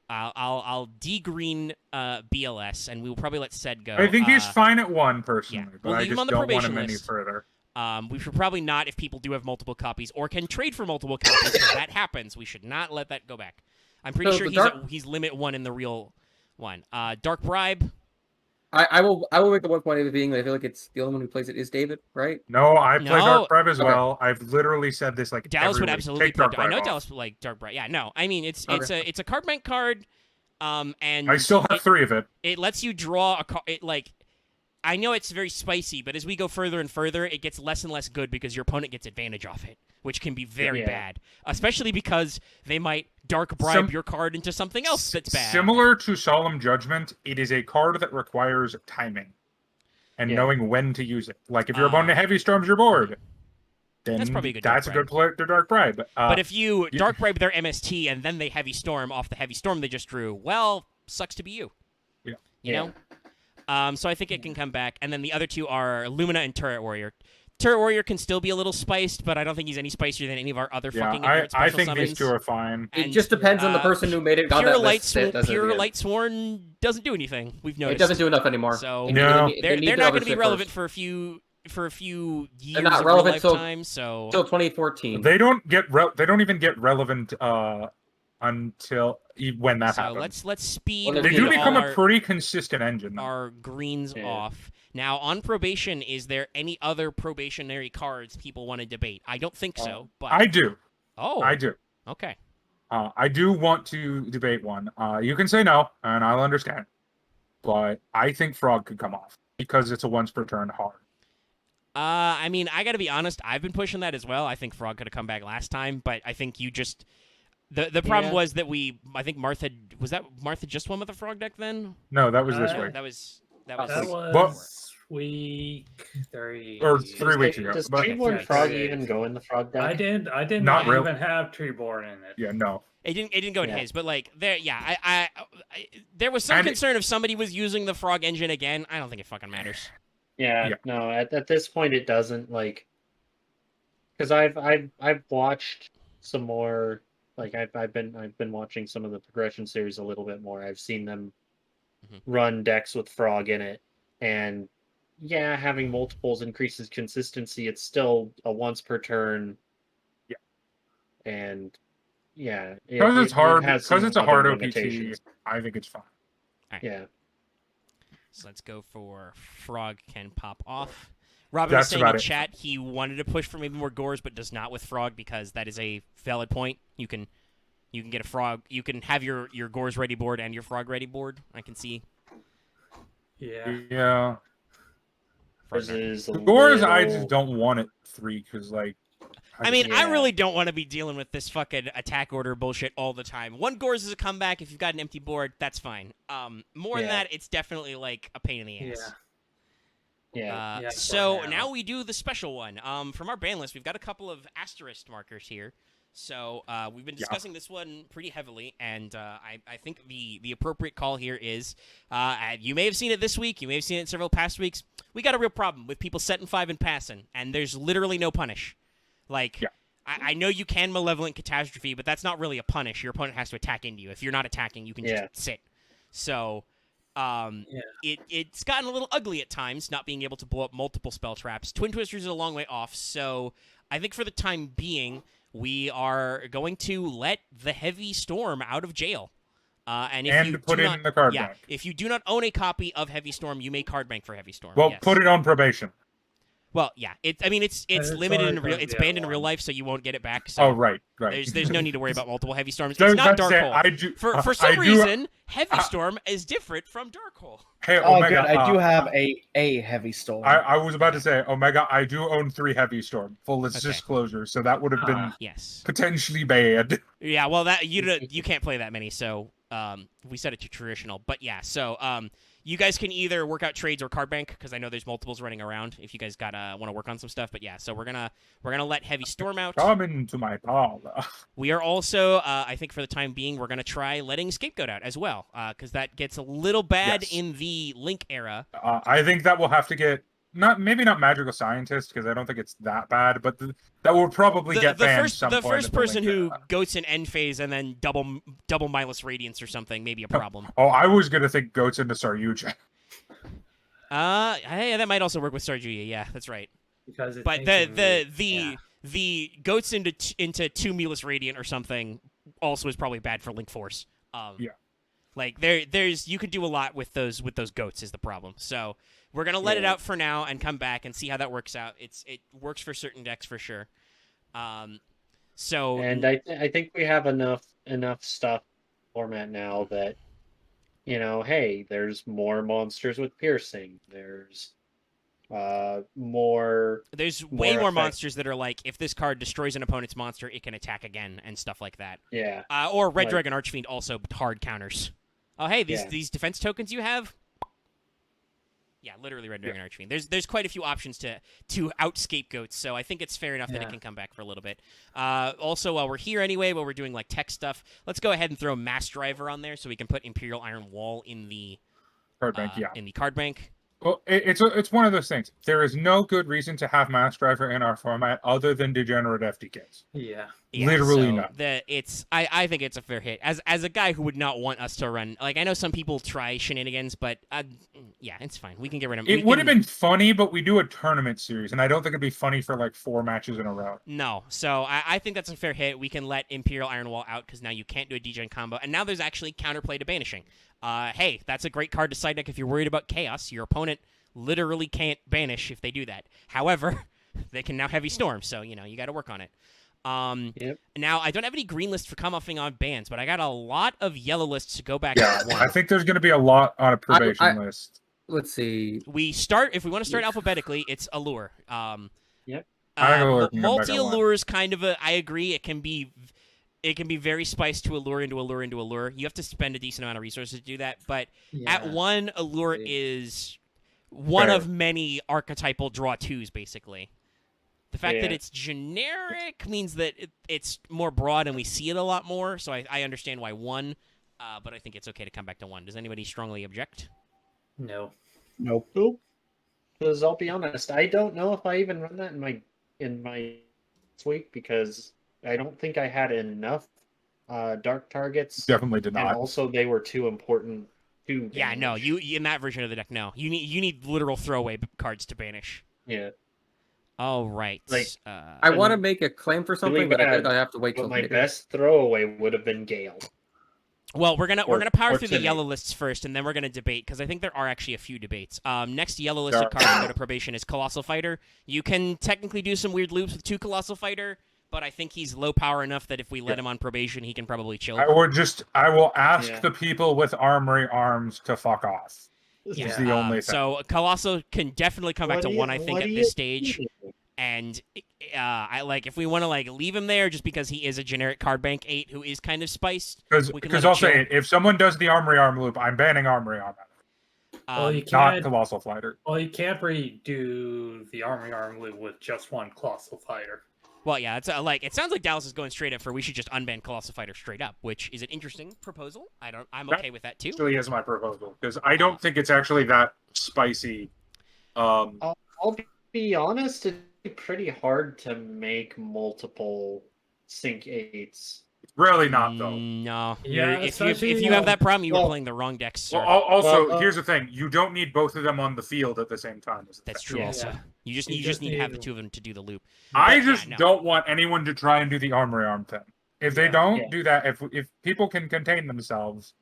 I'll degreen BLS, and we will probably let SED go. I think he's fine at 1 personally, yeah. but We'll I leave him just on the don't want probation him any list. further. We should probably not if people do have multiple copies or can trade for multiple copies. If that happens, we should not let that go back. I'm pretty sure he's limit 1 in the real one. Dark Bribe. I will make the one point of it being that I feel like it's the only one who plays it is David, right? No, I play No. Dark Bribe as Okay. well. I've literally said this like Dallas every would week. absolutely Take play. Dark I Bribe know off. Dallas would like Dark Bribe. Yeah, no, I mean it's Okay. it's a card bank card, and I still have 3 of it. it lets you draw a card. It like I know it's very spicy, but as we go further and further, it gets less and less good because your opponent gets advantage off it, which can be very bad, especially because they might Dark Bribe your card into something else that's bad. Similar to Solemn Judgment, it is a card that requires timing and knowing when to use it. Like if your opponent heavy storms your board, then That's probably a good that's a Dark good play to Dark Bribe. But if you Dark Bribe their MST and then they heavy storm off the heavy storm they just drew, well, sucks to be you. Yeah. You know? So I think it can come back. And then the other 2 are Lumina and Turret Warrior. Turret Warrior can still be a little spiced, but I don't think he's any spicier than any of our other fucking inherent I special think summons. these 2 are fine. It And, just depends on the person who made it. Pure that Light, list that does it Pure again. Light Sworn doesn't do anything. We've noticed. It doesn't do enough anymore. So No. they're not going to be fit relevant first. for a few years They're not of relevant their lifetime. So Till 2014. They don't even get relevant until when that happens. let's speed. Well, They do all become a our- pretty consistent engine. Though. our greens off. Now, on probation, is there any other probationary cards people want to debate? I don't think so, but... I do. Oh. I do. Okay. I do want to debate one. You can say no, and I'll understand. But I think Frog could come off because it's a once per turn hard. I mean, I got to be honest. I've been pushing that as well. I think Frog could have come back last time, but I think you just... The problem was that I think Marth had... Was that Marth had just won with the Frog deck then? No, that was this week. That was week 3 Or 3 weeks ago. Does But Treeborn Frog even go in the Frog deck? I did Not not really. even have Treeborn in it. yeah, no. It didn't go in his, but like there, I there was some concern if somebody was using the Frog engine again. I don't think it fucking matters. Yeah. No. At this point, it doesn't like because I've watched some more. Like I've been watching some of the progression series a little bit more. I've seen them run decks with Frog in it, and having multiples increases consistency. It's still a once per turn. Yeah. And Because it's hard. Because it's a hard OPT. limitations. I think it's fine. Right. Yeah. So let's go for Frog can pop off. Robin That's was saying about in it. chat he wanted to push for maybe more Gores, but does not with Frog because that is a valid point. You can get a Frog. You can have your Gores ready board and your Frog ready board. I can see. Yeah. Yeah. Versus The Gores, I little- just don't want it 3 because like. I mean, I Yeah. really don't want to be dealing with this fucking attack order bullshit all the time. One Gores is a comeback. If you've got an empty board, that's fine. More than that, it's definitely like a pain in the ass. Yeah. Yeah, So for now. now we do the special one. From our ban list, we've got a couple of asterisk markers here. So we've been discussing this one pretty heavily, and I think the appropriate call here is, you may have seen it this week, you may have seen it several past weeks, we got a real problem with people setting 5 and passing, and there's literally no punish. Like, I know you can Malevolent Catastrophe, but that's not really a punish. Your opponent has to attack into you. If you're not attacking, you can just sit. So it's gotten a little ugly at times, not being able to blow up multiple spell traps. Twin Twisters is a long way off, so I think for the time being, we are going to let the Heavy Storm out of jail. And put it in the card bank. If you do not own a copy of Heavy Storm, you may card bank for Heavy Storm. Well, put it on probation. Well, yeah. It's limited in real. It's banned in real life, so you won't get it back. So right. There's no need to worry about multiple Heavy Storms. It's not Darkhold. For some reason, Heavy Storm is different from Darkhold. Hey, Omega, good. I do have a Heavy Storm. I was about to say, Omega, I do own 3 Heavy Storm. Full disclosure, so that would have been potentially bad. Yeah, well, that you can't play that many, so we set it to traditional. But yeah, so you guys can either work out trades or card bank, because I know there's multiples running around if you guys want to work on some stuff. But yeah, so we're gonna let Heavy Storm out. Come into my parlor. We are also, I think for the time being, we're gonna try letting Scapegoat out as well, because that gets a little bad in the Link era. I think that will have to get maybe not Magical Scientist, because I don't think it's that bad, but that will probably get banned. The first person who goats in end phase and then double mindless radiance or something may be a problem. I was gonna think goats into Saryuja. Hey, that might also work with Saryuja. Yeah, that's right. Because but the goats into 2 Meatless Radiant or something also is probably bad for Link Force. Like there's you could do a lot with those goats is the problem. So we're gonna let it out for now and come back and see how that works out. It works for certain decks for sure. So I think we have enough stuff format now that hey, there's more monsters with piercing. There's more. There's way more monsters that are like, if this card destroys an opponent's monster, it can attack again and stuff like that. Yeah. Or Red Dragon Archfiend also hard counters. Oh, hey, these defense tokens you have. Yeah, literally Red Dragon Archfiend. There's quite a few options to out Scapegoats, so I think it's fair enough that it can come back for a little bit. Also, while we're here anyway, while we're doing like tech stuff, let's go ahead and throw Mass Driver on there so we can put Imperial Iron Wall in the card bank. In the card bank. Well, it's one of those things. There is no good reason to have Mass Driver in our format other than degenerate FDKs. Yeah. Literally none. I think it's a fair hit. As a guy who would not want us to run, like, I know some people try shenanigans, but yeah, it's fine. We can get rid of them. It would have been funny, but we do a tournament series, and I don't think it'd be funny for like 4 matches in a row. No, so I think that's a fair hit. We can let Imperial Iron Wall out because now you can't do a degen combo, and now there's actually counterplay to Banishing. Hey, that's a great card to side deck if you're worried about chaos. Your opponent literally can't banish if they do that. However, they can now Heavy Storm, so you got to work on it. Now I don't have any green lists for coming on bans, but I got a lot of yellow lists to go back. I think there's going to be a lot on a probation list. Let's see. If we want to start alphabetically, it's Allure. Multi Allure is kind of I agree. It can be very spiced to allure into allure into allure. You have to spend a decent amount of resources to do that, but at 1, Allure is one of many archetypal draw 2s, basically. The fact that it's generic means that it's more broad and we see it a lot more, so I understand why 1, but I think it's okay to come back to 1. Does anybody strongly object? No. Nope. Because I'll be honest, I don't know if I even run that in my week because I don't think I had enough dark targets. Definitely did not. And also, they were too important to banish. Yeah, no. You in that version of the deck, no. You need literal throwaway cards to banish. Yeah. All right. I want to make a claim for something, but I think I have to wait till my best throwaway would have been Gale. Well, we're gonna power through the yellow lists first, and then we're gonna debate because I think there are actually a few debates. Next yellow listed card to go to probation is Colossal Fighter. You can technically do some weird loops with 2 Colossal Fighter, but I think he's low power enough that if we let him on probation, he can probably chill. I will ask the people with Armory Arms to fuck off. Yeah. Is the only thing. So Colossal can definitely come back to 1, I think, at this stage. And if we want to leave him there just because he is a generic card bank 8 who is kind of spiced. Because I'll say, if someone does the Armory Arm loop, I'm banning Armory Arm. You can't, not Colossal Fighter. Well, you can't redo the Armory Arm loop with just 1 Colossal Fighter. Well, yeah, it's like it sounds like Dallas is going straight up for we should just unban Colossal Fighter straight up, which is an interesting proposal. I'm okay with that too. Actually, is my proposal because I don't think it's actually that spicy. I'll be honest, it'd be pretty hard to make multiple sync 8s. Really not though. No. Yeah, If especially, you have that problem, you were well- playing the wrong deck, sir. Well, also, Well, here's the thing: you don't need both of them on the field at the same time. is the That's thing. true. Yeah. Also, you just need to have the two of them to do the loop. I But, just yeah, no. don't want anyone to try and do the armory arm thing. If they don't Yeah. do that, if people can contain themselves,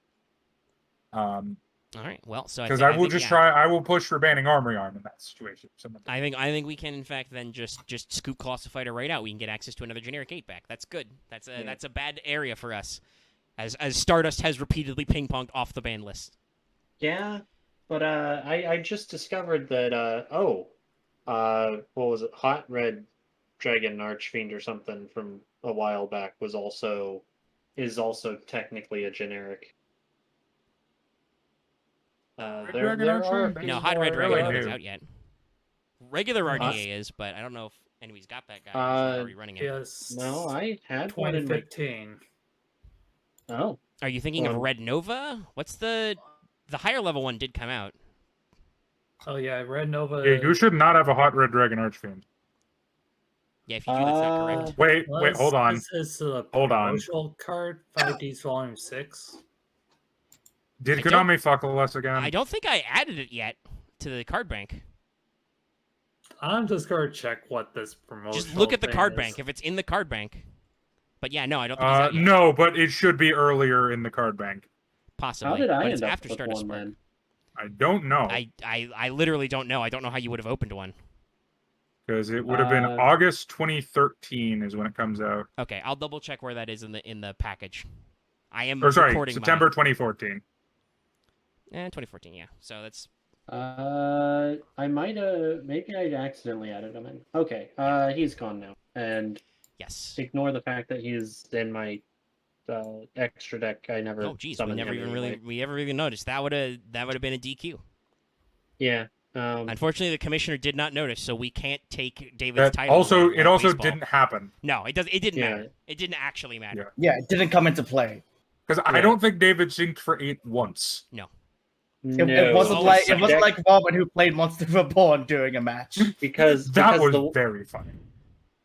All right. Well, so because I I will think, just yeah. try. I will push for banning armory arm in that situation. I think we can in fact then just scoop Colossal Fighter right out. We can get access to another generic 8 back. That's good. That's a bad area for us, as Stardust has repeatedly ping ponged off the ban list. Yeah, but I just discovered that what was it? Hot Red Dragon Archfiend or something from a while back is also technically a generic. Dragon there are a Archfiend? few No, Hot Red more, Dragon really is new. out yet. Regular RDA Us? is, but I don't know if anybody's got that guy. He's not already running it. Yes. No, I had one in my. 2015. Oh, Are you thinking of Um, Red Nova? What's the higher level one did come out? Oh yeah, Red Nova. Yeah, you should not have a hot red dragon archfiend. Yeah, if you do, that's not correct. Wait, hold on. This is a Hold on. promotional card, 5Ds Volume 6. Did I don't- Konami fuck with us again? I don't think I added it yet to the card bank. I'm just gonna check what this promotional. Just look at the thing card is. bank if it's in the card bank. But yeah, no, I don't think it's out yet. No, but it should be earlier in the card bank. Possibly. how did I but it's end up after with Stardust one Spark. then? I don't know I literally don't know. I don't know how you would have opened one. because it would have been Uh, August 2013 is when it comes out. Okay, I'll double check where that is in the package. I am Or sorry, recording September 2014. 2014. Yeah. So that's I might have maybe I accidentally added him in. Okay, he's gone now, and yes. ignore the fact that he's in my extra deck. I never. Oh, geez, we summoned never him even anyway. we ever even noticed. That would have been a DQ. Yeah. Unfortunately, the commissioner did not notice, so we can't take David's That title. also, away it like also baseball. didn't happen No, it does. It didn't Yeah. matter. It didn't actually matter. Yeah. Yeah, it didn't come into play. because I don't think David synced for 8 once. It wasn't Oh, like so it wasn't deck- like Robin who played Monster Reborn during a match. because That was the, very funny.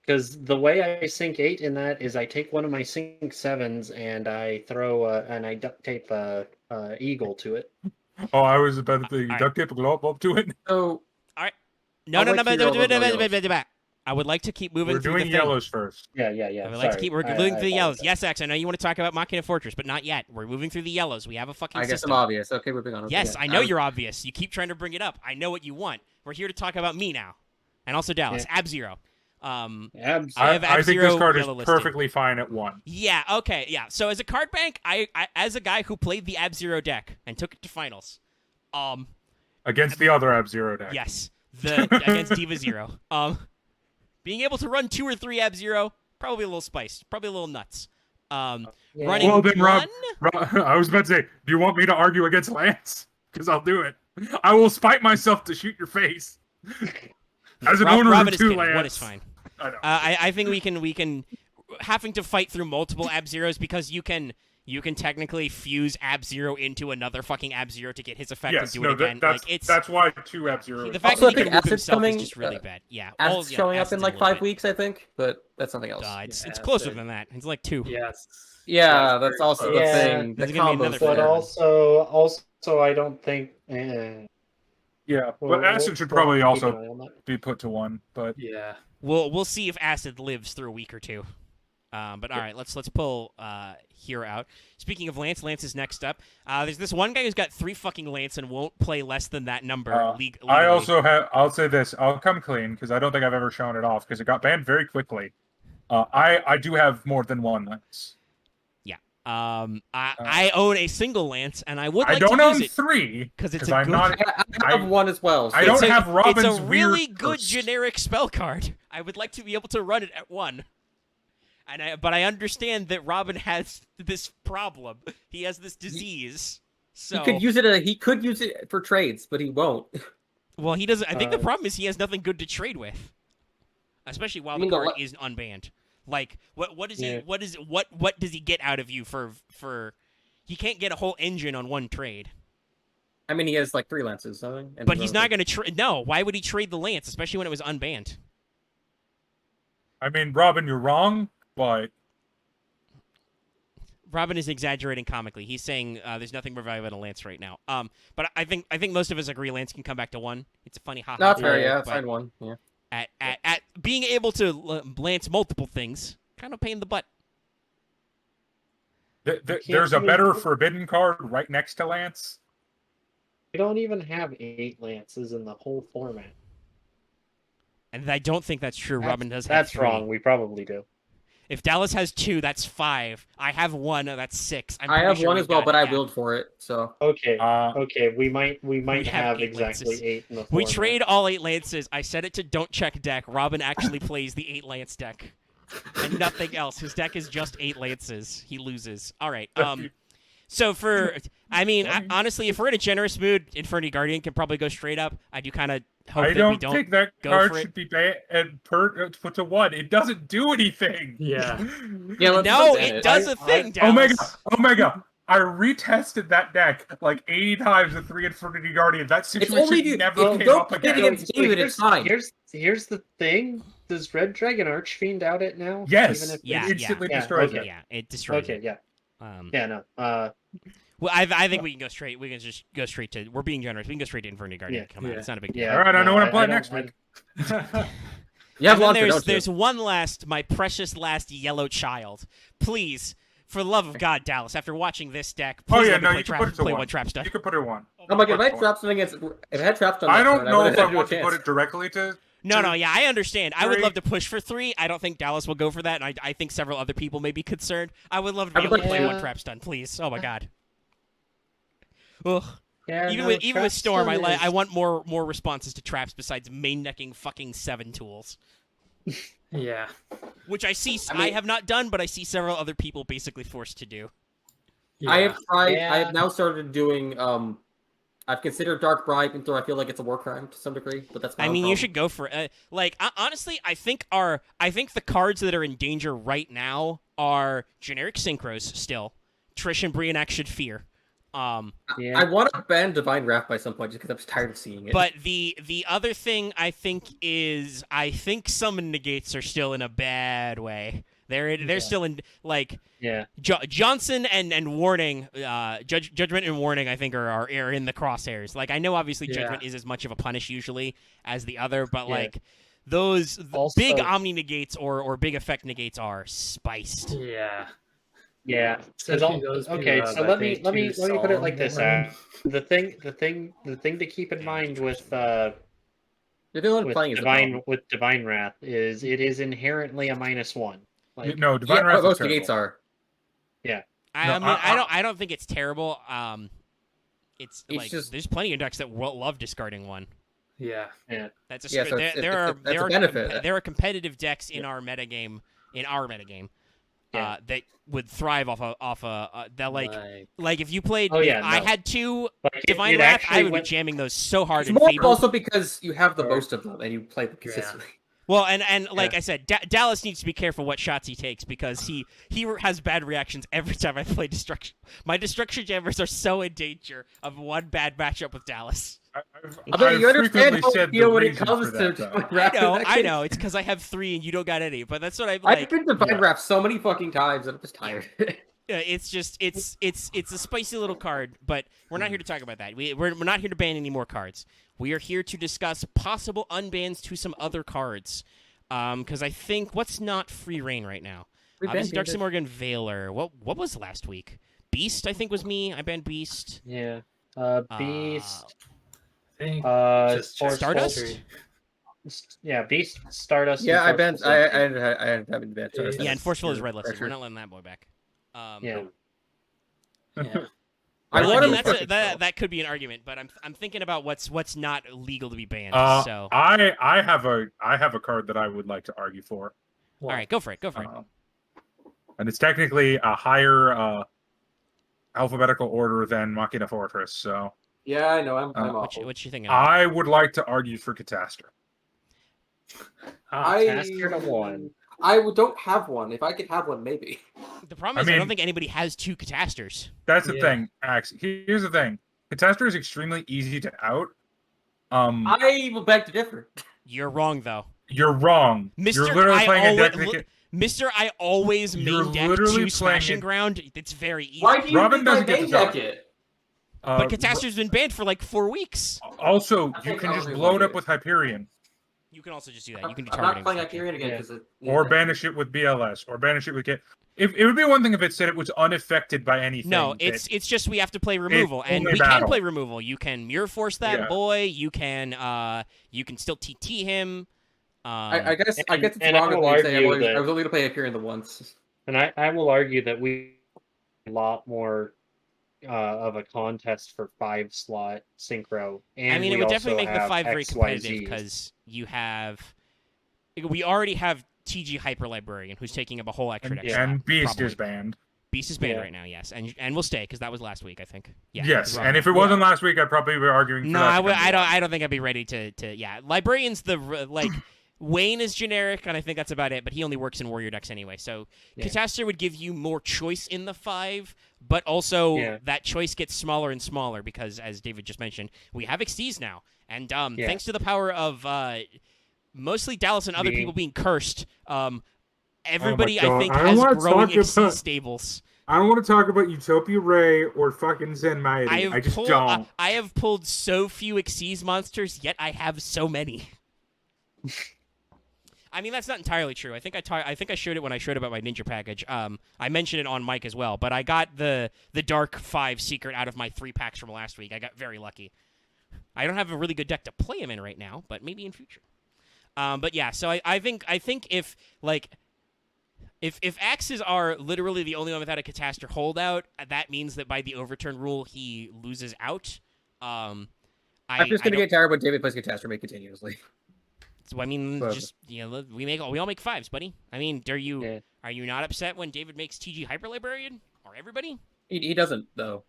because the way I sync 8 in that is I take one of my sync 7s and I throw and I duct tape a eagle to it. Oh, I was about to Alright. duct tape a glow up to it. So No, I'll no, no, let you roll those yellows. I would like to keep moving We're through doing the thing. yellows first. Yeah. I would like to sorry. keep. We're I- moving I through the yellows. apologize. Yes, X. I know you want to talk about Machina Fortress, but not yet. We're moving through the yellows. We have a fucking I guess system. I'm obvious. Okay, moving on. Okay, Yes, yeah. I know you're obvious. You keep trying to bring it up. I know what you want. We're here to talk about me now, and also Dallas. Ab-Zero. Abs- I have I think this Ab-Zero card is yellow listing. perfectly fine at 1. Yeah. Okay. Yeah. So as a card bank, I as a guy who played the Ab-Zero deck and took it to finals. Against the other Ab-Zero deck. Yes. Against Diva Zero. Being able to run 2 or 3 Ab-Zero, probably a little spiced, probably a little nuts. Running Well, then, Rob, one. I was about to say, do you want me to argue against Lance? Because I'll do it. I will spite myself to shoot your face. As an owner Robin of is 2 kidding. Lance. One is fine. I know. I think we can having to fight through multiple Ab-Zeros because you can technically fuse Ab-Zero into another fucking Ab-Zero to get his effect Yes, and do no, it again. that's, Like it's that's why 2 Ab-Zero. the fact Also, that I he think can loop Acid's himself coming, is just really bad. Yeah, Acid's showing up in Acid's like a little 5 bit. weeks, I think, but that's something else. It's Yeah, closer so- than that. It's like 2. Yes. Yeah, Yes, that's very also close. the Yeah. thing. There's The gonna be combo another but fair. also I don't think. Yeah, but Acid should probably also be put to 1. But Yeah. We'll see if Acid lives through a week or 2. But all right, let's pull Hero out. Speaking of Lance, Lance is next up. There's this one guy who's got 3 fucking Lance and won't play less than that number. Legally. I also have. I'll say this. I'll come clean because I don't think I've ever shown it off because it got banned very quickly. I do have more than 1 Lance. I own a single Lance, and I would I like don't to own use it 3 because it's because a I'm good. not. I have one as well. So I don't it's a, have Robin's It's a really weird good curse. generic spell card. I would like to be able to run it at 1. But I understand that Robin has this problem. He has this disease. So he could use it. He could use it for trades, but he won't. well, he doesn't. I think the problem is he has nothing good to trade with. especially while I the mean, the card le- isn't unbanned. Like, what is he? Yeah. What does he get out of you for? He can't get a whole engine on one trade. I mean, he has like 3 lances, I think. And But he's not going to trade. No, why would he trade the lance, especially when it was unbanned? I mean, Robin, you're wrong, but Robin is exaggerating comically. He's saying there's nothing more valuable than a lance right now. But I think most of us agree lance can come back to 1. It's a funny haha. No, that's fair. joke, Yeah, but fine 1. Yeah. At being able to lance multiple things, kind of pain in the butt. there's a better forbidden card right next to Lance. We don't even have 8 lances in the whole format. And I don't think that's true. Robin does have That's 3. wrong. We probably do. If Dallas has 2, that's 5. I have 1, that's 6. I have 1 as well, but I willed for it. So Okay. Uh, Okay. We might have have 8 exactly lances. 8 in the We format. trade all 8 lances. I set it to don't check deck. Robin actually plays the 8 lance deck. And nothing else. His deck is just 8 lances. He loses. All right. So honestly, if we're in a generous mood, Infinity Guardian can probably go straight up. I do kind of hope I that we don't don't think that go card for it. should be put to 1. It doesn't do anything. Yeah. yeah, let's No, ban it does a thing, Omega, Dallas. Omega. I retested that deck like 80 times with 3 Infinity Guardians. That It's situation only if you never came don't up play it again. against David, it's fine. Here's the thing. Does Red Dragon Archfiend out it now? Yes, Even if Yeah, it instantly yeah. destroys Okay. it. Yeah, it destroys Okay. it. Yeah. Um, Yeah. No. Well, I think we can go straight. We can just go straight to. We're being generous. We can go straight to Infinity Guardian. Yeah. Come on, Yeah. it's not a big Yeah. deal. All right, I know what I'm playing don't- next week. You have And one then for, don't there's you? one last, my precious last yellow child. Please, for the love of God, Dallas, after watching this deck, please Oh yeah, let me no, play you can put it to play 1. one trap stuff. You can put it 1. I'm like, if I had traps against, if I had traps on I that don't turn, know would've if I had want to chance. put it directly to. No, yeah, I understand. I would 3. love to push for 3. I don't think Dallas will go for that, and I think several other people may be concerned. I would love to be I would able to like play to- one trap stun, please. Oh my God. Ugh. Yeah. Even no, with Storm, Trapstone I is- want more responses to traps besides main necking fucking 7 tools, Yeah. which I see. I mean- I have not done, but I see several other people basically forced to do. Yeah. I have tried. Yeah. I have now started doing. I've considered Dark Bribe, even though I feel like it's a war crime to some degree. But that's. My I own mean, you problem. should go for it. Honestly, I think the cards that are in danger right now are generic synchros still. Trish and Briannac should fear. I Yeah. want to ban Divine Wrath by some point just because I'm just tired of seeing it. But the other thing I think is summon negates are still in a bad way. They're still in like Yeah. Johnson and Warning, Judgment and Warning I think are in the crosshairs. Like I know obviously Yeah. Judgment is as much of a punish usually as the other, but Yeah. like those Also- big Omni negates or big effect negates are spiced. Yeah. Yeah. 'Cause Especially those who okay, have, so I let me think, put it two like this. songs The thing to keep in mind with You're the only one playing is the problem. Divine Wrath is it is inherently a -1. Like No, Divine Yeah, Wrath is most terrible. negates are. I don't think it's terrible. It's It's like just- there's plenty of decks that will love discarding one. Yeah. That's a Yeah, so it's- there are that's a benefit. there are competitive decks in our metagame Yeah. that would thrive off a that like if you played Oh, yeah, if I no. had 2 like it- Divine it Wrath, actually I would went- be jamming those so hard It's in more Fable. also because you have the Or- most of them and you play them consistently. Well, and like I said, Dallas needs to be careful what shots he takes because he has bad reactions every time I play Destruction. My Destruction Jammers are so in danger of one bad matchup with Dallas. Although you understand how said you feel the when it reason comes for to that, though. Divine Wrath in that I case. know. It's because I have 3 and you don't got any. But that's what I've like. been Divine Wrath so many fucking times and I'm just tired. It's just it's a spicy little card. But we're not here to talk about that. We're not here to ban any more cards. We are here to discuss possible unbans to some other cards. Because I think what's not free reign right now. We Obviously, banned Darkseid Morgan, Veiler. What was last week? Beast, I think, was me. I banned Beast. Yeah. Beast. I think Force Stardust? Poultry. Yeah, Beast, Stardust. Yeah, and I banned. Forceful Sentry. I haven't banned. Yeah, Yeah, and Forceful is red listed. pressure. We're not letting that boy back. Yeah. Yeah. I Well, want mean, to. that could be an argument, but I'm thinking about what's not legal to be banned. So I have a card that I would like to argue for, all right, go for it. and it's technically a higher alphabetical order than Machina Fortress. So Yeah, I know. I'm What awful. you thinking? I would like to argue for Catastrophe. Caster to 1. I don't have one. If I could have one, maybe. The problem is I don't think anybody has 2 catasters. That's the thing, Axe. Here's the thing. Catastor is extremely easy to out. I will beg to differ. You're wrong, though. You're wrong. Mr. You're literally playing a deck. Mr. I always main deck 2 Smashing Ground. It's very easy. Why do you Robin think I doesn't get main to deck talk. it? But Catastor's been banned for like 4 weeks. Also, you can just blow it up with Hyperion. You can also just do that. You can do I'm targeting. not playing Hyperion again because Or banish it with BLS. Or banish it with... If it would be one thing if it said it was unaffected by anything. No, it's just we have to play removal, and we can play removal. You can Mirror Force that boy. You can still TT him. I guess it's wrong of me to say I was only going to play Hyperion the once. And I will argue that we a lot more of a contest for 5-slot synchro. And I mean, it would definitely make the 5 very competitive because we already have TG Hyper Librarian who's taking up a whole extra deck. And Beast is banned. Beast is banned right now, yes, and will stay because that was last week, I think. Yeah. Yes, and if it wasn't last week, I'd probably be arguing. No, I don't think I'd be ready to. Yeah, Librarian's Wayne is generic, and I think that's about it, but he only works in warrior decks anyway. So Catastor would give you more choice in the 5, but also that choice gets smaller and smaller because, as David just mentioned, we have XTs now. And thanks to the power of mostly Dallas and other people being cursed, everybody, I think, has growing XT stables. I don't want to talk about Utopia Ray or fucking Zen Mighty. I just don't. I have pulled so few XTs monsters, yet I have so many. I mean, that's not entirely true. I think I showed it when I showed about my ninja package. I mentioned it on mic as well, but I got the Dark 5 secret out of my 3 packs from last week. I got very lucky. I don't have a really good deck to play him in right now, but maybe in future. But yeah, so I think if axes are literally the only one without a Catastor holdout, that means that by the overturn rule he loses out. I'm just gonna get tired when David plays Catastor make continuously. So I mean, just we all make 5s, buddy. I mean, are you not upset when David makes TG Hyper Librarian or everybody? He doesn't though.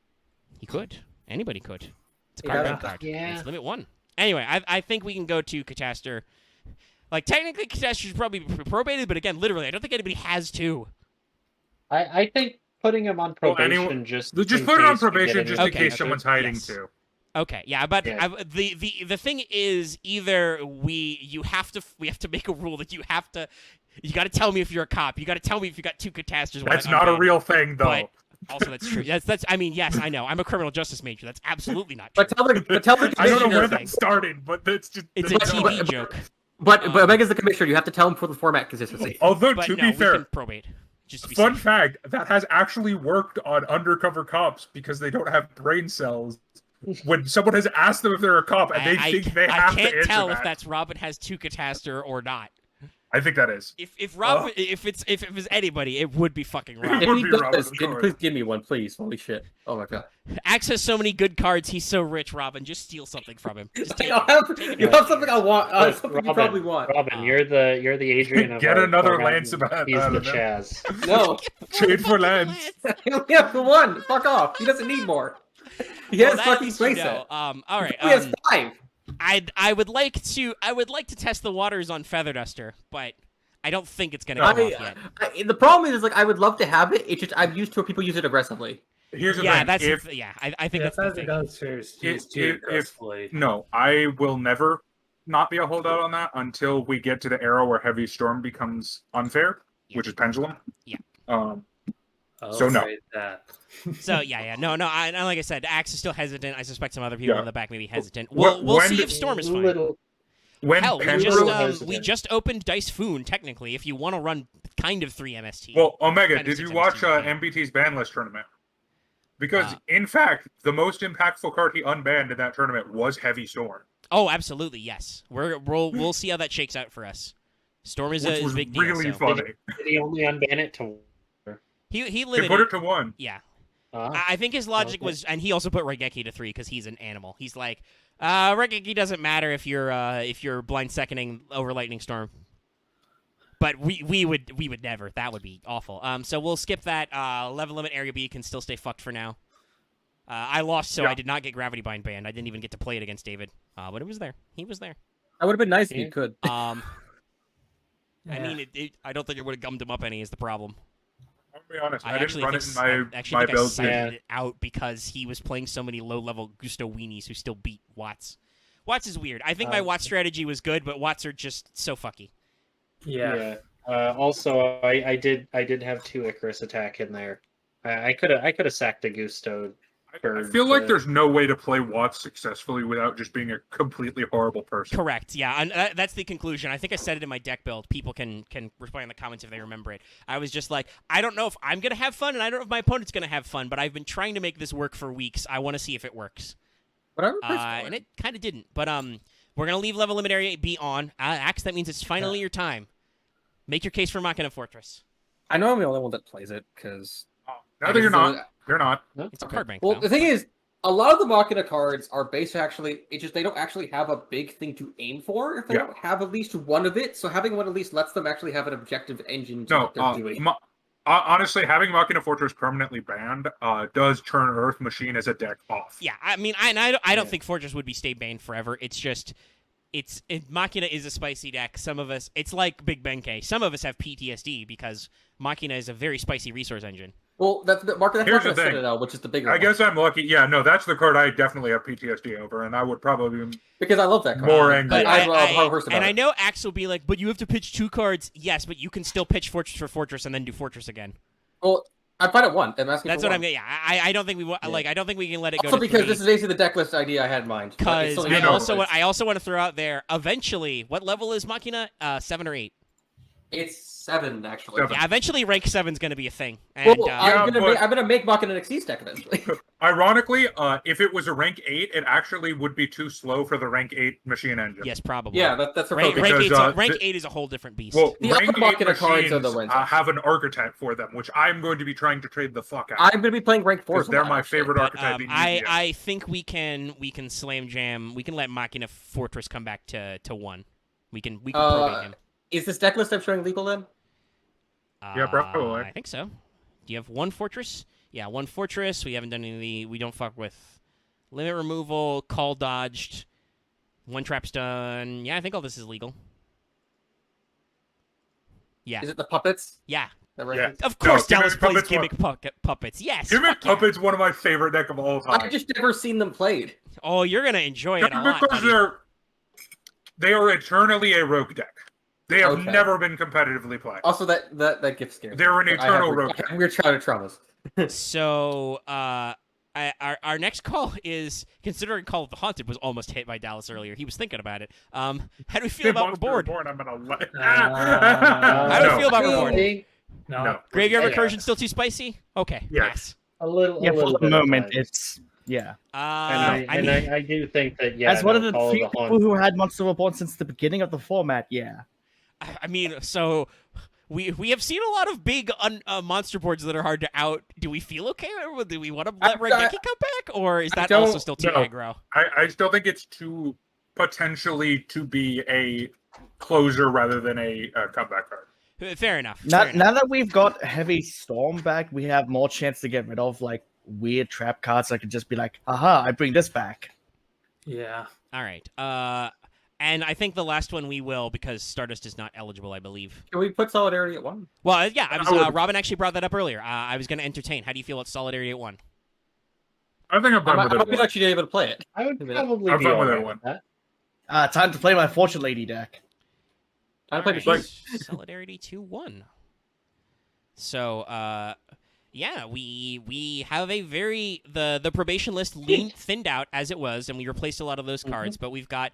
He could. Anybody could. It's a card. Yeah. It's limit 1. Anyway, I think we can go to Catastor. Like technically, Catastor should probably be probated, but again, literally, I don't think anybody has to. I think putting him on probation just put it on probation just in case someone's hiding too. Okay, yeah, but the thing is, either we have to make a rule that you got to tell me if you're a cop. You got to tell me if you got 2 Catastors. That's not a real thing, though. But also, that's true. That's. I mean, yes, I know. I'm a criminal justice major. That's absolutely not true. But tell the I don't know where that started, but that's just. It's a TV joke. But Mega's the commissioner. You have to tell him for the format consistency. Although, to be fair, we can probate. Just to be fun safe. fact, that has actually worked on undercover cops because they don't have brain cells. When someone has asked them if they're a cop and they think they have to answer I can't tell that. if that's Robin has 2 Catastor or not. I think that is. If Robin, if it was anybody, it would be fucking Robin. If he does, please give me one, please. Holy shit! Oh my god. Axe has so many good cards. He's so rich. Robin, just steal something from him. Just take you have something I want. Something Robin, you probably want. Robin, you're the Adrian of Get our another program. Lance about He's the Chaz. No, trade for Lance. he only has the one. Fuck off. He doesn't need more. He has fucking playset. All right. He has 5. I would like to test the waters on Feather Duster, but I don't think it's gonna come off yet. The problem is like I would love to have it. It's just I'm used to people use it aggressively. Here's the thing. I think that's the thing. No, I will never not be a holdout on that until we get to the era where Heavy Storm becomes unfair, which is Pendulum. Yeah. So no. So no. Like I said, Axe is still hesitant. I suspect some other people in the back may be hesitant. We'll see if Storm is fine. Hell, we just opened Dice Foon, technically, if you want to run kind of 3 MST. Well, Omega, did you watch MBT's ban list tournament? Because, in fact, the most impactful card he unbanned in that tournament was Heavy Storm. Oh, absolutely, yes. We'll see how that shakes out for us. Storm is a big deal. Really funny. Did he only unban it to 1? He limited. He put it to 1. Yeah. I think his logic was, and he also put Raigeki to 3 because he's an animal. He's like, Raigeki doesn't matter if you're blind seconding over Lightning Storm. But we would never. That would be awful. So we'll skip that. Level limit area B can still stay fucked for now. I lost, so I did not get Gravity Bind banned. I didn't even get to play it against David. But it was there. He was there. That would have been nice if you could. I mean, I don't think it would have gummed him up any is the problem. I'll be honest, I didn't actually run think, it in I actually my think I build. cited it out because he was playing so many low-level Gusto weenies who still beat Watts. Watts is weird. I think my Watts strategy was good, but Watts are just so fucky. Yeah. Also, I did have 2 Icarus attack in there. I could have sacked a Gusto. I feel like there's no way to play Watts successfully without just being a completely horrible person. Correct. Yeah, and that's the conclusion. I think I said it in my deck build. People can respond in the comments if they remember it. I was just like, I don't know if I'm gonna have fun, and I don't know if my opponent's gonna have fun, but I've been trying to make this work for weeks. I want to see if it works. Whatever. And it kind of didn't. But we're gonna leave level limit area B on. Axe. That means it's finally your time. Make your case for Machina Fortress. I know I'm the only one that plays it because. No, you're not. You're not. It's a card bank. Well, though. the thing is, a lot of the Machina cards are based actually. It's just they don't actually have a big thing to aim for if they don't have at least one of it. So having one at least lets them actually have an objective engine to what they're doing. Honestly, having Machina Fortress permanently banned does turn Earth Machine as a deck off. Yeah, I mean, I don't think Fortress would be stay banned forever. It's just. Machina is a spicy deck. Some of us, it's like Big Benkei. Some of us have PTSD because Machina is a very spicy resource engine. Well, that's the Mark. That's Here's the Machina thing. Citadel, which is the bigger. I one. guess I'm lucky. Yeah, no, that's the card I definitely have PTSD over, and I would probably be because I love that card. more angry. But I know Axe will be like, but you have to pitch 2 cards. Yes, but you can still pitch Fortress for Fortress and then do Fortress again. Well, I find it one. I'm asking. That's for what one. I'm. Yeah, I don't think we want. Like, I don't think we can let it go. Also, to because 3. this is basically the deck list idea I had in mind. Because I I also want to throw out there. Eventually, what level is Machina? 7 or 8. It's 7 actually. 7. Yeah, eventually rank 7 is going to be a thing. And, Well, I'm gonna make Machina an Xyz deck eventually. Ironically, if it was a rank 8, it actually would be too slow for the rank 8 machine engine. yes, probably. Yeah, that's a rank, focus. Because, 8 is a whole different beast. Well, The rank other 8 Machina cards are the machines ones. have an archetype for them, which I'm going to be trying to trade the fuck out. I'm gonna be playing rank 4. Because they're my favorite But, archetype. in I Yu-Gi-Oh! I think we can slam jam. We can let Machina Fortress come back to 1. We can probate him. Is this deck list I'm showing legal then? Yeah, probably. I think so. Do you have 1 Fortress? Yeah, 1 Fortress. We haven't done any of the. We don't fuck with limit removal, call dodged, 1 trap's done. Yeah, I think all this is legal. Yeah. Is it the puppets? Yeah. Yeah. Of course, No, Dallas plays Gimmick gimmick puppets. Yes. Gimmick fuck yeah. Puppet's one of my favorite deck of all time. I've just never seen them played. Oh, you're gonna enjoy it a lot. Because Buddy. they are eternally a rogue deck. They have Okay. never been competitively played. Also, that gift scares. They're an me. I eternal have rogue I have weird childhood traumas. So, our next call is, considering Call of the Haunted was almost hit by Dallas earlier. He was thinking about it. How do we feel about Monster Reborn? Reborn, I'm gonna let... How do we feel about Reborn? No. Graveyard Yeah. Recursion still too spicy? Okay, Yes. pass. A little. Yeah, a for little the bit moment, of time. it's yeah. I do think that As one of the Call few the people Haunt- who had Monster Reborn since the beginning of the format, yeah. I mean, so we have seen a lot of big monster boards that are hard to out. Do we feel okay? Or do we want to let Rengeki come back? Or is that also still too aggro? I still think it's too potentially to be a closer rather than a comeback card. Fair enough. Now that we've got Heavy Storm back, we have more chance to get rid of like weird trap cards. I could just be like, aha, I bring this back. Yeah. All right. And I think the last one we will, because Stardust is not eligible, I believe. Can we put Solidarity at 1? Well, yeah, I was. I would- Robin actually brought that up earlier. I was going to entertain. How do you feel about Solidarity at 1? I think I'm I fine with might be it. actually able to play it. I would I'm probably fine be with alright that with one. that. Time to play my Fortune Lady deck. I play Alright, machine. Solidarity 2-1. So, yeah, we have a very the probation list thinned out as it was, and we replaced a lot of those cards. But we've got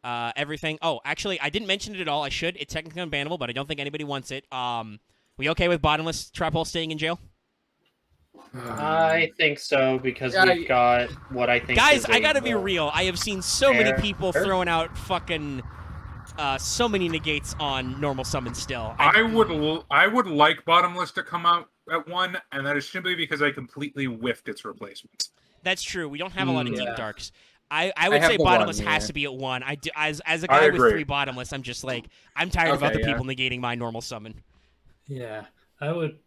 everything. Oh, actually, I didn't mention it at all. I should. It's technically unbannable, but I don't think anybody wants it. We okay with bottomless trap hole staying in jail? I think so because Yeah, we've got what I think. Guys, is I gotta a, be real. I have seen so many fair- people throwing out fucking so many negates on normal summon still. I would like Bottomless to come out at 1, and that is simply because I completely whiffed its replacement. That's true. We don't have a lot of deep Yeah. darks. I would have say the bottomless one, has yeah. to be at 1. I do, as a I guy with agree. 3 bottomless, I'm just like, I'm tired of Okay, other yeah. people negating my normal summon. Yeah. I would,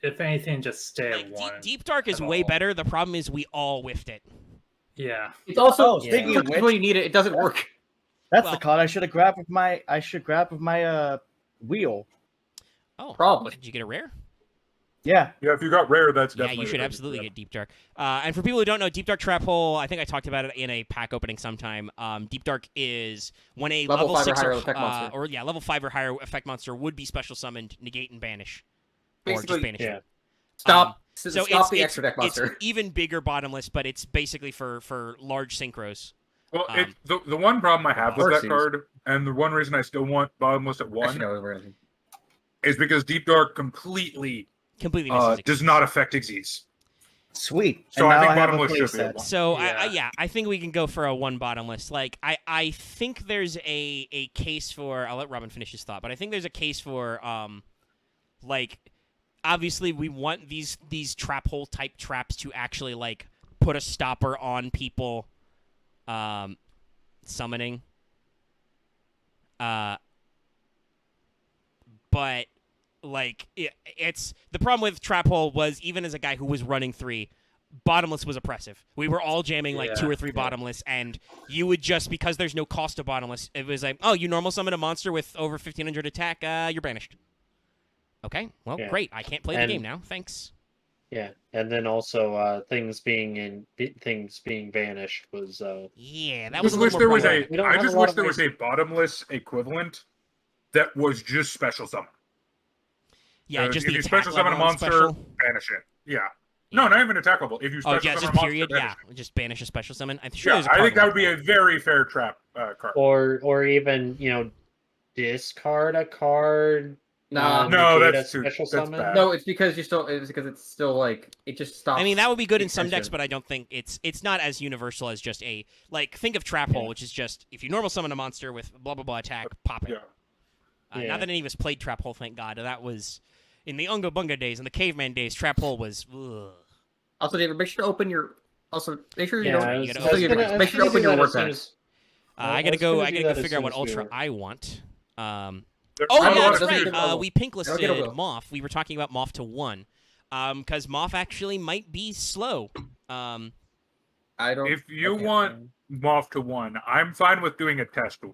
if anything, just stay at Like, 1. deep dark is at way all. better. The problem is we all whiffed it. Yeah. It's also, Oh, speaking of when which- you need it, it doesn't work. That's Well- the card I should have grabbed with my wheel. Oh, Probably. Did you get a rare? Yeah. Yeah, if you got rare, that's Yeah, definitely. you should absolutely get Deep Dark. And for people who don't know, Deep Dark Trap Hole, I think I talked about it in a pack opening sometime. Deep Dark is when a Level 5 or 6 higher effect monster. level 5 or higher effect monster would be special summoned, negate and banish. Basically, or just banish yeah. it. Stop. So Stop the extra deck monster. It's even bigger bottomless, but it's basically for large synchros. Well, the one problem I have with that Versus. card, and the one reason I still want bottomless at one, Actually, no, we're gonna- is because Deep Dark completely Misses does not affect Xyz. Sweet. So And I now think have a bottomless play should be set. one. So Yeah. I think we can go for a one bottomless. Like I think there's a case for. I'll let Robin finish his thought, but I think there's a case for like obviously we want these trap hole type traps to actually like put a stopper on people summoning. But like it's the problem with trap hole was even as a guy who was running 3, bottomless was oppressive. We were all jamming like 2 or 3 bottomless, and you would just because there's no cost to bottomless, it was like, oh, you normal summon a monster with over 1500 attack, you're banished. Okay, well, great. I can't play the game now. Thanks. Yeah, and then also things being banished was. Yeah, that I was just a wish little there more was problematic. We don't I have just a lot wish of there was ways- a bottomless equivalent that was just special summon. Yeah, just if the you attack special summon a level on monster, special. banish it. Yeah. No, not even attackable. If you Oh, special yeah, summon just a monster, period. banish Yeah, it. just banish a special summon. I'm sure Yeah, there's a I card think that like would be a very fair trap card. Or even discard a card. Nah. No, negate that's a too. special That's summon. bad. No, it's because it's still like it just stops. I mean, that would be good in the some decks, extension. but I don't think it's not as universal as just a like. Think of Trap Hole, which is just if you normal summon a monster with blah blah blah attack, pop it. Yeah. Not that any of us played Trap Hole, thank God. That was in the Unga Bunga days, in the Caveman days. Trap Hole was. Ugh. Also, David, make sure to open your. Also, make sure you Yeah, don't. I you was- gotta I was open gonna- your- I was Make sure to gonna open do your that word as soon text. as- I I gotta was go. gonna I do gotta go that as figure out soon what as we ultra were- I want. There's Oh not a yeah, lot that's of right. choosing. We pink listed Get over. Moth. We were talking about Moth to 1, because Moth actually might be slow. I don't. If you okay. want Moth to 1, I'm fine with doing a test week.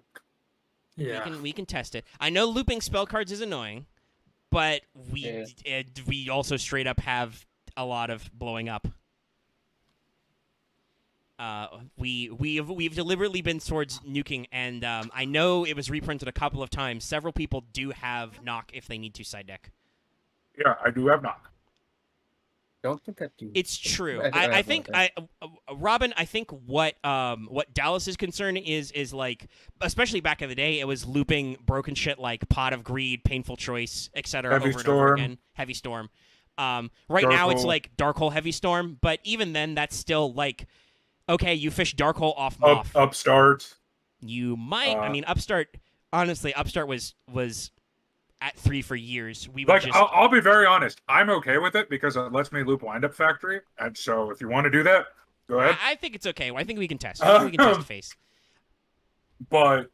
Yeah. We can test it. I know looping spell cards is annoying, but we also straight up have a lot of blowing up. We've deliberately been towards nuking, and I know it was reprinted a couple of times. Several people do have knock if they need to side deck. Yeah, I do have knock. Don't think that do. It's true. I I think Robin. I think what Dallas's concern is like, especially back in the day, it was looping broken shit like Pot of Greed, Painful Choice, etc. Heavy over and over Storm. again. Heavy Storm. Right Dark now it's Hole. like Dark Hole, Heavy Storm, but even then that's still like, okay, you fish Dark Hole off Moth. Upstart. You might. I mean, Upstart. Honestly, Upstart was at 3 for years. We would Like, just. I'll be very honest. I'm okay with it because it lets me loop Wind Up Factory. And so if you want to do that, go ahead. I think it's okay. I think we can test. I think we can test face. But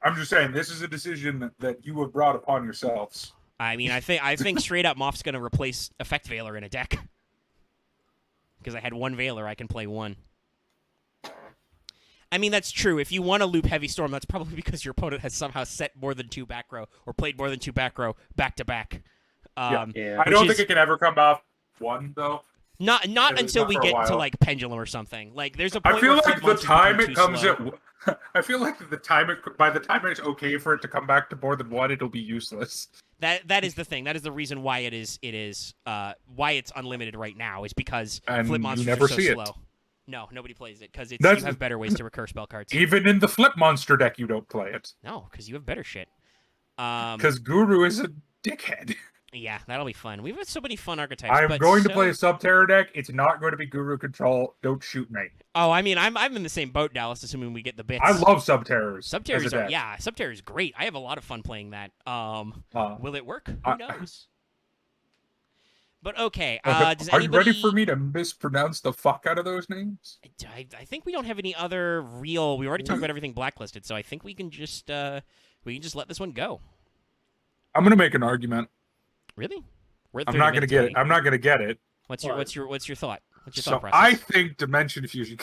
I'm just saying, this is a decision that you have brought upon yourselves. I mean, I think straight up Moth's gonna replace Effect Veiler in a deck. Because I had 1 Veiler, I can play 1. I mean, that's true. If you want to loop Heavy Storm, that's probably because your opponent has somehow set more than 2 back row or played more than 2 back row back to back. Yeah. I don't think it can ever come off 1, though. Not until not we for a get to while. like Pendulum or something. Like there's a point I feel where like Flip the Monsters time become it too comes slow. I feel like by the time it's okay for it to come back to more than 1, it'll be useless. That is the thing. That is the reason why it is why it's unlimited right now is because And Flip you Monsters never are so see it. slow. No, nobody plays it because you That's- have better ways to recur spell cards. Even in the Flip Monster deck, you don't play it. No, because you have better shit. Because Guru is a dickhead. Yeah, that'll be fun. We've had so many fun archetypes. I'm but going to so- play a Subterror deck. It's not going to be Guru Control. Don't shoot me. Oh, I mean, I'm in the same boat, Dallas. Assuming we get the bits. I love Subterrors. Subterrors. as a deck. Yeah, Subterror is great. I have a lot of fun playing that. Will it work? Who I- knows? But okay. Does Are you ready anybody- for me to mispronounce the fuck out of those names? I think we don't have any other real. We already talked about everything blacklisted, so I think we can just let this one go. I'm going to make an argument. Really? We're at I'm 30 not going to minutes get already. it. I'm not going to get it. What's your thought? What's your So thought process? I think Dimension Fusion.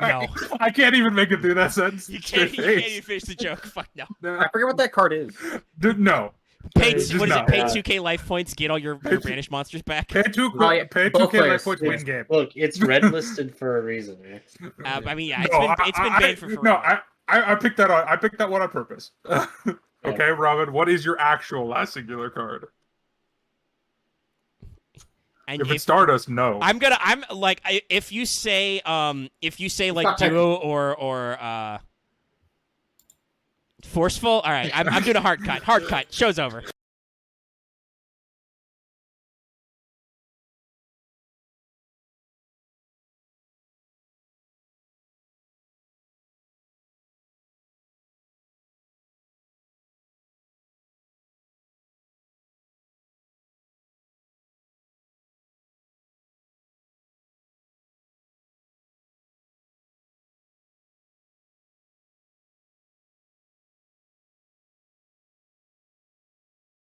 No. I can't even make it through that sentence. You can't even finish the joke. Fuck no. I forget what that card is. Dude, no. Pay, Just what is no. it? Pay 2k life points, get all your banished monsters back. Pay 2K both life players. points, win game. Look, it's red listed for a reason, man. I mean, yeah, No, it's been banned for forever. No, I picked that on. I picked that one on purpose. Okay, Robin, what is your actual last singular card? And if it's Stardust, no. I'm like, if you say like duo or forceful, all right, I'm doing a hard cut. Hard cut. Show's over.